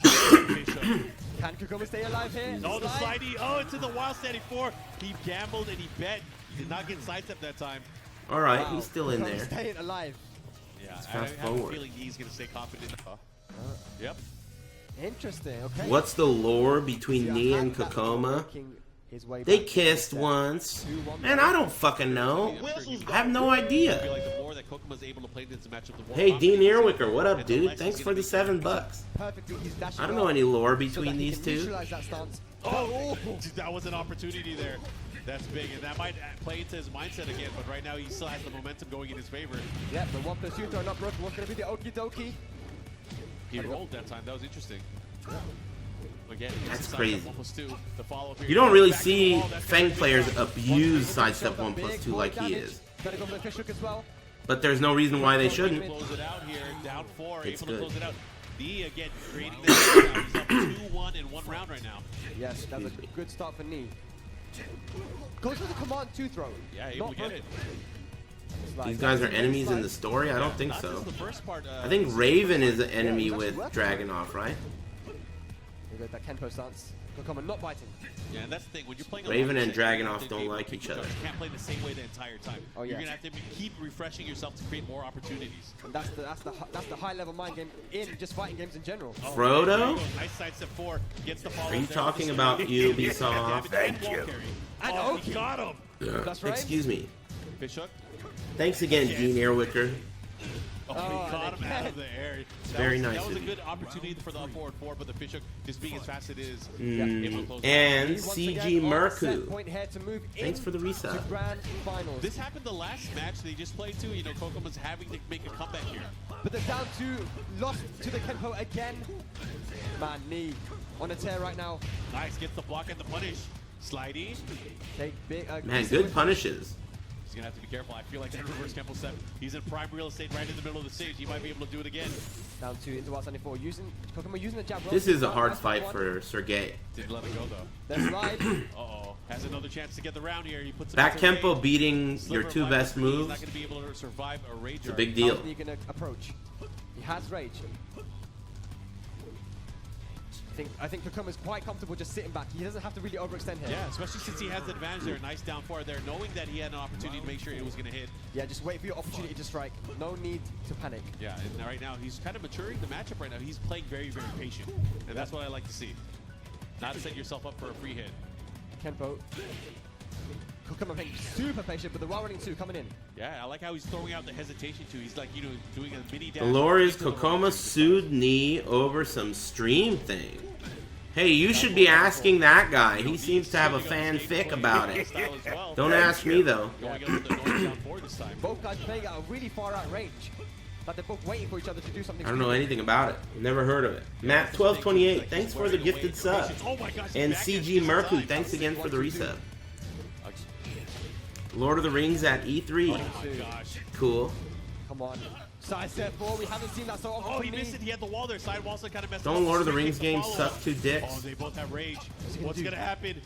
Can Kokoma stay alive here? No, the slidey. Oh, it's in the wild standing 4. He gambled and he bet. He did not get sidestepped that time. All right, Wow. he's still in Kokoma there. staying alive. Yeah, Let's I fast have a forward. feeling he's going to stay confident. Yep. Interesting. Okay. What's the lore between Nee and Kokoma? They kissed once. Man, I don't fucking know. I have no I idea. feel like the more that Kokoma's able to play this matchup, the more Hey, Dean confident Earwicker, what up, and the dude? less Thanks he's for gonna the be $7. Perfectly. He's dashing I don't know off any lore so that between he these can two. neutralize that stance. Oh, that was an opportunity there. That's big, and that might play into his mindset again, but right now he still has the momentum going in his favor. Yep, the 1+2 throw not broken. What's going to be the okie dokie? He rolled that time. That was interesting. Again, That's sidestep crazy. 1+2. The follow-up here. You don't really Back to the see wall. That's Feng gonna be players tough. abuse sidestep Big 1+2 void like he damage. is. Gotta go for the fish hook as well. But there's no reason why they shouldn't. Close it out here. Down 4. It's Able to good. close it out. D again creating this. He's up 2-1 in 1 round right now. Yes, that's a Excuse me. good start for Nee. Goes for the command 2 throw. Yeah, able to get it. These guys are enemies in the story? I don't think Not so. just the first part, I think Raven is an enemy with Dragunov, right? You got that Kenpo stance. Kokoma not biting. Yeah, and that's the thing. When you're playing a Raven long and set, you Dragunov have to don't be able like to each pick other. You can't play the same way the entire time. Oh, You're yeah. gonna have to keep refreshing yourself to create more opportunities. And that's the high level mind game in just fighting games in general. Frodo? Nice sidestep 4. Gets the follow. Are you talking about Ubisoft? Thank you. And Oh, Oki. he got him. That's right. Excuse me. Fish hook. Thanks again, Dean Earwicker. Oh, Oh, he caught and him out again. of the air. Very That nice was a of you. good opportunity for the up forward 4, but the fish hook, just being as fast as it is, Mm. able to close it out. And Once CG again, on set Merku. point here to move Thanks for the to resub. grand finals. This happened the last match they just played too. You know, Kokoma's having to make a comeback here. But they're down to lost to the Kenpo again. Man, Nee on a tear right now. Nice, gets the block and the punish. Slidey. Take big. Man, good punishes. He's gonna have to be careful. I feel like that reverse Kempo set. He's in prime real estate right in the middle of the stage. He might be able to do it again. Down to into wild 74. Kokoma using the jab. This is a hard fight for Sergey. Didn't let it go though. Let's slide. Uh-oh. Has another chance to get the round here. He puts it Back into tempo rage. beating your Sliver of 2 life, best but He's moves. not gonna be able to survive a rage. It's a big deal. How's he gonna approach? He has rage. I think Kokoma's quite comfortable just sitting back. He doesn't have to really overextend here. Yeah, especially since he has the advantage there. Nice down 4 there, knowing that he had an opportunity to make sure it was gonna hit. Yeah, just wait for your opportunity to strike. No need to panic. Yeah, and right now he's kind of maturing the matchup right now. He's playing very, very patient, and that's what I like to see. Not set yourself up for a free hit. Kenpo. Kokoma playing super patient, but the wild running 2 coming in. Yeah, I like how he's throwing out the hesitation too. He's like, you know, doing a mini dash. The lore is into the Kokoma wall. sued Nee over some stream thing. Hey, you should be asking that guy. He seems to have a fanfic about it. Don't ask me, though. Going up with the north down 4 this time. Both guys playing at a really far out range. Like they're both waiting for each other to do something. I don't know anything about it. Never heard of it. Matt1228, thanks for the gifted sub. Oh my gosh, And back in CG just in Merku, time. thanks again for the resub. Lord of the Rings at E3. Oh my gosh. Cool. Come on. Side step 4. We haven't seen that so often. Oh, from he Nee. missed it. He had the wall there. Side wall, so kind of messed up. Don't Lord of the Straight Rings kick games follow-up. suck 2 dicks? Oh, they both have rage. he gonna What's do? gonna happen?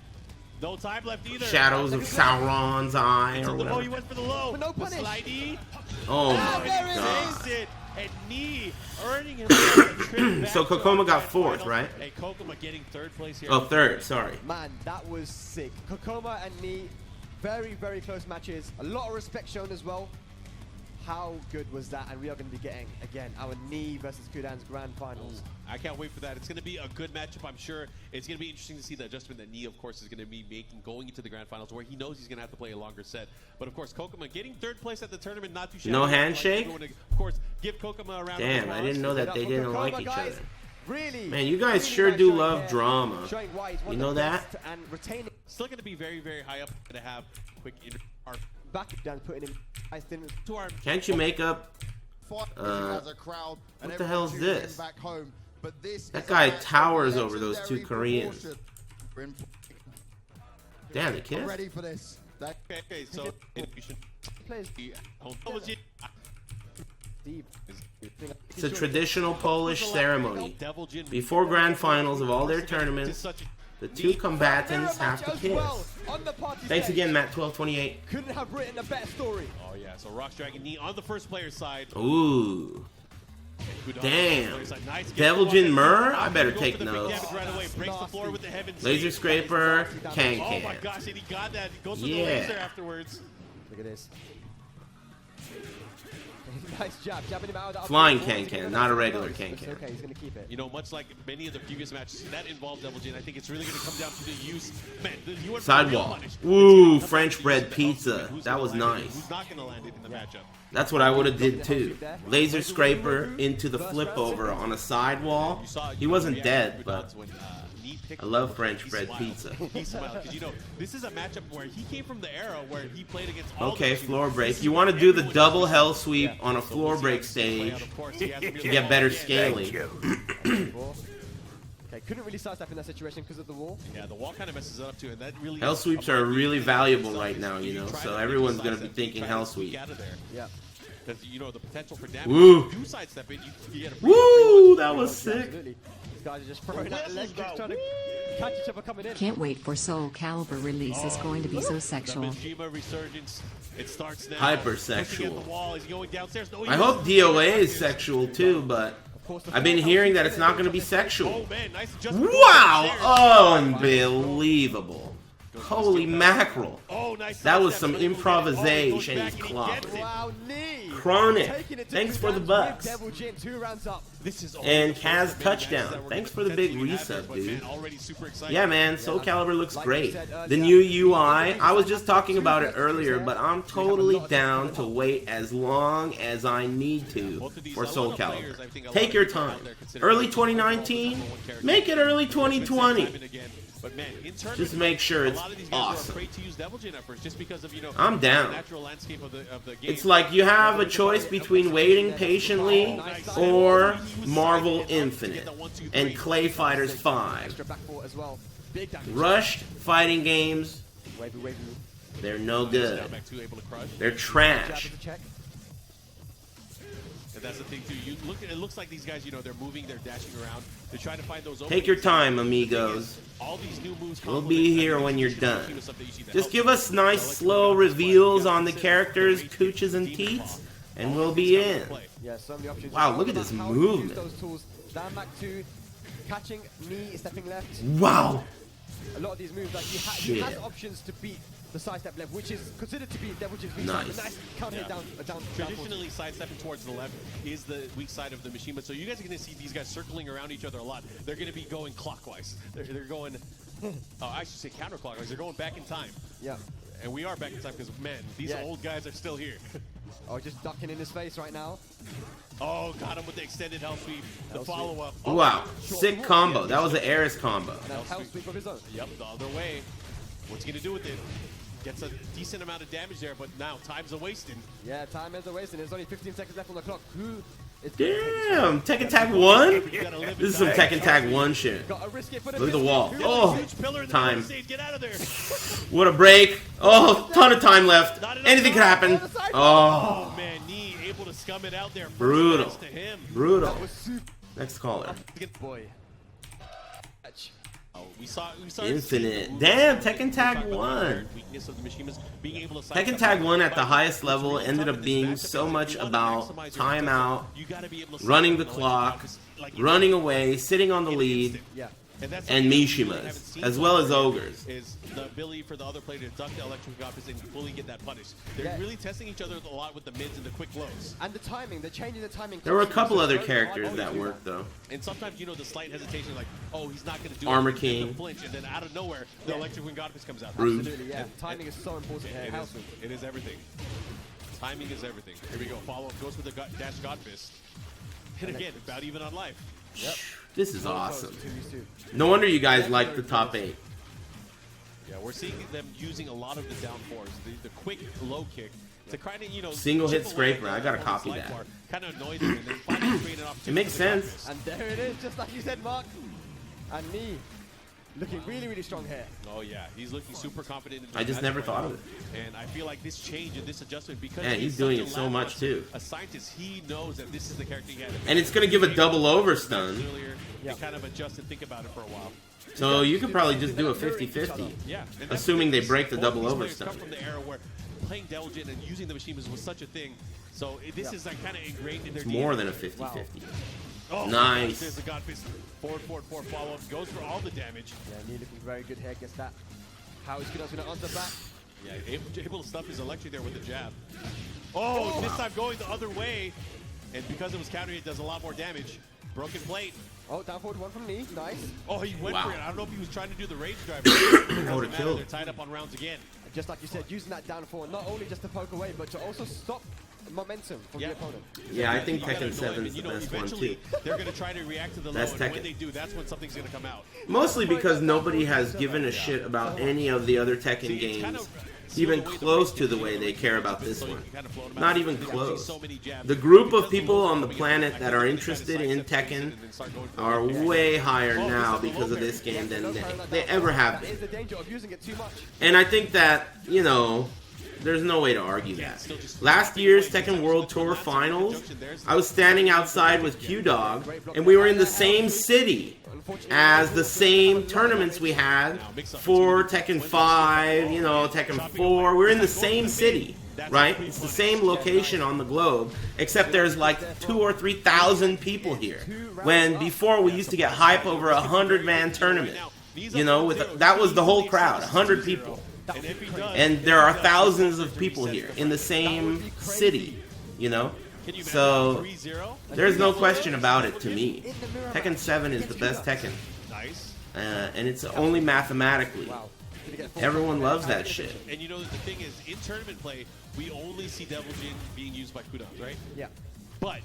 No time left either. Shadows of Sauron's eye or Oh, he whatever. went for the low. But no The punish. slidey. Oh Oh, my and he god. takes it. And Nee earning himself a trip back So to Kokoma our got grand 4th, final. right? Hey, Kokoma getting 3rd place here. Oh, 3rd, sorry. Man, that was sick. Kokoma and Nee, very, very close matches. A lot of respect shown as well. How good was that? And we are going to be getting, again, our Nee versus Kudan's grand finals. I can't wait for that. It's going to be a good matchup, I'm sure. It's going to be interesting to see the adjustment that Nee, of course, is going to be making going into the grand finals, where he knows he's going to have to play a longer set. But, of course, Kokoma getting 3rd place at the tournament, not too shabby. No I'd like handshake? everyone to, of course, give Kokoma a round of Damn, applause. I didn't know that Up they for didn't Kokoma, like each guys. other. Really? Man, you guys really sure nice do showing love here. drama. Showing why he's one You of know the that? best and retaining Still going to be very, very high up to have quick back down, putting him nice thin. to our Can't you make up? as a crowd and what the hell is everyone tuning this? in back home. But this That is a guy match of towers over those 2 legendary Koreans. proportion. We're in- Damn, they I'm kissed? ready for this. Okay, so you should Plays be Steve. It's a traditional Polish ceremony. Devil Jin Before grand finals of all their just tournaments, such The two combatants have to kiss. Thanks again, Matt1228. Couldn't have written a better story. Oh yeah, so Rock's Dragon knee on the first player's side. Ooh. Kudon Damn. on the side. Nice. Devilgen Myrrh? I better Go take for the big notes. damage right away. Breaks the floor with the heaven Laser save. Scraper, Oh my Can. gosh, and he got that. He goes for the Yeah. laser afterwards. Look at this. Nice jab, jabbing him out of the Flying upper Can, wall. not a regular It's Can. okay, he's gonna keep it. You know, much like many of the previous matches that involved Devilgen, I think it's really going to come down to the use. Man, you went for the real Sidewall. punish. Ooh, It's gonna come French down to bread use the pizza. health who's That gonna was land it, nice. Who's not going to land it in the matchup? That's what I would have did too. Laser Scraper into the flip over on a sidewall. He wasn't dead, but I love French bread pizza. He smiled because you know this is a matchup where he came from the era where he played against all Okay, the floor break. You want to do the double hell sweep on a floor break stage to to get better scaling. Okay, couldn't really sidestep in that situation because of the wall. Yeah, the wall kind of messes it up too, and that really Hell sweeps are really valuable right now, you know, so everyone's gonna be thinking hell sweep. Yeah. Because you know the potential for damage. Woo. If you sidestep it, you get a Woo, that was sick. Absolutely. These guys are just throwing out leg kicks, trying to catch each other coming in. Can't wait for Soul Calibur release. Is going to be so sexual. Mishima resurgence. It starts now. Hypersexual. Looking at the wall, is he going downstairs? No, he I hope isn't. DOA is sexual too, but I've been hearing that it's not going to be sexual. Oh man, nice adjustment. Wow, unbelievable. Holy mackerel. Oh, nice. That was sidestep, some but then he goes improvisation back and he clock. gets it. Wow, knee. Chronic. Taking it to Thanks for the Kazan bucks. with Devilgen, 2 rounds up. This is And already Kaz the big touchdown. matches that we're Thanks gonna for the big potentially have here, resub, but, dude. man, already super excited. Yeah, man, Soul Calibur looks Like great. you said The earlier, new UI, I was just talking about it earlier, but I'm totally down to wait as long as I need to for Soul Calibur. Take your time. Early 2019, make it early 2020. But man, in tournament, Just make sure it's a lot of these guys awesome. were afraid to use Devilgen at first, just because of I'm down. the natural landscape of the game. It's like you have a choice between waiting patiently or Marvel Infinite and Clay Fighters 5. Extra back four as well. Big damage. Rushed fighting games, Wavy, wavy. they're no Down good. back two, able to crush. They're Jab trash. is a check. And that's the thing too. You look. It looks like these guys, you know, they're moving, they're dashing around. They're trying to find those. Take your openings. time, amigos. All these new moves. We'll complement be that here new when you're fusion done. between stuff that you see that Just helps. give us nice, slow reveals on the characters, cooches, and teats, and we'll be in. Yeah, so many options. Wow, It's look all at this about how you use movement. those tools. Down back two, catching, knee, stepping left. Wow. A lot of these moves, like he Shit. has options to beat the sidestep left, which is considered to be Devilgen's weak Nice. side. Nice counter hit down, down. Traditionally, sidestepping towards the left is the weak side of the machine, but so you guys are going to see these guys circling around each other a lot. They're going to be going clockwise. They're going, I should say counterclockwise. They're going back in time. Yeah. And we are back in time because, man, these Yeah. old guys are still here. Oh, just ducking in his face right now. Oh, got him with the extended hell sweep. The Hell sweep. follow-up. Wow. Sick combo. That was an Ares combo. And a hell sweep of his own. Yep, the other way. What's he going to do with it? Gets a decent amount of damage there, but now time's a-wasting. Yeah, time is a waste, and there's only 15 seconds left on the clock. Who is Damn. Tekken Tag 1? You gotta live This is some and die. Tekken Tag 1 shit. got to risk it for the Look at the biscuit. wall. Who- Oh, Huge pillar in the time. stage. Get out of there. What a break. Oh, ton of time left. Anything could happen. Oh, Oh, man, Knee able to scum it out there. First Brutal. pass to him. brutal. That was super. Next caller. Boy. Catch. Oh, we saw Infinite. Damn, Tekken Tag 1. Weakness of the machine is being able to Tekken Tag 1 at the highest level ended up being so much about timeout, running the clock, running away, sitting on the lead, Yeah. and Mishimas, as well as Ogres. Is the ability for the other player to duck the electric opposite and fully get that punish. They're Yeah. really testing each other a lot with the mids and the quick lows. And the timing, they're changing the timing. There were a couple constantly, other so it's very characters hard that to do worked though. And sometimes, you know, the slight hesitation, like, oh, he's not going to do Armor it. And King. the flinch, and then out of nowhere, the electric wing godfist comes out. Rude. Absolutely, yeah. Timing is so important here. It Hell is, sweep. it is everything. Timing is everything. Here we go. Follow-up goes for the dash godfist. And again, about even on life. Yep. This is So awesome. close, 2v2. No wonder you guys like the top 8. Yeah, we're seeing them using a lot of the down fours, the quick low kick to kind of, you know, Single hit chip away at scraper. the I gotta opponent's copy life that. bar, kind of annoy them, and then finally create an opportunity It makes for the sense. godfist. And there it is, just like you said, Mark. And me, looking really, really strong here. Oh yeah, he's looking super confident. In I just the never matchup thought right of now. And I feel like this change and this adjustment, because Man, he's doing it so much, too. A scientist, he knows that this is the character he had. And it's going to give a double over stun. Earlier, and kind of adjust and think about it for a while. So you could probably just do a 50-50. Yeah. And Assuming they break the both double these over players stuff. come from the era where playing Devil Jin and using the machine was such a thing. So this is like kind of ingrained in their It's DNA. more than a 50-50. Oh, Nice. There's the God Fist. Forward follow-up. Goes for all the damage. Yeah, Knee looking very good here. Gets that. How is Kudan's going to answer back? Yeah, able to stuff his electric there with the jab. Oh, this time going the other way. And because it was countering, it does a lot more damage. Broken plate. Oh, down forward one from Knee. Nice. Oh, he went Wow. for it. I don't know if he was trying to do the rage drive. That would've killed. They're tied up on rounds again. Just like you said, using that down forward, not only just to poke away, but to also stop momentum from the opponent. Yeah, I think You gotta Tekken annoy 7 him, is and, the best one eventually, too. They're going to try to react to the low, That's and Tekken. when they do, that's when something's going to come out. Mostly because nobody has given a shit about any of the other Tekken games even close to the way they care about this one. Not even close. The group of people on the planet that are interested in Tekken are way higher now because of this game than they ever have been. Is the danger of using it too much? And I think that, you know, there's no way to argue that. Last year's Tekken World Tour Finals, I was standing outside with Q-Dog, and we were in the same city as the same tournaments we had for Tekken 5, you know, Tekken 4. We're in the same city, right? It's the same location on the globe, except there's like 2,000 or 3,000 people here. When before we used to get hype over a 100-man tournament, you know, with that was the whole crowd, 100 people. And there are thousands of people here in the same city, you know? So, there's no question about it to me. Tekken 7 is the best Tekken. And it's only mathematically. Everyone loves that shit. And you know, the thing is, in tournament play, we only see Devil Jin being used by Kudan, right? Yeah. But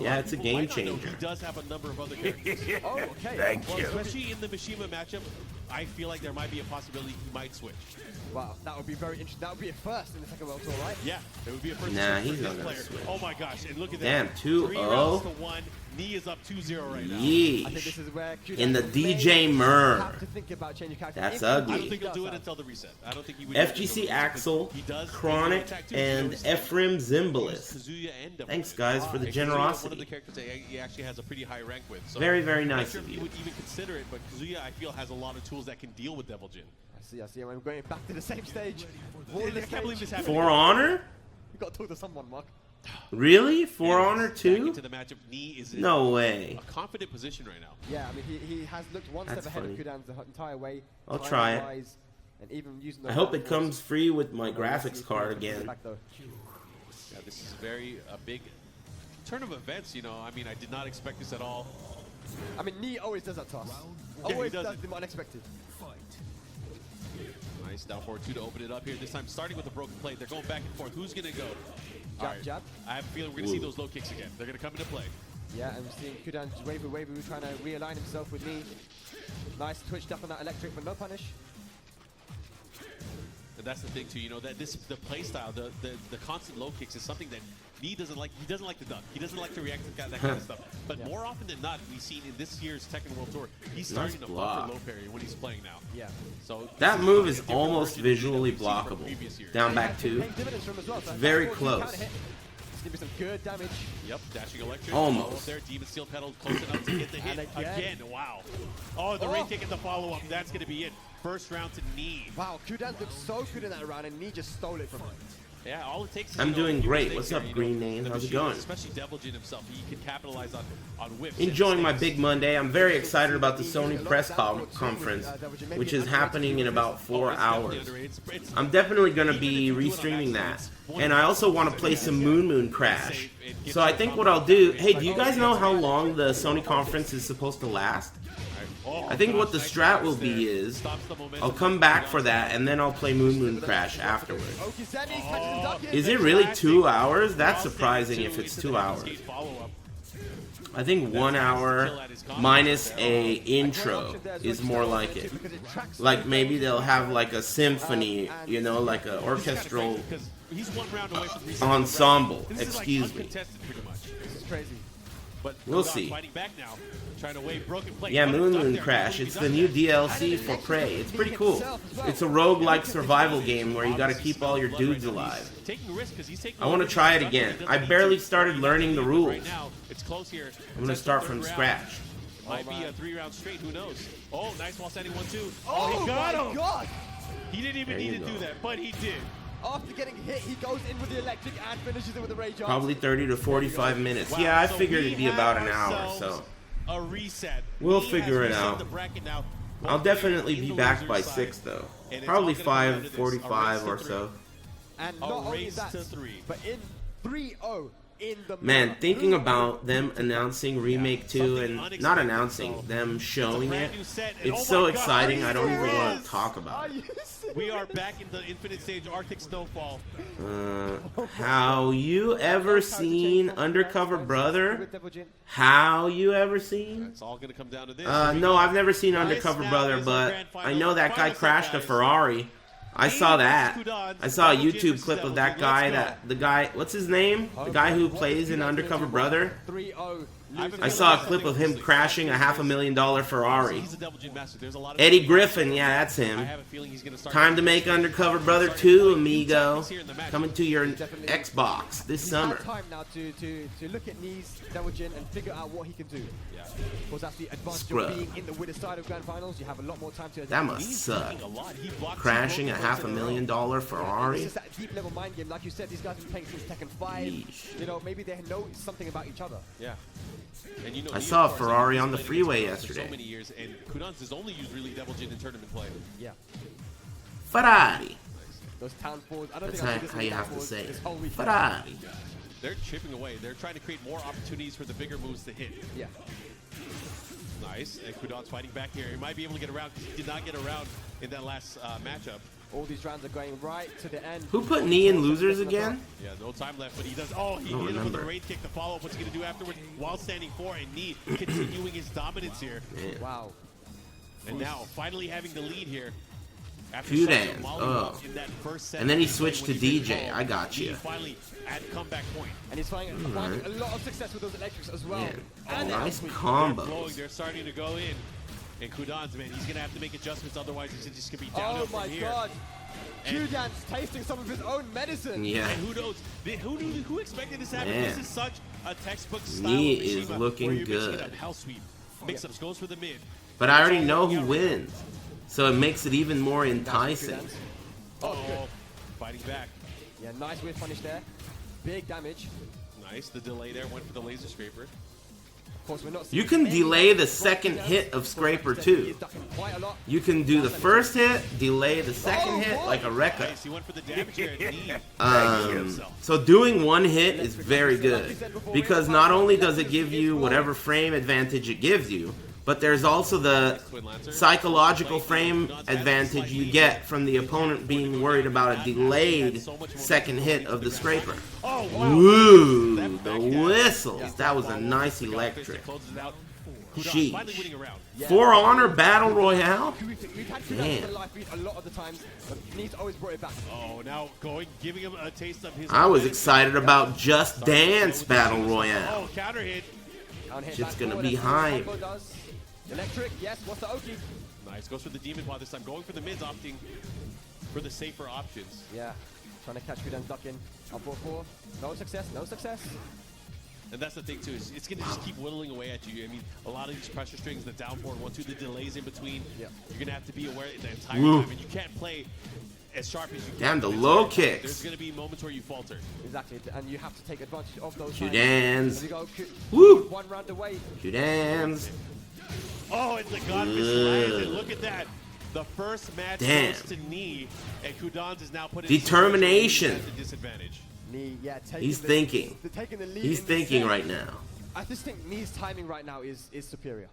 Yeah, it's a game changer. He does have a number of other characters. Oh, okay. Thank you. Especially in the Mishima matchup, I feel like there might be a possibility he might switch. Wow, that would be very interesting. That would be a first in the Tekken World Tour, right? Yeah, it would be a first Nah, for he's this not gonna player. switch. Oh my gosh, and look at Damn, that. 2-0. 3 rounds to 1. Knee is up 2-0 right now. I think this Yeesh. is where Kudan In the may DJ Murr. have to think about changing character. That's If he ugly. I don't think he'll does do it that. until the reset. I don't think he would. FGC Axel, He does Chronic, attack too. and Ephraim Zimbalist. Kazuya and Devil Thanks, Jin. guys, for the And Kazuya, one of generosity. the characters that he actually has a pretty high rank with. So Very, very I'm not nice sure of if he you. would even consider it, but Kazuya, I feel, has a lot of tools that can deal with Devil Jin. I see. I'm going back to the same stage. I can't believe this happened. For Honor? You got to talk to someone, Mark. Really? For Honor Back 2? into the matchup, Knee is in No way. a confident position right now. Yeah, I mean, he has looked one That's step ahead funny. of Kudan's the entire way. I'll try it. timing-wise, And even using the I hope down it force. comes free with my Let's see graphics if card he can again. back, though. Yeah, this is a big turn of events. You know, I mean, I did not expect this at all. I mean, Knee always does that to us. he Always does does it. the unexpected. Nice down forward 2 to open it up here. This time starting with a broken plate. They're going back and forth. Who's going to go? All right. Jab. I have a feeling we're going to see those low kicks again. They're going to come into play. Yeah, and we're seeing Kudan waver, trying to realign himself with Knee. Nice twitched up on that electric, but no punish. And that's the thing too, you know, that the play style, the constant low kicks is something that Knee doesn't like. He doesn't like to duck. He doesn't like to react to that kind of stuff. But more often than not, we've seen in this year's Tekken World Tour, he's starting to block. buffer low parry when he's playing now. Yeah. So That this move a is different almost version of visually what we've seen from blockable. previous years. Down back 2. Paying dividends from him as well, so Very that forward close. counter hit. It's gonna be some good damage. Yep, dashing electric. Almost. Follow up there, Demon Steel pedal close enough to get the hit And again. Wow. Oh, the rain kick and the follow up. That's going to be it. First round to Knee. Wow, Kudan looked so good in that round, and Knee just stole it from him. Yeah, all it takes is, I'm you know, doing a few great. mistakes What's here, up, you know, Green Name? the How's it machine, going? Especially Devil Jin himself. He can capitalize on whips. and Enjoying my mistakes. Big Monday. I'm very excited about the Sony press conference, which is happening in about 4 hours. I'm definitely going to be restreaming that. And I also want to play some Moon Crash. So I think what I'll do... Hey, do you guys know how long the Sony conference is supposed to last? I think what the strat will be is I'll come back for that and then I'll play Moon Crash afterwards. Is it really 2 hours? That's surprising if it's 2 hours. I think 1 hour minus a intro is more like it. Like maybe they'll have like a symphony, you know, like an orchestral He's 1 round away from resetting. ensemble. This is like Excuse me. uncontested pretty much. This is crazy. But We'll Kudan see. fighting back now, trying to wave broken plate. Yeah, Duck Moon there. Crash. He's It's on the new there. DLC for Prey. It's pretty cool. It's a roguelike survival game where you gotta keep all your dudes alive. Taking risks 'cause he's taking I want to over try it the again. Duck, I he barely doesn't started need learning the to. rules. Right now, it's close here. I'm gonna start from scratch. Might be a 3 round straight. Who knows? Oh, nice while standing 1-2. Oh, he got my him. God! He didn't even need to do that, but he did. After getting hit, he goes in with the electric and finishes it with the rage arms. Probably 30 to 45 minutes. Wow, Yeah, I so figured we it'd be have about an hour, ourselves so a reset. we'll He figure has it reset out. the bracket now. I'll Both definitely players be in the back loser's by side. 6 though. And it's Probably all gonna come down to this. 5:45 A or race to so. And A not only race that, to 3. but in 3-0 in the Man, mirror. thinking about them announcing Remake 2 something and not unexpected, announcing, so them showing brand it, new set, and it's oh so my God, exciting I don't even want serious? to talk Are about it. you serious? We are back in the infinite stage, Arctic Snowfall. How you ever seen Undercover Brother? How you ever seen? It's all going to come down to this. No, I've never seen Undercover now Brother, is our but grand final. I know that guy Final set, crashed a guys. Ferrari. I saw that. Kudans, I saw a Double J YouTube versus clip Double of J. that guy, Let's go. the guy, what's his name? The guy who plays in Undercover Brother. 3-0. I saw a clip of him crashing a $500,000 Ferrari. He's a Double J master. There's a lot of Eddie Griffin, yeah, that's I him. have a feeling he's going to start. Time to make Undercover Brother 2, amigo. Coming to your Xbox this He's summer. had time now to look at Knees, Double Jin, and figure out what he can do. Yeah. Of course, that's the advantage Scrub. of being in the winner's side of Grand Finals. You have a lot more time to That adapt. must suck. A lot. He blocked Crashing a two broken points in row. $500,000 This Ferrari. is that deep level mind game. Like you said, these guys have been playing since Tekken 5. Yeesh. You know, maybe they know something about each other. Yeah. And you know, I he, saw of a course, Ferrari he's on the played freeway against Kudans for yesterday. So many years, and Kudans has only used really Double Jin in tournament play. Yeah. Ferrari. Those town fours. I don't That's think I've seen how this you many have town to fours say this it. whole weekend. Ferrari. They're chipping away. They're trying to create more opportunities for the bigger moves to hit. Yeah. Nice. And Kudans fighting back here. He might be able to get around because he did not get around in that last matchup. All these rounds are going right to the end. Who put knee in losers again? Yeah, no time left, but he does. Oh, he Don't hit him with a remember. raid kick to follow up. What's he going to do afterwards while standing 4 and knee, continuing his dominance here. Man. Wow. And now finally having the lead here. After Few such a dance, mollywop in that first set And then he when switched to did DJ. roll, I got he you. finally at comeback point. And he's finding a lot of success with those electrics as well. Man, And nice They're combos. flowing. They're starting to go in. And Kudans, man, he's going to have to make adjustments. Otherwise, it's just going to be downhill oh my from here. god. And- Q-Dance tasting some of his own medicine. Yeah. And who knows? Who expected this to happen? Man. This is such a textbook style Knee of is Mishima looking where you're mixing good. it up. Hell sweep. Mix-ups goes for the mid. But I already know who wins. So it makes it even more enticing. Q-Dance. Oh, good. Oh, fighting back. Yeah, nice whiff punish there. Big damage. Nice. The delay there went for the laser scraper. Of course, we're not You seeing can any delay the from second Q-Dance. hit of Of Scraper course, too. he's ducking quite a lot. You can do the first hit, delay the second hit like a wrecker. Nice. He went for the damage here at knee. So doing one hit is very good because not only does it give you whatever frame advantage it gives you, but there's also the psychological frame advantage you get from the opponent being worried about a delayed second hit of the scraper. Oh, wow. Woo! That The backdash. whistles. That was a nice Got electric. closes it out. Sheesh. Kudans finally winning a round. For Honor Battle Royale? We've had Damn. Q-Dance in the live feed a lot of the times, but Knees always brought it back. Oh, now giving him a taste of his. I was own excited about Just Dance Battle Royale. Oh, counter hit. Down hit Shit's back gonna forward, be that's what hype. Combo does. Electric, yes, what's the Oki? Nice. Goes for the demon pod this time. Going for the mids, opting for the safer options. Yeah, trying to catch Q-Dance ducking. Up 4-4. No success, no success. And that's the thing too, is it's gonna just keep whittling away at you. I mean, a lot of these pressure strings, the down forward 1-2, the delays in between, Yeah. you're gonna have to be aware the entire Woo. time. And you can't play as sharp as you can. Damn, the the low entire time. kicks. There's gonna be moments where you falter. Exactly, and you have to take advantage of those times. Q-Dance. There we go, Woo! one round away. Q-Dance. Oh, and the Godfist landed. Look at that. The first match Damn. goes to knee, and Kudans is now put in Determination. at the disadvantage. Knee, yeah, taking He's the, thinking. taking the lead He's in this thinking set. right now. I just think Knee's timing right now is superior.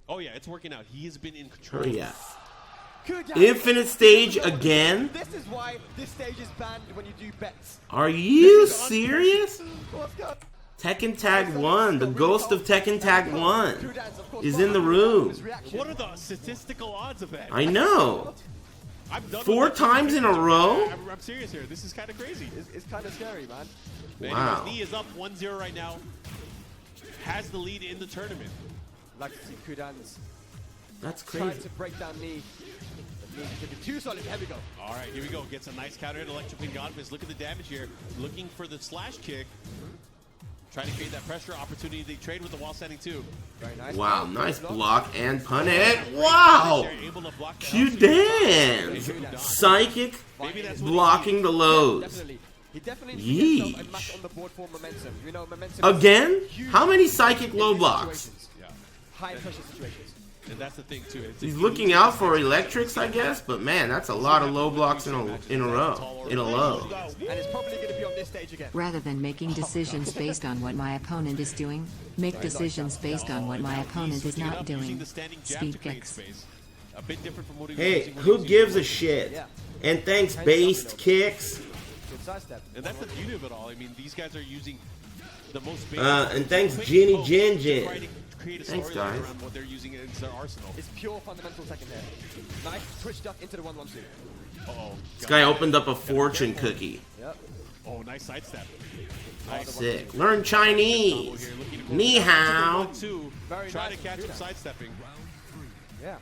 Oh yeah, it's working out. He has been in control. Oh yeah. Q-Dance. Infinite stage again? This is why this stage is banned when you do bets. Are you serious? Let's go. Tekken Tag 1, the ghost of Tekken Tag 1 is in the room. What are the statistical odds of that? I know. I'm done 4 with that. times in a row? I'm serious here. This is kind of crazy. It's kind of scary, man. But Wow. anyways, knee is up 1-0 right now. Has the lead in the tournament. Like to see Q-Dance That's trying crazy. to break down Knee. But Knee could be too solid. Here we go. All right, here we go. Gets a nice counter hit, electric pin Godfist. Look at the damage here. Looking for the slash kick. Trying to create that pressure opportunity. They trade with the wall standing too. Very nice. Wow, nice block and pun it. Wow! Q-Dan! Psychic blocking the lows. Definitely. He definitely needs to get himself a match Yeesh. on the board for momentum. You know, momentum Again? huge How many psychic in low these blocks? situations. Yeah. High pressure situations. And that's the thing too. He's looking out for electrics, I guess, but man, that's a lot of low blocks in a row, in a low. And it's probably going to be on this stage again. Rather than making decisions based on what my opponent is doing, make decisions based on what my opponent is not doing. Speed kicks. A bit different from what he was Hey, using when who he was gives a using shit? And thanks, based kicks. Good sidestep. And that's the beauty of it all. I mean, these guys are using the most basic. And thanks, quick Ginny pokes Jin to Jin. try to create a Thanks, storyline guys. around what they're using in their arsenal. It's pure fundamental Tekken here. Nice switch duck into the 1-1-2. Uh-oh. This guy opened up a fortune cookie. Yep. Oh, nice sidestep. Sick. Learn Chinese. Ni hao. Very Try nice to catch him Q-dan. sidestepping. Yeah.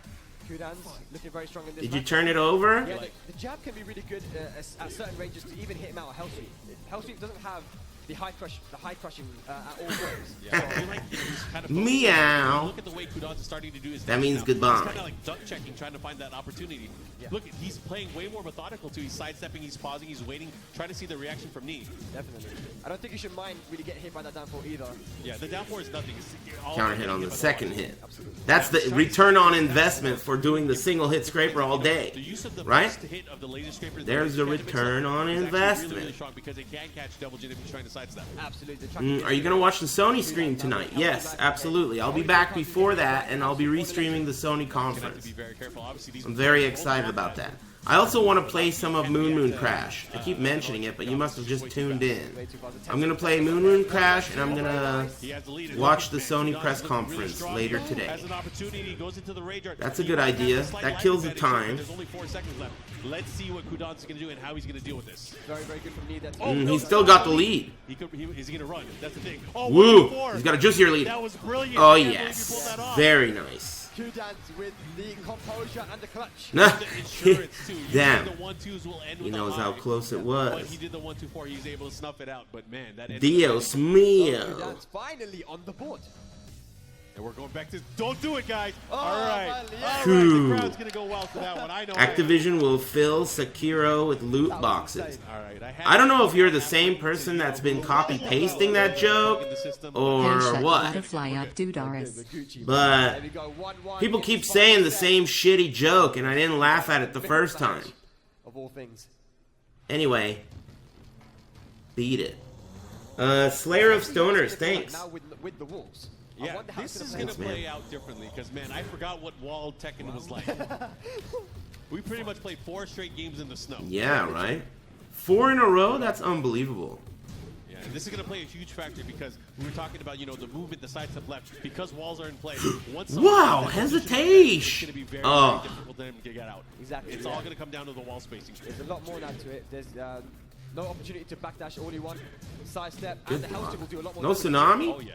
Q-dan's looking very strong in this Did you match. turn it over? Yeah, the jab can be really good at certain ranges to even hit him out of Hell Sweep. Hell Sweep doesn't have the high crushing at all times. Yeah, I feel like he's kind of Meow. Look at the way Kudans is starting to do his That thing means now. goodbye. He's kind of like duck checking, trying to find that opportunity. Yeah. Look, he's playing way more methodical too. He's sidestepping, he's pausing, he's waiting, trying to see the reaction from knee. Definitely. I don't think you should mind really getting hit by that down four either. Yeah, the down four is nothing. It's all Counter hit on the but second one. hit. That's the return on investment for doing the single hit scraper all The day. use of the Right? first hit of the laser scraper. There's the return on is actually investment. Really, really strong because it can catch double jin if he's trying to sidestep. Absolutely. Are you going to watch the Sony stream tonight? Yes, absolutely. I'll be back before that, and I'll be restreaming the Sony You have to conference. be very careful. Obviously, these I'm very excited about that. I also want to play some of Moon Crash. I keep mentioning it, but you must have just tuned in. I'm going to play Moon Crash, and I'm going to He has the lead. watch the Sony press conference later today. Has an opportunity, he goes into the rage art. That's a good idea. That kills the time. There's only 4 seconds left. Let's see what Kudans is going to do and how he's going to deal with this. Very, very good from me. That's He's still got the lead. Is he going to run? That's the thing. Oh, Woo! 1-4. He's got a juicier lead. That was brilliant. Oh, I can't believe he yes. pulled that off. Very nice. Q-dance with the composure and the clutch. Nah. The insurance, too. Damn. The 1-2s will end He with a knows how high. close it But was. he did the 1-2-4. He was able to snuff it out. But man, that ended Dios up- mío. Q-dance finally on the board. And we're going back to don't do it, guys. Oh, All right. finally, yeah. All right. Phew. The crowd's going to go wild for that one. I know. Activision will fill Sekiro with loot boxes. All right. I don't know if you're the same person that's been copy-pasting that joke or Handshot what, butterfly up Dudaris. but There we go. 1-1. people keep saying the same shitty joke, and I didn't laugh at it the first time. Of all things. Anyway, beat it. Slayer of Stoners, thanks. Now with the Wolves. I Yeah, wonder how this it's is gonna going to play. play out differently because, man, I forgot what wall Tekken was like. We pretty much played 4 straight games in the snow. Yeah, right? 4 in a row? That's unbelievable. Yeah, and this is going to play a huge factor because we were talking about, you know, the movement, the side step left, because walls are in play. Once Wow, it's going hesitation. to be very, Oh. very difficult for them to get out. Exactly, It's yeah. all going to come down to the wall spacing. There's a lot more now to it. There's no opportunity to backdash all you want. Sidestep, Good and the Hell block. Sweep will do a lot more No damage. tsunami? Oh, yeah.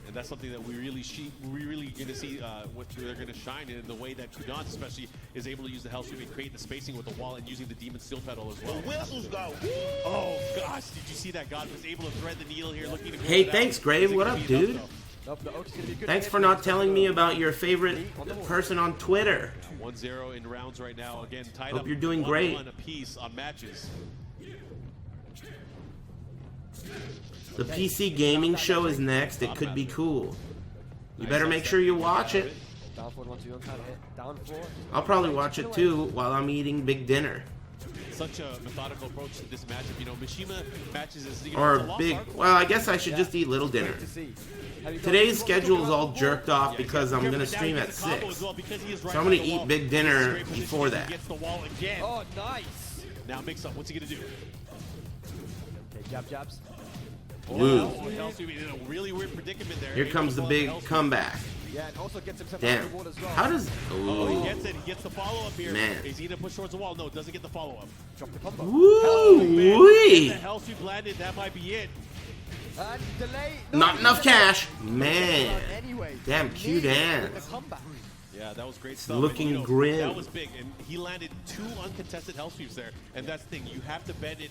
And that's something that we really going to see what they're going to shine in the way that Kudans especially is able to use the Hell Sweep and create the spacing with the wall and using the Demon Steel Pedal as well. Whistles go. Oh gosh, did you see that? God was able to thread the needle here, looking to go Hey, down. thanks, Grave. Is it What gonna up, be enough, dude? though? Nope, the Oak is gonna be good Thanks him. for not telling me about your favorite person on Twitter. 1-0 in rounds right now. Again, tied Hope up. you're doing 1-1 great. apiece on matches. The PC gaming show is next. It could be cool. You better make sure you watch it. Down forward, 1-2, on counter hit. Down 4. I'll probably watch it too while I'm eating big dinner. Such a methodical approach to this matchup. You know, Mishima matches is you know, Or it's a lost big, art. well, I guess I should just eat little dinner. Great to see. Have you got- Today's schedule is all jerked off because I'm Careful, gonna now he stream at gets a combo 6. as well because he is right So I'm gonna by the eat wall. big dinner Great position, before he that. Gets the wall again. Oh, nice. Now mix up. What's he gonna do? Okay, jabs. Woo. Oh, Hell Sweep in a really weird predicament there. Here Able comes to the follow big Hell Sweep. comeback. Yeah, and also gets himself out Damn. of the wall as well. How does... Oh, he Ooh. gets it. He gets the follow-up here. Man. Is he going to push towards the wall? No, doesn't get the follow-up. Drop the combo. Woo! Man, Wee. if the Hell Sweep landed, that might be it. And delay. Not enough cash. Man. Man. Anyway, Damn, Lee Q-dance. with the comeback. Yeah, that was great stuff. Looking And, grim. That was big, and he landed 2 uncontested hell sweeps there. And that's the thing, you have to bet it.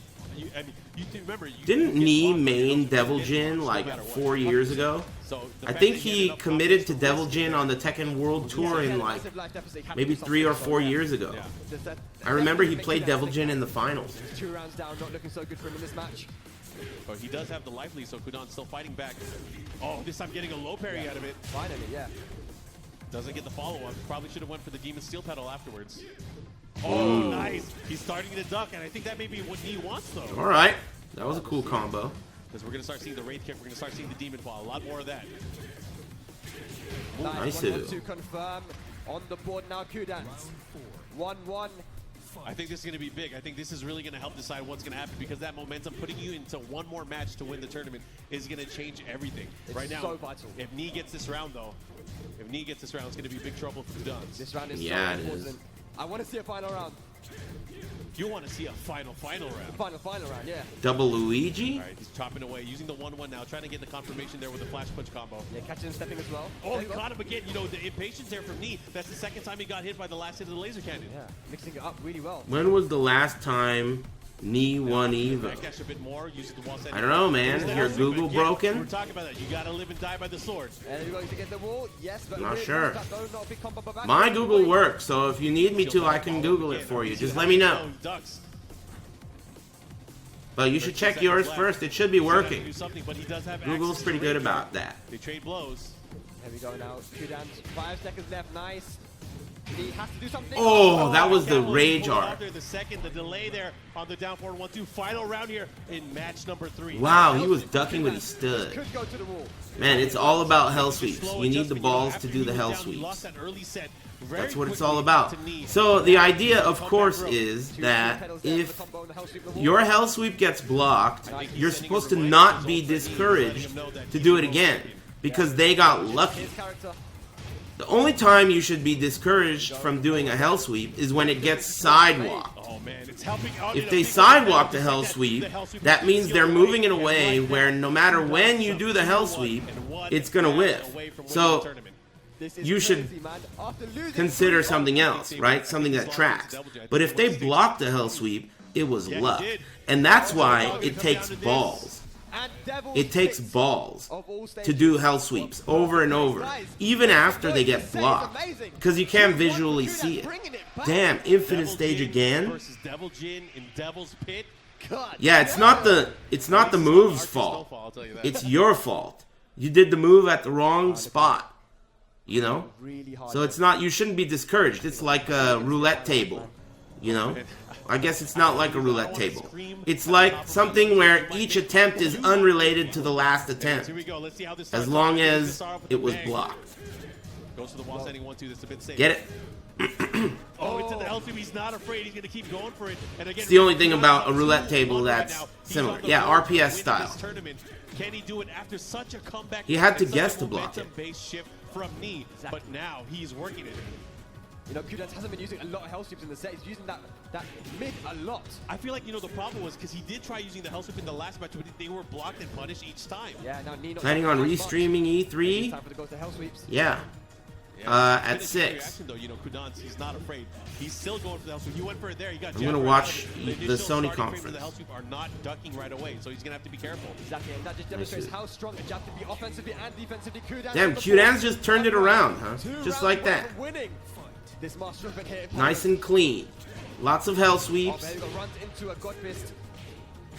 I mean, you remember. Didn't you Nee get main blocked, Devil you get Jin blocked like no matter what. 4 years ago? So the I fact think that he ended up committed to blocking Devil the Jin on the Tekken World Tour in like maybe 3 or 4 years ago. Yeah. I remember he played Devil Jin in the finals. 2 rounds down, not looking so good for him in this match. But he does have the life lead, so Kudan's still fighting back. Oh, this time getting a low parry out of it. Finally, yeah. Doesn't get the follow-up. Probably should have went for the Demon Steel Pedal afterwards. Oh, nice. He's starting to duck, and I think that may be what he wants, though. All right, that was a cool combo. Because we're going to start seeing the Wraith kick. We're going to start seeing the Demon Fall. A lot more of that. Nice. 1-1 to confirm on the board now. Kudans 1-1. I think this is going to be big. I think this is really going to help decide what's going to happen because that momentum, putting you into one more match to win the tournament, is going to change everything. It's right now, so vital. if Nee gets this round, though, it's going to be big trouble for Kudans. This round is Yeah, so it important. is. I want to see a final round. You want to see a final round. Final round, yeah. Double Luigi? All right, he's chopping away, using the 1-1 now, trying to get the confirmation there with the flash punch combo. Yeah, catching and stepping as well. Oh, There he you go. caught him again. You know, the impatience there from Nee. That's the second time he got hit by the last hit of the laser cannon. Yeah, mixing it up really well. When was the last time Nee won Evo? Backdash a bit more, uses the wall set. I don't know, man. Here's the Your hell sweep, Google but again, broken? We're talking about that. You gotta live and die by the sword. And you're going to get the wall. Yes, but Not really sure. that though, not a big combo back. My Google works, so if you need me to, I can Google it for you. Just let me know. Ducks. But you should check yours first. It should be working. Do something, but he does have Google's access pretty to good range. about that. They trade blows. Here we go now. Kudans, 5 seconds left. Nice. He has to do something. Oh, that was the That rage pulled out art. there, the delay there on the down forward 1-2. Final round here in match number 3. Wow, he was ducking when he stood. Could go to the wall. Man, it's all about hell sweeps. Slow You need the adjustment, balls after to do he the was hell down, he lost sweeps. that early set very That's what it's quickly all about. to Nee. So the idea, of course, is Two that pedals there for the if combo and the hell sweep the wall. your hell sweep gets blocked, you're supposed to not be discouraged to do it again because they got lucky. His character. The only time you should be discouraged from doing a hell sweep is when it gets sidewalked. Oh man, it's helping out. If they sidewalk the hell sweep, that means they're moving it away where no matter when you do the hell sweep, it's gonna whiff. So This is you should crazy, man. After losing consider 3-1, something else, right? Something that tracks. But if they block the hell sweep, it was luck. And that's why it takes balls. and Devil's It takes Six balls of all to stages. do hell sweeps over and over, even after they get blocked, because you can't visually see it. Damn, infinite stage again. Versus Devil Jin in Devil's Pit. God, Yeah, it's not the move's fault. I'll tell you that. It's your fault. You did the move at the wrong spot. You know? really hard. So it's not, you shouldn't be discouraged. It's like a roulette table. You know? I guess it's not like a roulette table. It's like something where each attempt is unrelated to the last attempt, Here we go. Let's see how this as starts. long Let's as start off with it the was bang. blocked. Goes to the wall standing 1-2. That's a bit safe. Get it? Oh, into the L2. He's not afraid. He's going to keep going for it. And again, It's the only thing about a roulette table that's similar. Yeah, RPS style. Can he do it after such a comeback? He had to and guess such a to block it. momentum-based shift from Nee, but now he's working it. You know, Kudans hasn't been using a lot of hell sweeps in the set. He's using that mid a lot. I feel like, you know, the problem was because he did try using the hell sweep in the last match, but they were blocked and punished each time. Yeah, now Nino. Planning on restreaming E3? Time for the go to hell sweeps. Yeah. Yeah. At Good 6. reaction, though. You know, Kudans, he's not afraid. He's still going for the hell sweep. He went for it there. He got I'm gonna jammed watch right. the initial Sony starting frame conference. for the hell sweep are not ducking right away, so he's gonna have to be careful. Exactly, and that just demonstrates how strong a jab can be offensively and defensively. Kudans Damn, on the Q-Dan's board. just turned it around, huh? 2 Just rounds like away that. from winning. This master of it here. Nice and clean. Lots of hell Oh, sweeps. there you go, runs into a god fist.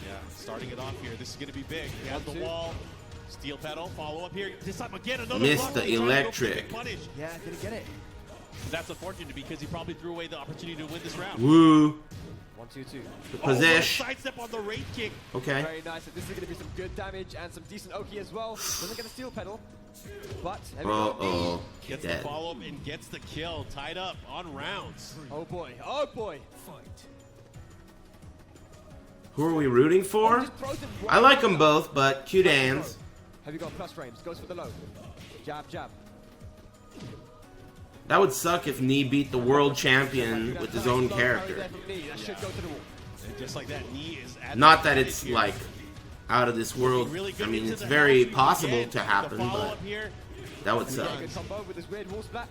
Yeah, starting it off here. This is going to be big. He has the 1-2. wall. Steel pedal. Follow up here. This time again, another Missed block. the He's trying to go for a electric. big punish. Yeah, didn't get it. That's unfortunate because he probably threw away the opportunity to win this round. Woo. 1-2-2. The Oh, what a position. sidestep on the raid kick. Okay. Very nice. And this is going to be some good damage and some decent Oki as well. Doesn't get a steel pedal. But, there we go. Uh-oh. Gets the Dead. follow up and gets the kill. Tied up on rounds. Oh boy. Oh boy. Who are we rooting for? Just throws him right I like them up. both, but Q-Dan's. Have you got plus frames? Goes for the low. Jab, jab. That would suck if Nee beat the world champion with his own Nice low parry character. there from Nee. That should go to the wall. And just like that, Nee is at Not the that advantage it's here. like out of this world. Really I good mean, into it's the very house. possible Again, to happen, the but follow-up here. that would Yeah, suck. good combo with his weird wall splat.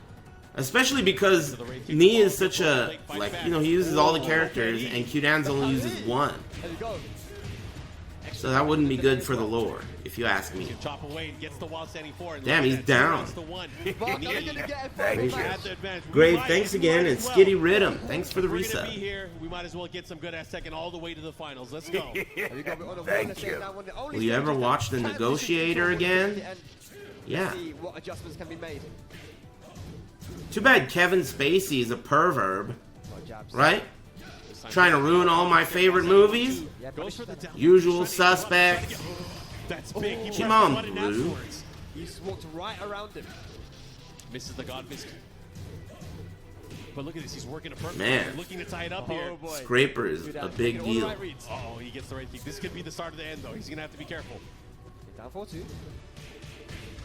Especially because Nee is such a, like, you know, he uses all the characters and Qdan's only uses one. There you go. So that wouldn't be good for the lore, if you ask me. Chop away and gets the wall standing forward. Damn, he's down. Mark, are we gonna get it? Thank you. Grave, thanks again, and Skitty Rhythm, thanks for the We're gonna resub. be here. We might as well get some good ass Tekken all the way to the finals. Let's go. Thank you. Will you ever watch The Negotiator again? Yeah. See what adjustments can be made. Too bad Kevin Spacey is a perverb, right? Trying to ruin all my favorite movies? Goes for the down. Usual Suspects. That's big. He Come pressed on, the button Blue. afterwards. He's walked right around him. Misses the God Fist. But look at this. He's working a perfect. Man. Looking to tie it up here. boy. Scraper is a big All the deal. right reads. Oh, he gets the right kick. This could be the start of the end, though. He's gonna have to be careful. Down 4-2.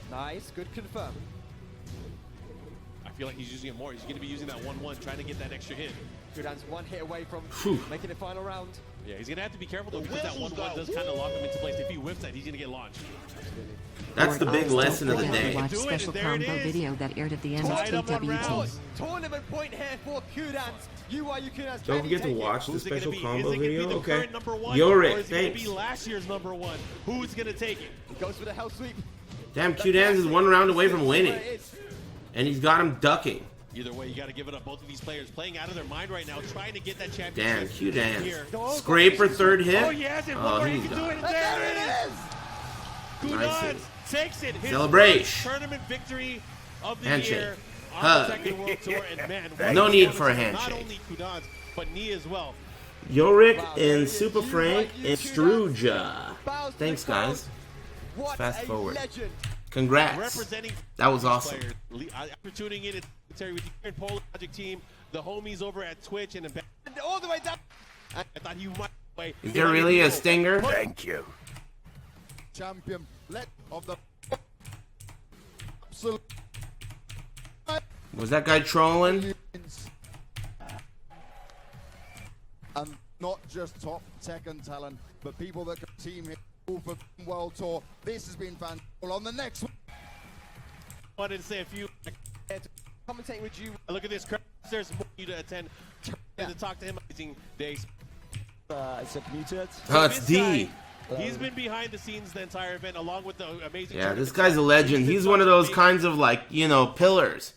Nice, good confirm. I feel like he's using it more. He's gonna be using that 1-1, trying to get that extra hit. Kudan's one hit away from Whew. making it final round. Yeah, he's gonna have to be careful though, because that 1-1 does kind of lock him into place. If he whiffs that, he's gonna get launched. That's the big lesson of the Forget to day. watch Do it, special and there it combo is. video that aired at the end of Tied up on TWT. rounds. Tournament point here for Kudan's. Kudan's. Don't forget to watch the Who's it gonna special be? combo Is it gonna video. be the Okay. current number one, or Yorick, is it gonna thanks. be last year's number one? Who's gonna take it? He goes for the hell sweep. Damn, Qdan's is one round away from winning. And he's got him ducking. Either way, you got to give it up. Both of these players playing out of their mind right now, trying to get that Damn, championship. Here. Qdan. Scraper third hit. Oh, he has it. One Oh, more, he he's can do it. done. And there it is. Nice Kudan hit. takes it. His Celebration. first tournament victory of the Handshake. year on Hug. the Tekken World Tour. And man, what No a need for a performance. handshake. Not only Kudan's, but Nee as well. Yorick and Super Frank and Struja. Thanks, guys. What Fast a forward. legend. Congrats. Representing That was awesome. players. After tuning in, it's Terry with the Polar Project team, the homies over at Twitch, and And all the way down. I thought he might play. Is there really a stinger? Thank you. Champion let of the absolute Was that guy trolling? and not just top Tekken talent, but people that can team here for World Tour. This has been fantastic. On the next one. Wanted to say a few. Commentating with you. Look at this crowd. There's more for you to attend. To talk to him. Amazing days. Is it muted? Oh, it's D. He's been behind the scenes the entire event, along with the amazing. Yeah, this tournament guy's a staff. legend. He's one of those kinds of, like, you know, pillars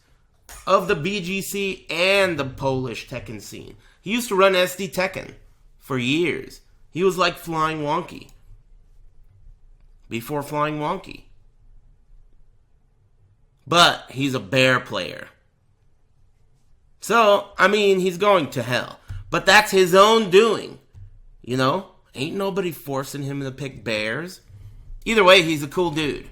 of the BGC and the Polish Tekken scene. He used to run SD Tekken for years. He was like Flying Wonky before Flying Wonky. But he's a bear player. So, I mean, he's going to hell. But that's his own doing. You know? Ain't nobody forcing him to pick bears. Either way, he's a cool dude.